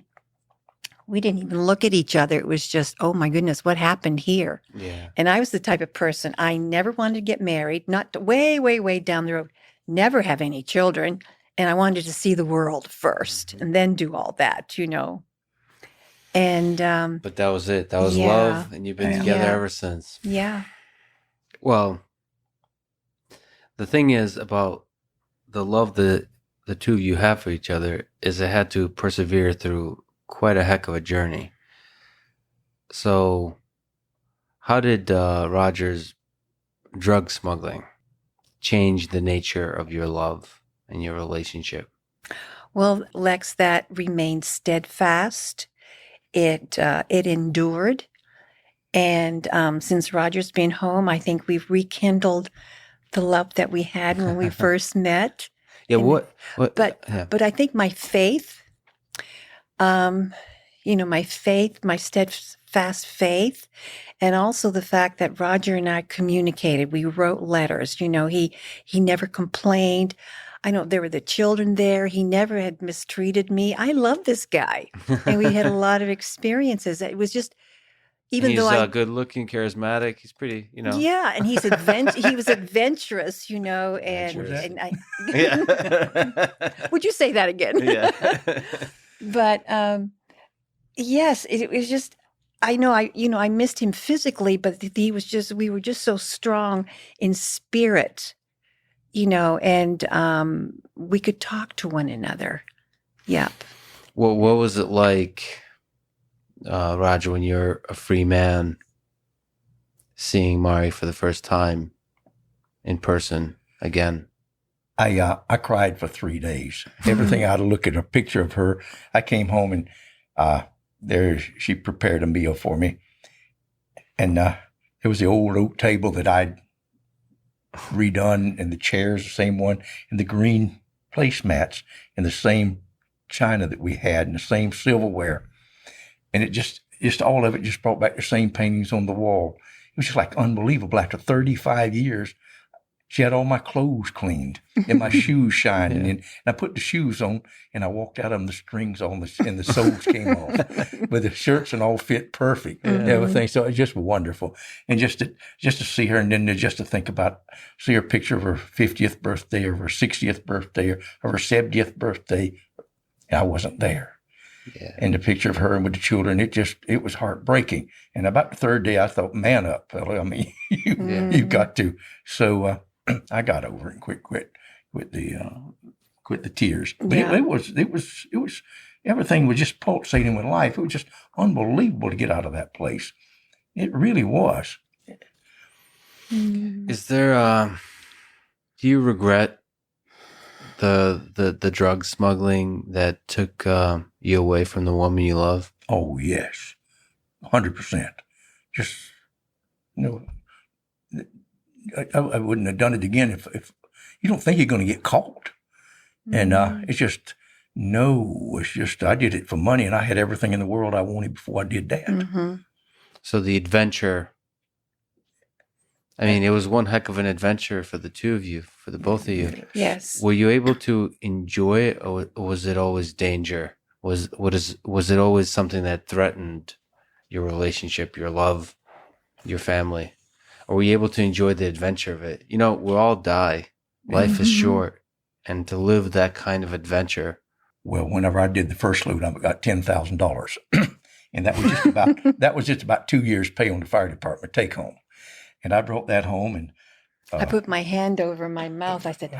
we didn't even look at each other. It was just, oh my goodness, what happened here? Yeah. And I was the type of person, I never wanted to get married, not way, way, way down the road, never have any children. And I wanted to see the world first and then do all that, And but that was it. That was love, and you've been together ever since. Yeah. Well, the thing is about the love that the two of you have for each other is it had to persevere through quite a heck of a journey. So, how did Roger's drug smuggling change the nature of your love and your relationship? Well, Lex, that remained steadfast. It endured. And since Roger's been home, I think we've rekindled the love that we had when we first met. Yeah, and, but but I think my faith, my steadfast faith, and also the fact that Roger and I communicated. We wrote letters. He never complained. I know there were the children there. He never had mistreated me. I love this guy. And we had a lot of experiences. It was just, he's good looking, charismatic. He's pretty, Yeah, and he was adventurous, and I yeah. Would you say that again? Yeah. But yes, it was just, I know I missed him physically, but we were just so strong in spirit. And we could talk to one another. Yep. What was it like, Roger, when you're a free man, seeing Mari for the first time in person again? I cried for 3 days. Everything I'd look at a picture of her. I came home and there she prepared a meal for me. And there was the old oak table that I'd redone, and the chairs, the same one, and the green placemats in the same china that we had and the same silverware. And it just all of it just brought back the same paintings on the wall. It was just like unbelievable. After 35 years, she had all my clothes cleaned and my shoes shining. And I put the shoes on and I walked out of them, the strings on and the soles came off. But the shirts and all fit perfect and everything. So it's just wonderful. And just to see her, and then just to see her picture of her 50th birthday or her 60th birthday or her 70th birthday. I wasn't there. Yeah. And the picture of her with the children, it was heartbreaking. And about the third day, I thought, man up, fella. I mean, you got to. So I got over it and quit the tears. But it was everything was just pulsating with life. It was just unbelievable to get out of that place. It really was. Is there? Do you regret the drug smuggling that took you away from the woman you love? Oh yes, 100%. Just I wouldn't have done it again if you don't think you're going to get caught. And it's just I did it for money, and I had everything in the world I wanted before I did that. Mm-hmm. So the adventure. I mean, it was one heck of an adventure for the two of you, for the both of you. Yes. Were you able to enjoy it, or was it always danger? Was it always something that threatened your relationship, your love, your family? Or were you able to enjoy the adventure of it? You know, we'll all die. Life is short. And to live that kind of adventure. Well, whenever I did the first load, I got $10,000. And that was just about 2 years' pay on the fire department take home. And I brought that home and I put my hand over my mouth. I said,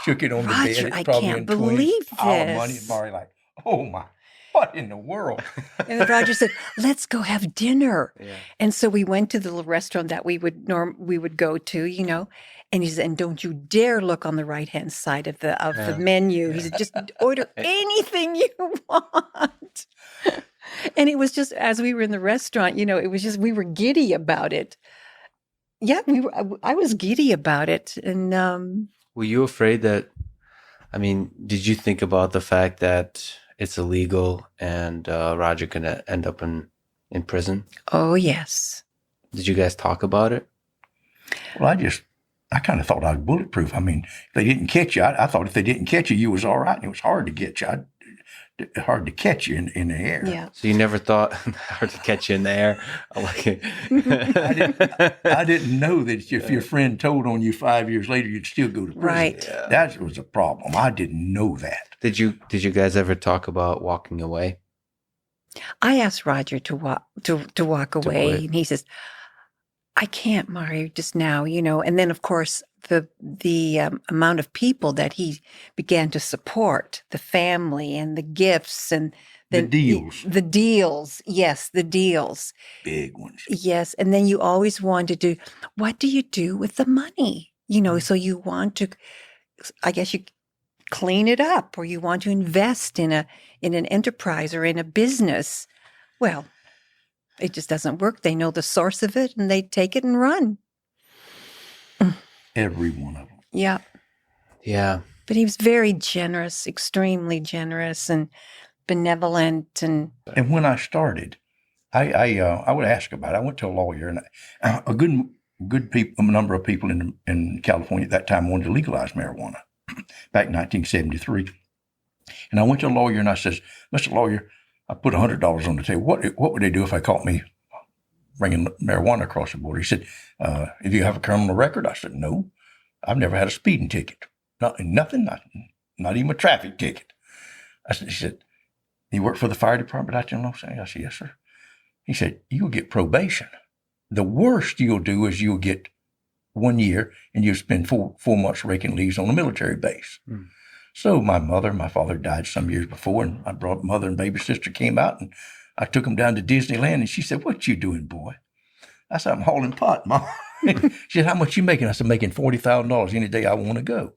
shook it on the Roger, bed. I can't believe this. Money. And Mari like, oh my, what in the world? And then Roger said, let's go have dinner. Yeah. And so we went to the little restaurant that we would go to, you know. And he said, and don't you dare look on the right-hand side of the menu. He said, just order anything you want. And it was just, as we were in the restaurant, you know, it was just, we were giddy about it. Yeah, I was giddy about it. And were you afraid that, I mean, did you think about the fact that it's illegal and Roger can end up in prison? Oh, yes. Did you guys talk about it? Well, I kind of thought I was bulletproof. I mean, if they didn't catch you, I thought if they didn't catch you, you was all right. And it was hard to get you. Hard to catch you in the air. Yeah. So you never thought hard to catch you in the air? I didn't know that if your friend told on you 5 years later, you'd still go to prison. Right. Yeah. That was a problem. I didn't know that. Did you guys ever talk about walking away? I asked Roger to walk away, and he says, I can't, Mario, just now, you know. And then, of course, the amount of people that he began to support, the family and the gifts and the deals. The deals. Yes, the deals. Big ones. Yes. And then you always wanted to, what do you do with the money? You know, so you want to, I guess you clean it up, or you want to invest in an enterprise or in a business. Well, it just doesn't work. They know the source of it and they take it and run. Every one of them. Yeah. Yeah. But he was very generous, extremely generous and benevolent. And when I started, I would ask about it. I went to a lawyer, and a number of people in California at that time wanted to legalize marijuana back in 1973. And I went to a lawyer and I says, Mr. Lawyer, I put $100 on the table. What would they do if I caught me bringing marijuana across the border? He said, if you have a criminal record? I said, no, I've never had a speeding ticket. Nothing, not even a traffic ticket. He said, you work for the fire department out there in Los Angeles? I said, yes, sir. He said, you'll get probation. The worst you'll do is you'll get 1 year and you'll spend four months raking leaves on a military base. Mm. So my father died some years before, and my mother and baby sister came out, and I took them down to Disneyland, and she said, what you doing, boy? I said, I'm hauling pot, Mom. She said, how much you making? I said, making $40,000 any day I want to go.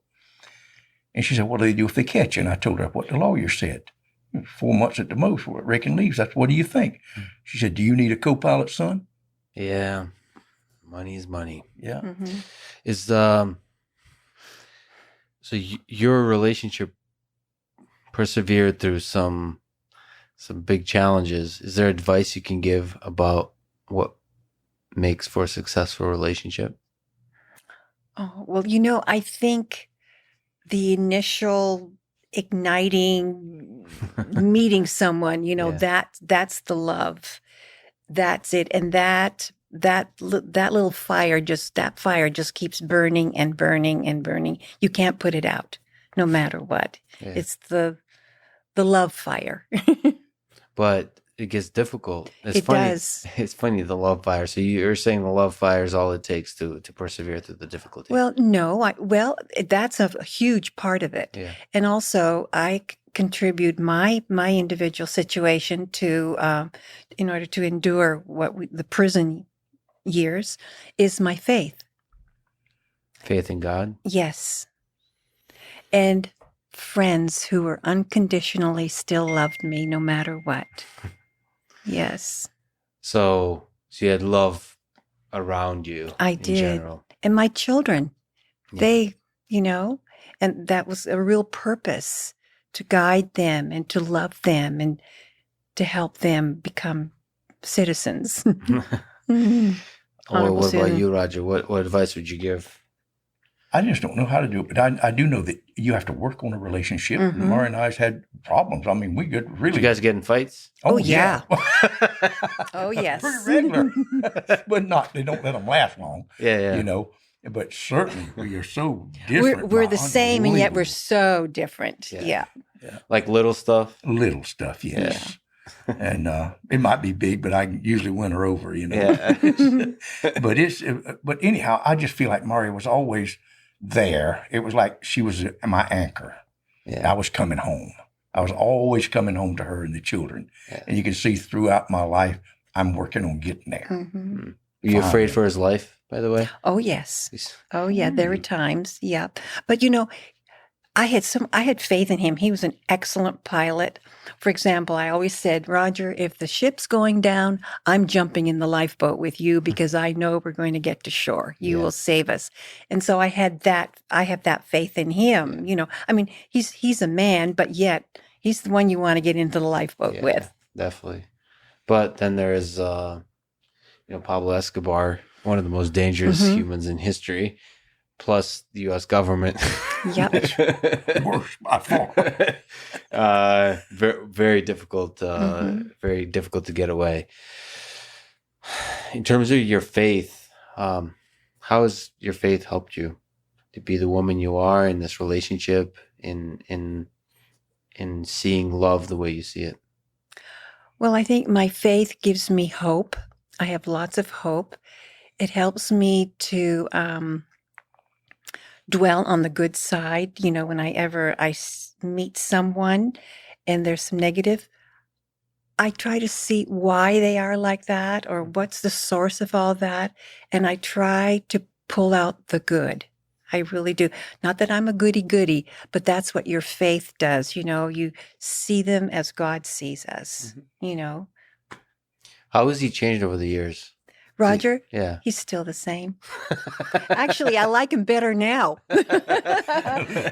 And she said, what do they do if they catch you? And I told her what the lawyer said. 4 months at the most for raking leaves. That's what do you think? She said, do you need a co-pilot, son? Yeah. Money is money. Yeah. mm-hmm. So your relationship persevered through some big challenges. Is there advice you can give about what makes for a successful relationship? Oh, well, I think the initial igniting meeting someone, Yeah. that's the love. That's it. And that little fire just keeps burning and burning and burning. You can't put it out no matter what. Yeah. It's the love fire. But it gets difficult. It does. It's funny, the love fire. So you're saying the love fire is all it takes to persevere through the difficulty. Well, no, that's a huge part of it. Yeah. And also I contribute my individual situation to, in order to endure the prison years, is my faith. Faith in God. Yes. And friends who were unconditionally still loved me no matter what. Yes. So you had love around you. I in did. General. And my children, Yeah. they, and that was a real purpose, to guide them and to love them and to help them become citizens. Well, Honorable what about citizen. you, Roger? What advice would you give? I just don't know how to do it, but I do know that you have to work on a relationship. Mhm. Mara and I's had problems. I mean, we could Did really. you guys get in fights? Oh, yeah. yeah. Oh, yes. Pretty regular, but they don't let them last long. Yeah. But certainly we are so different. We're the same, and yet we're Unbelievable. so different. Yeah. Yeah. Like little stuff. Little stuff, yes. And it might be big, but I usually win her over, Yeah. But anyhow, I just feel like Mari was always there. It was like she was my anchor. Yeah. I was coming home. I was always coming home to her and the children. Yeah. And you can see throughout my life, I'm working on getting there. Mhm. Were you afraid for his life, by the way? Oh, yes. He's- Oh, yeah. There were times. Yeah. But, I had faith in him. He was an excellent pilot. For example, I always said, Roger, if the ship's going down, I'm jumping in the lifeboat with you because I know we're going to get to shore. You Yeah. will save us. And so I have that faith in him. I mean, he's a man, but yet he's the one you want to get into the lifeboat Yeah, with. definitely. But then there is, Pablo Escobar, one of the most dangerous Mhm. humans in history, plus the U.S. government. Yep. Worse by far. Very, very difficult. Mhm. Very difficult to get away. In terms of your faith, how has your faith helped you to be the woman you are in this relationship, in seeing love the way you see it? Well, I think my faith gives me hope. I have lots of hope. It helps me to dwell on the good side. Whenever I meet someone and there's some negative, I try to see why they are like that or what's the source of all that. And I try to pull out the good. I really do. Not that I'm a goody-goody, but that's what your faith does. You see them as God sees us, How has he changed over the years? Roger, Yeah. he's still the same. Actually, I like him better now.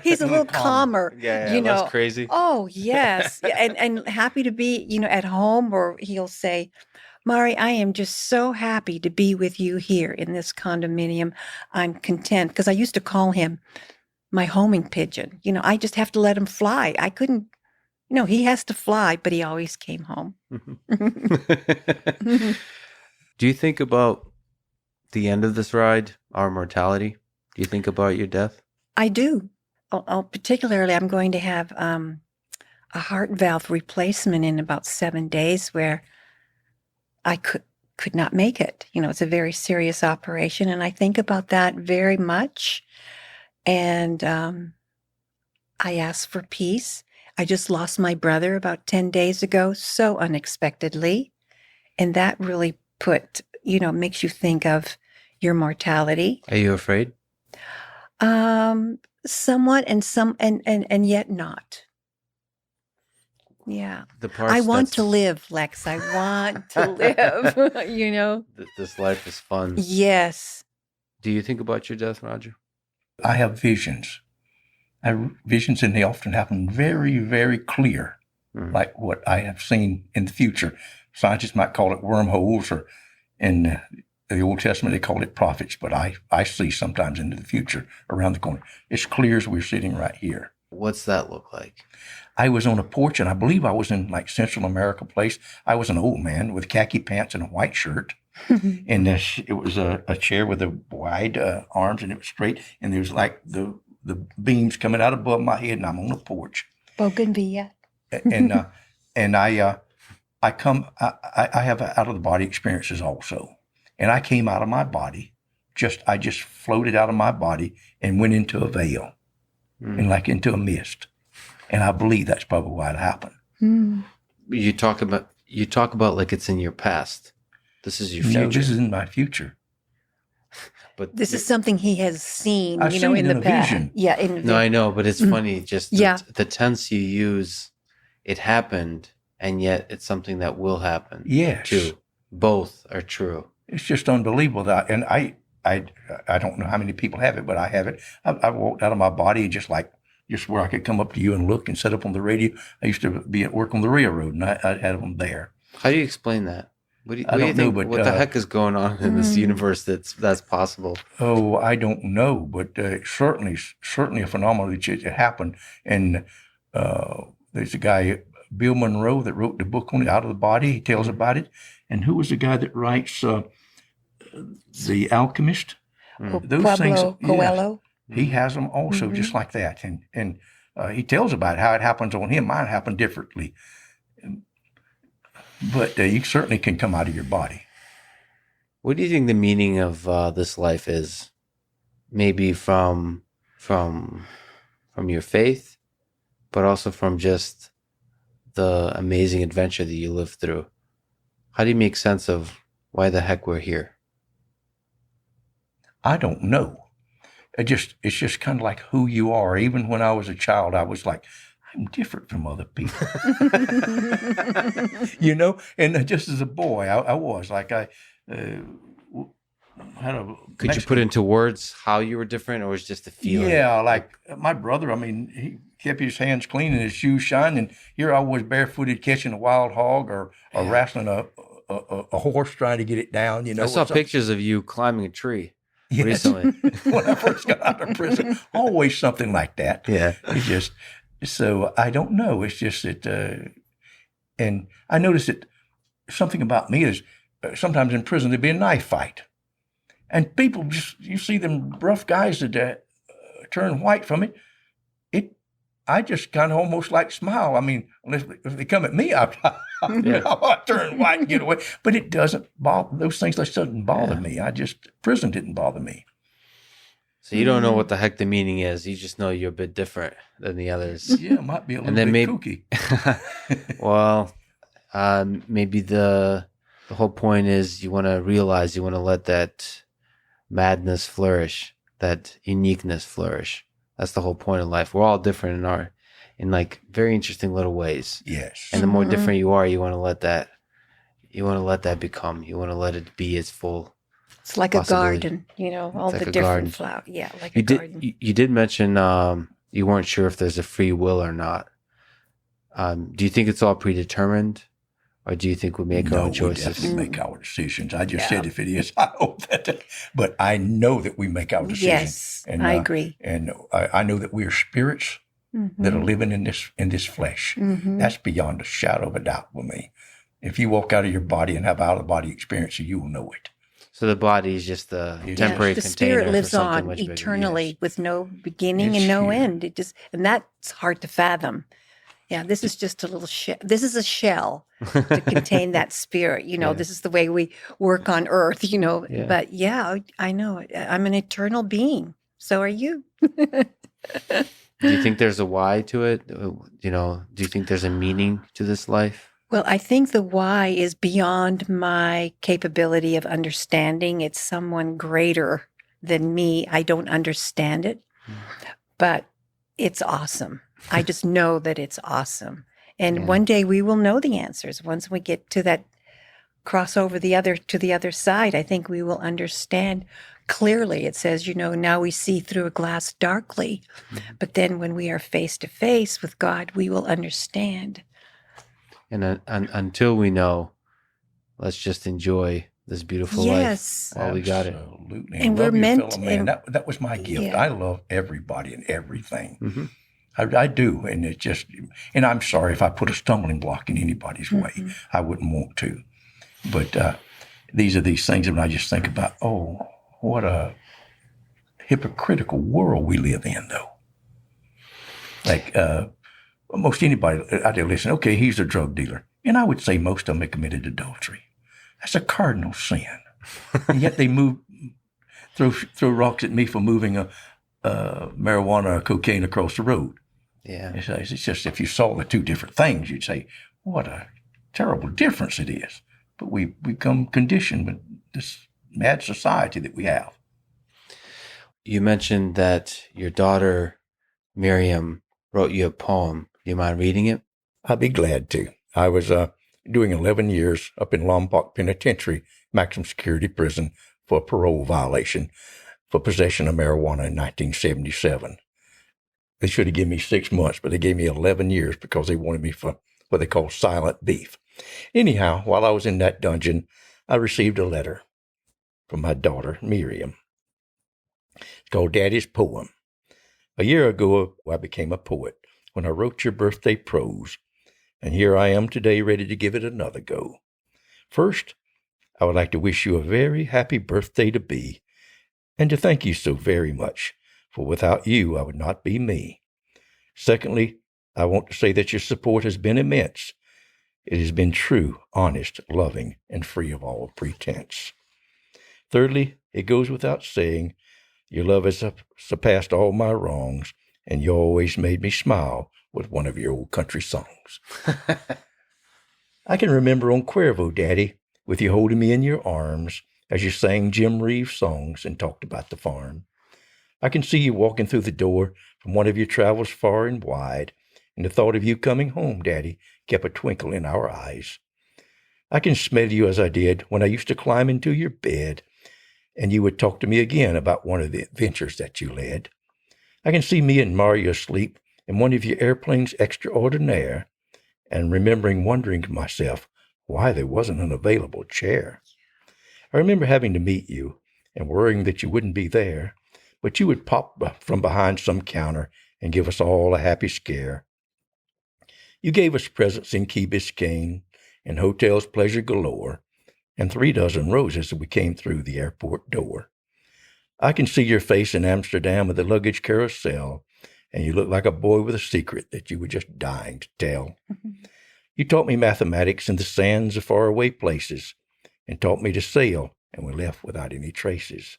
He's a little calmer. Yeah, less crazy. Oh, yes. And happy to be, at home, or he'll say, Mari, I am just so happy to be with you here in this condominium. I'm content, because I used to call him my homing pigeon. I just have to let him fly. I couldn't, he has to fly, but he always came home. Do you think about the end of this ride, our mortality? Do you think about your death? I do. Particularly, I'm going to have a heart valve replacement in about 7 days, where I could not make it. It's a very serious operation, and I think about that very much. And I ask for peace. I just lost my brother about 10 days ago, so unexpectedly, and that really makes you think of your mortality. Are you afraid? Somewhat, and yet not. Yeah. The parts I want that's- to live, Lex. I want to live, This life is fun. Yes. Do you think about your death, Roger? I have visions Visions, and they often happen very, very clear, like what I have seen in the future. Scientists might call it wormholes, or in the Old Testament they called it prophets, but I see sometimes into the future around the corner. It's clear as we're sitting right here. What's that look like? I was on a porch, and I believe I was in like Central America place. I was an old man with khaki pants and a white shirt. And it was a chair with a wide arms, and it was straight, and there was like the beams coming out above my head, and I'm on the porch. Bougainvillea. And I have out of the body experiences also, and I came out of my body. I just floated out of my body and went into a veil, and like into a mist, and I believe that's probably why it happened. You talk about like it's in your past. This is your future. No, this is in my future. But This is something he has seen, I've seen it in the in a past. vision. Yeah, in No, I know, but it's funny. Just Yeah. the tense you use, it happened, and yet it's something that will happen. Yes. Too. Both are true. It's just unbelievable that, and I don't know how many people have it, but I have it. I walked out of my body just where I could come up to you and look and set up on the radio. I used to be at work on the railroad, and I had them there. How do you explain that? What do you I don't think? know, but What the heck is going on in this universe that's possible? Oh, I don't know, but certainly a phenomenon that happened. And there's a guy, Bill Monroe, that wrote the book on it, Out of the Body. He tells about it. And who was the guy that writes The Alchemist? Those Pablo Coelho. He has them also just like that. And he tells about how it happens on him. Mine happened differently. But you certainly can come out of your body. What do you think the meaning of this life is? Maybe from your faith, but also from just the amazing adventure that you lived through. How do you make sense of why the heck we're here? I don't know. It's just kind of like who you are. Even when I was a child, I was like, I'm different from other people. And just as a boy, I was like, I had a... Could you put into words how you were different, or was it just a feeling? Yeah, like my brother, he kept his hands clean and his shoes shine, and here I was barefooted catching a wild hog or wrestling a horse trying to get it down, I saw pictures of you climbing a tree recently. When I first got out of prison, always something like that. Yeah. It's just... So I don't know. It's just that, and I noticed that something about me is sometimes in prison there'd be a knife fight, and people you see them rough guys that turn white from it. I just kind of almost like smile. I mean, unless if they come at me, I turn white and get away. But it doesn't bother those things. That doesn't bother me. Prison didn't bother me. So you don't know what the heck the meaning is. You just know you're a bit different than the others. Yeah, it might be a little bit kooky. Well, maybe the whole point is you want to realize, you want to let that madness flourish, that uniqueness flourish. That's the whole point of life. We're all different in like very interesting little ways. Yes. And the more different you are, you want to let that become. You want to let it be its full. It's like a garden, all like the a different garden. flowers. Yeah, like a garden. You did mention you weren't sure if there's a free will or not. Do you think it's all predetermined, or do you think we make our own choices? We definitely make our decisions. I just said if it is, I hope that. But I know that we make our decisions. Yes, and, I agree. And I know that we are spirits that are living in this flesh. That's beyond a shadow of a doubt for me. If you walk out of your body and have out of body experience, you will know it. So the body is just a temporary the container. spirit lives for something on much bigger. eternally with no beginning and no end. And that's hard to fathom. Yeah, this is just a little this is a shell to contain that spirit. This is the way we work on earth, Yeah. But I know I'm an eternal being. So are you. Do you think there's a why to it? Do you think there's a meaning to this life? Well, I think the why is beyond my capability of understanding. It's someone greater than me. I don't understand it, but it's awesome. I just know that it's awesome. And one day we will know the answers. Once we get to that cross over to the other side, I think we will understand clearly. It says, now we see through a glass darkly, but then when we are face to face with God, we will understand. And until we know, let's just enjoy this beautiful Yes. life while we got it. Absolutely. And love we're your meant- fellow man. and- That was my gift. Yeah. I love everybody and everything. Mm-hmm. I do. And it just, and I'm sorry if I put a stumbling block in anybody's way. I wouldn't want to. But these are these things that I just think about, oh, what a hypocritical world we live in, though. Like most anybody out there listen, okay, he's a drug dealer. And I would say most of them have committed adultery. That's a cardinal sin. And yet they throw rocks at me for moving a marijuana or cocaine across the road. Yeah. It's just if you saw the two different things, you'd say, what a terrible difference it is. But we become conditioned with this mad society that we have. You mentioned that your daughter, Miriam, wrote you a poem. Do you mind reading it? I'd be glad to. I was doing 11 years up in Lompoc Penitentiary, maximum security prison, for a parole violation for possession of marijuana in 1977. They should have given me 6 months, but they gave me 11 years because they wanted me for what they call silent beef. Anyhow, while I was in that dungeon, I received a letter from my daughter, Miriam. It's called Daddy's Poem. A year ago, I became a poet when I wrote your birthday prose, and here I am today ready to give it another go. First, I would like to wish you a very happy birthday to be, and to thank you so very much, for without you I would not be me. Secondly, I want to say that your support has been immense. It has been true, honest, loving, and free of all pretense. Thirdly, it goes without saying, your love has surpassed all my wrongs, and you always made me smile with one of your old country songs. I can remember on Cuervo, Daddy, with you holding me in your arms as you sang Jim Reaves songs and talked about the farm. I can see you walking through the door from one of your travels far and wide, and the thought of you coming home, Daddy, kept a twinkle in our eyes. I can smell you as I did when I used to climb into your bed, and you would talk to me again about one of the adventures that you led. I can see me and Mario asleep in one of your airplanes extraordinaire, and wondering to myself why there wasn't an available chair. I remember having to meet you and worrying that you wouldn't be there, but you would pop from behind some counter and give us all a happy scare. You gave us presents in Key Biscayne and hotels pleasure galore, and 36 roses as we came through the airport door. I can see your face in Amsterdam with the luggage carousel, and you look like a boy with a secret that you were just dying to tell. You taught me mathematics in the sands of faraway places, and taught me to sail, and we left without any traces.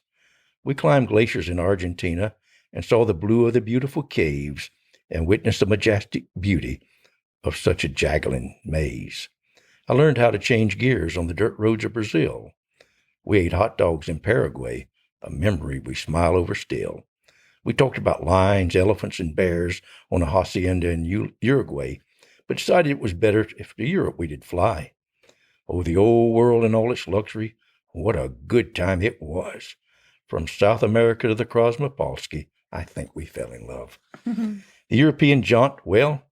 We climbed glaciers in Argentina, and saw the blue of the beautiful caves, and witnessed the majestic beauty of such a jaggling maze. I learned how to change gears on the dirt roads of Brazil. We ate hot dogs in Paraguay, a memory we smile over still. We talked about lions, elephants, and bears on a hacienda in Uruguay, but decided it was better if to Europe we did fly. Oh, the old world in all its luxury, what a good time it was. From South America to the Krasnopolski, I think we fell in love. The European jaunt, well,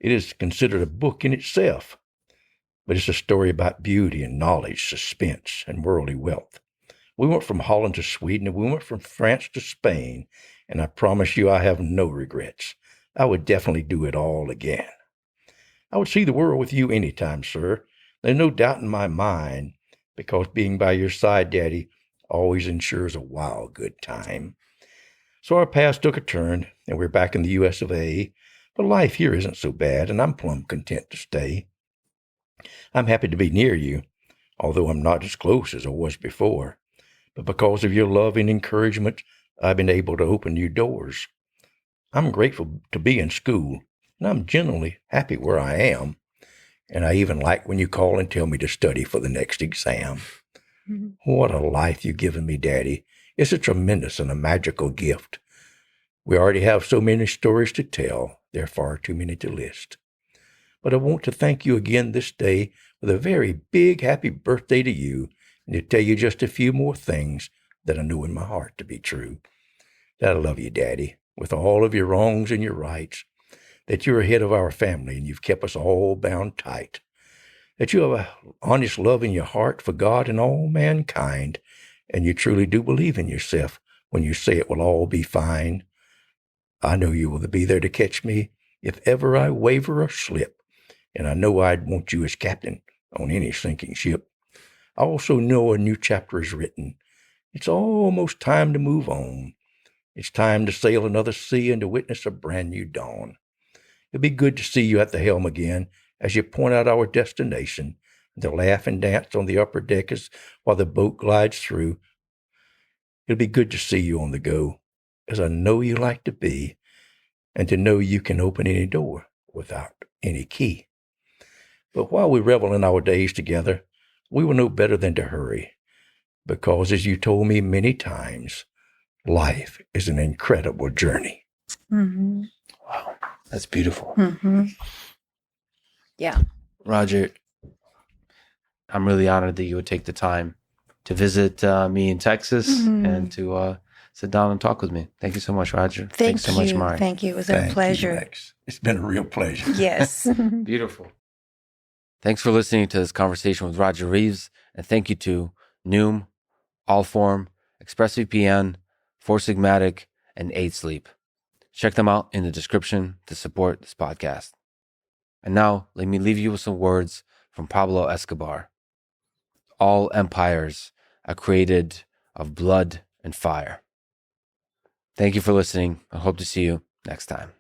it is considered a book in itself, but it's a story about beauty and knowledge, suspense, and worldly wealth. We went from Holland to Sweden, and we went from France to Spain, and I promise you I have no regrets. I would definitely do it all again. I would see the world with you any time, sir. There's no doubt in my mind, because being by your side, Daddy, always ensures a wild good time. So our paths took a turn, and we're back in the U.S. of A., but life here isn't so bad, and I'm plumb content to stay. I'm happy to be near you, although I'm not as close as I was before. But because of your love and encouragement, I've been able to open new doors. I'm grateful to be in school, and I'm generally happy where I am. And I even like when you call and tell me to study for the next exam. What a life you've given me, Daddy. It's a tremendous and a magical gift. We already have so many stories to tell. There are far too many to list. But I want to thank you again this day with a very big happy birthday to you, and to tell you just a few more things that I know in my heart to be true. That I love you, Daddy, with all of your wrongs and your rights, that you're ahead of our family and you've kept us all bound tight, that you have a honest love in your heart for God and all mankind, and you truly do believe in yourself when you say it will all be fine. I know you will be there to catch me if ever I waver or slip, and I know I'd want you as captain on any sinking ship. I also know a new chapter is written. It's almost time to move on. It's time to sail another sea and to witness a brand new dawn. It'll be good to see you at the helm again as you point out our destination, and to laugh and dance on the upper deck while the boat glides through. It'll be good to see you on the go, as I know you like to be, and to know you can open any door without any key. But while we revel in our days together, we will know better than to hurry, because as you told me many times, life is an incredible journey. Mm-hmm. Wow, that's beautiful. Mm-hmm. Yeah. Roger, I'm really honored that you would take the time to visit me in Texas and to sit down and talk with me. Thank you so much, Roger. Thanks so much, Mari. Thank you. It was a pleasure. You, Lex. It's been a real pleasure. Yes. Beautiful. Thanks for listening to this conversation with Roger Reaves, and thank you to Noom, Allform, ExpressVPN, Four Sigmatic, and 8 Sleep. Check them out in the description to support this podcast. And now, let me leave you with some words from Pablo Escobar. All empires are created of blood and fire. Thank you for listening. I hope to see you next time.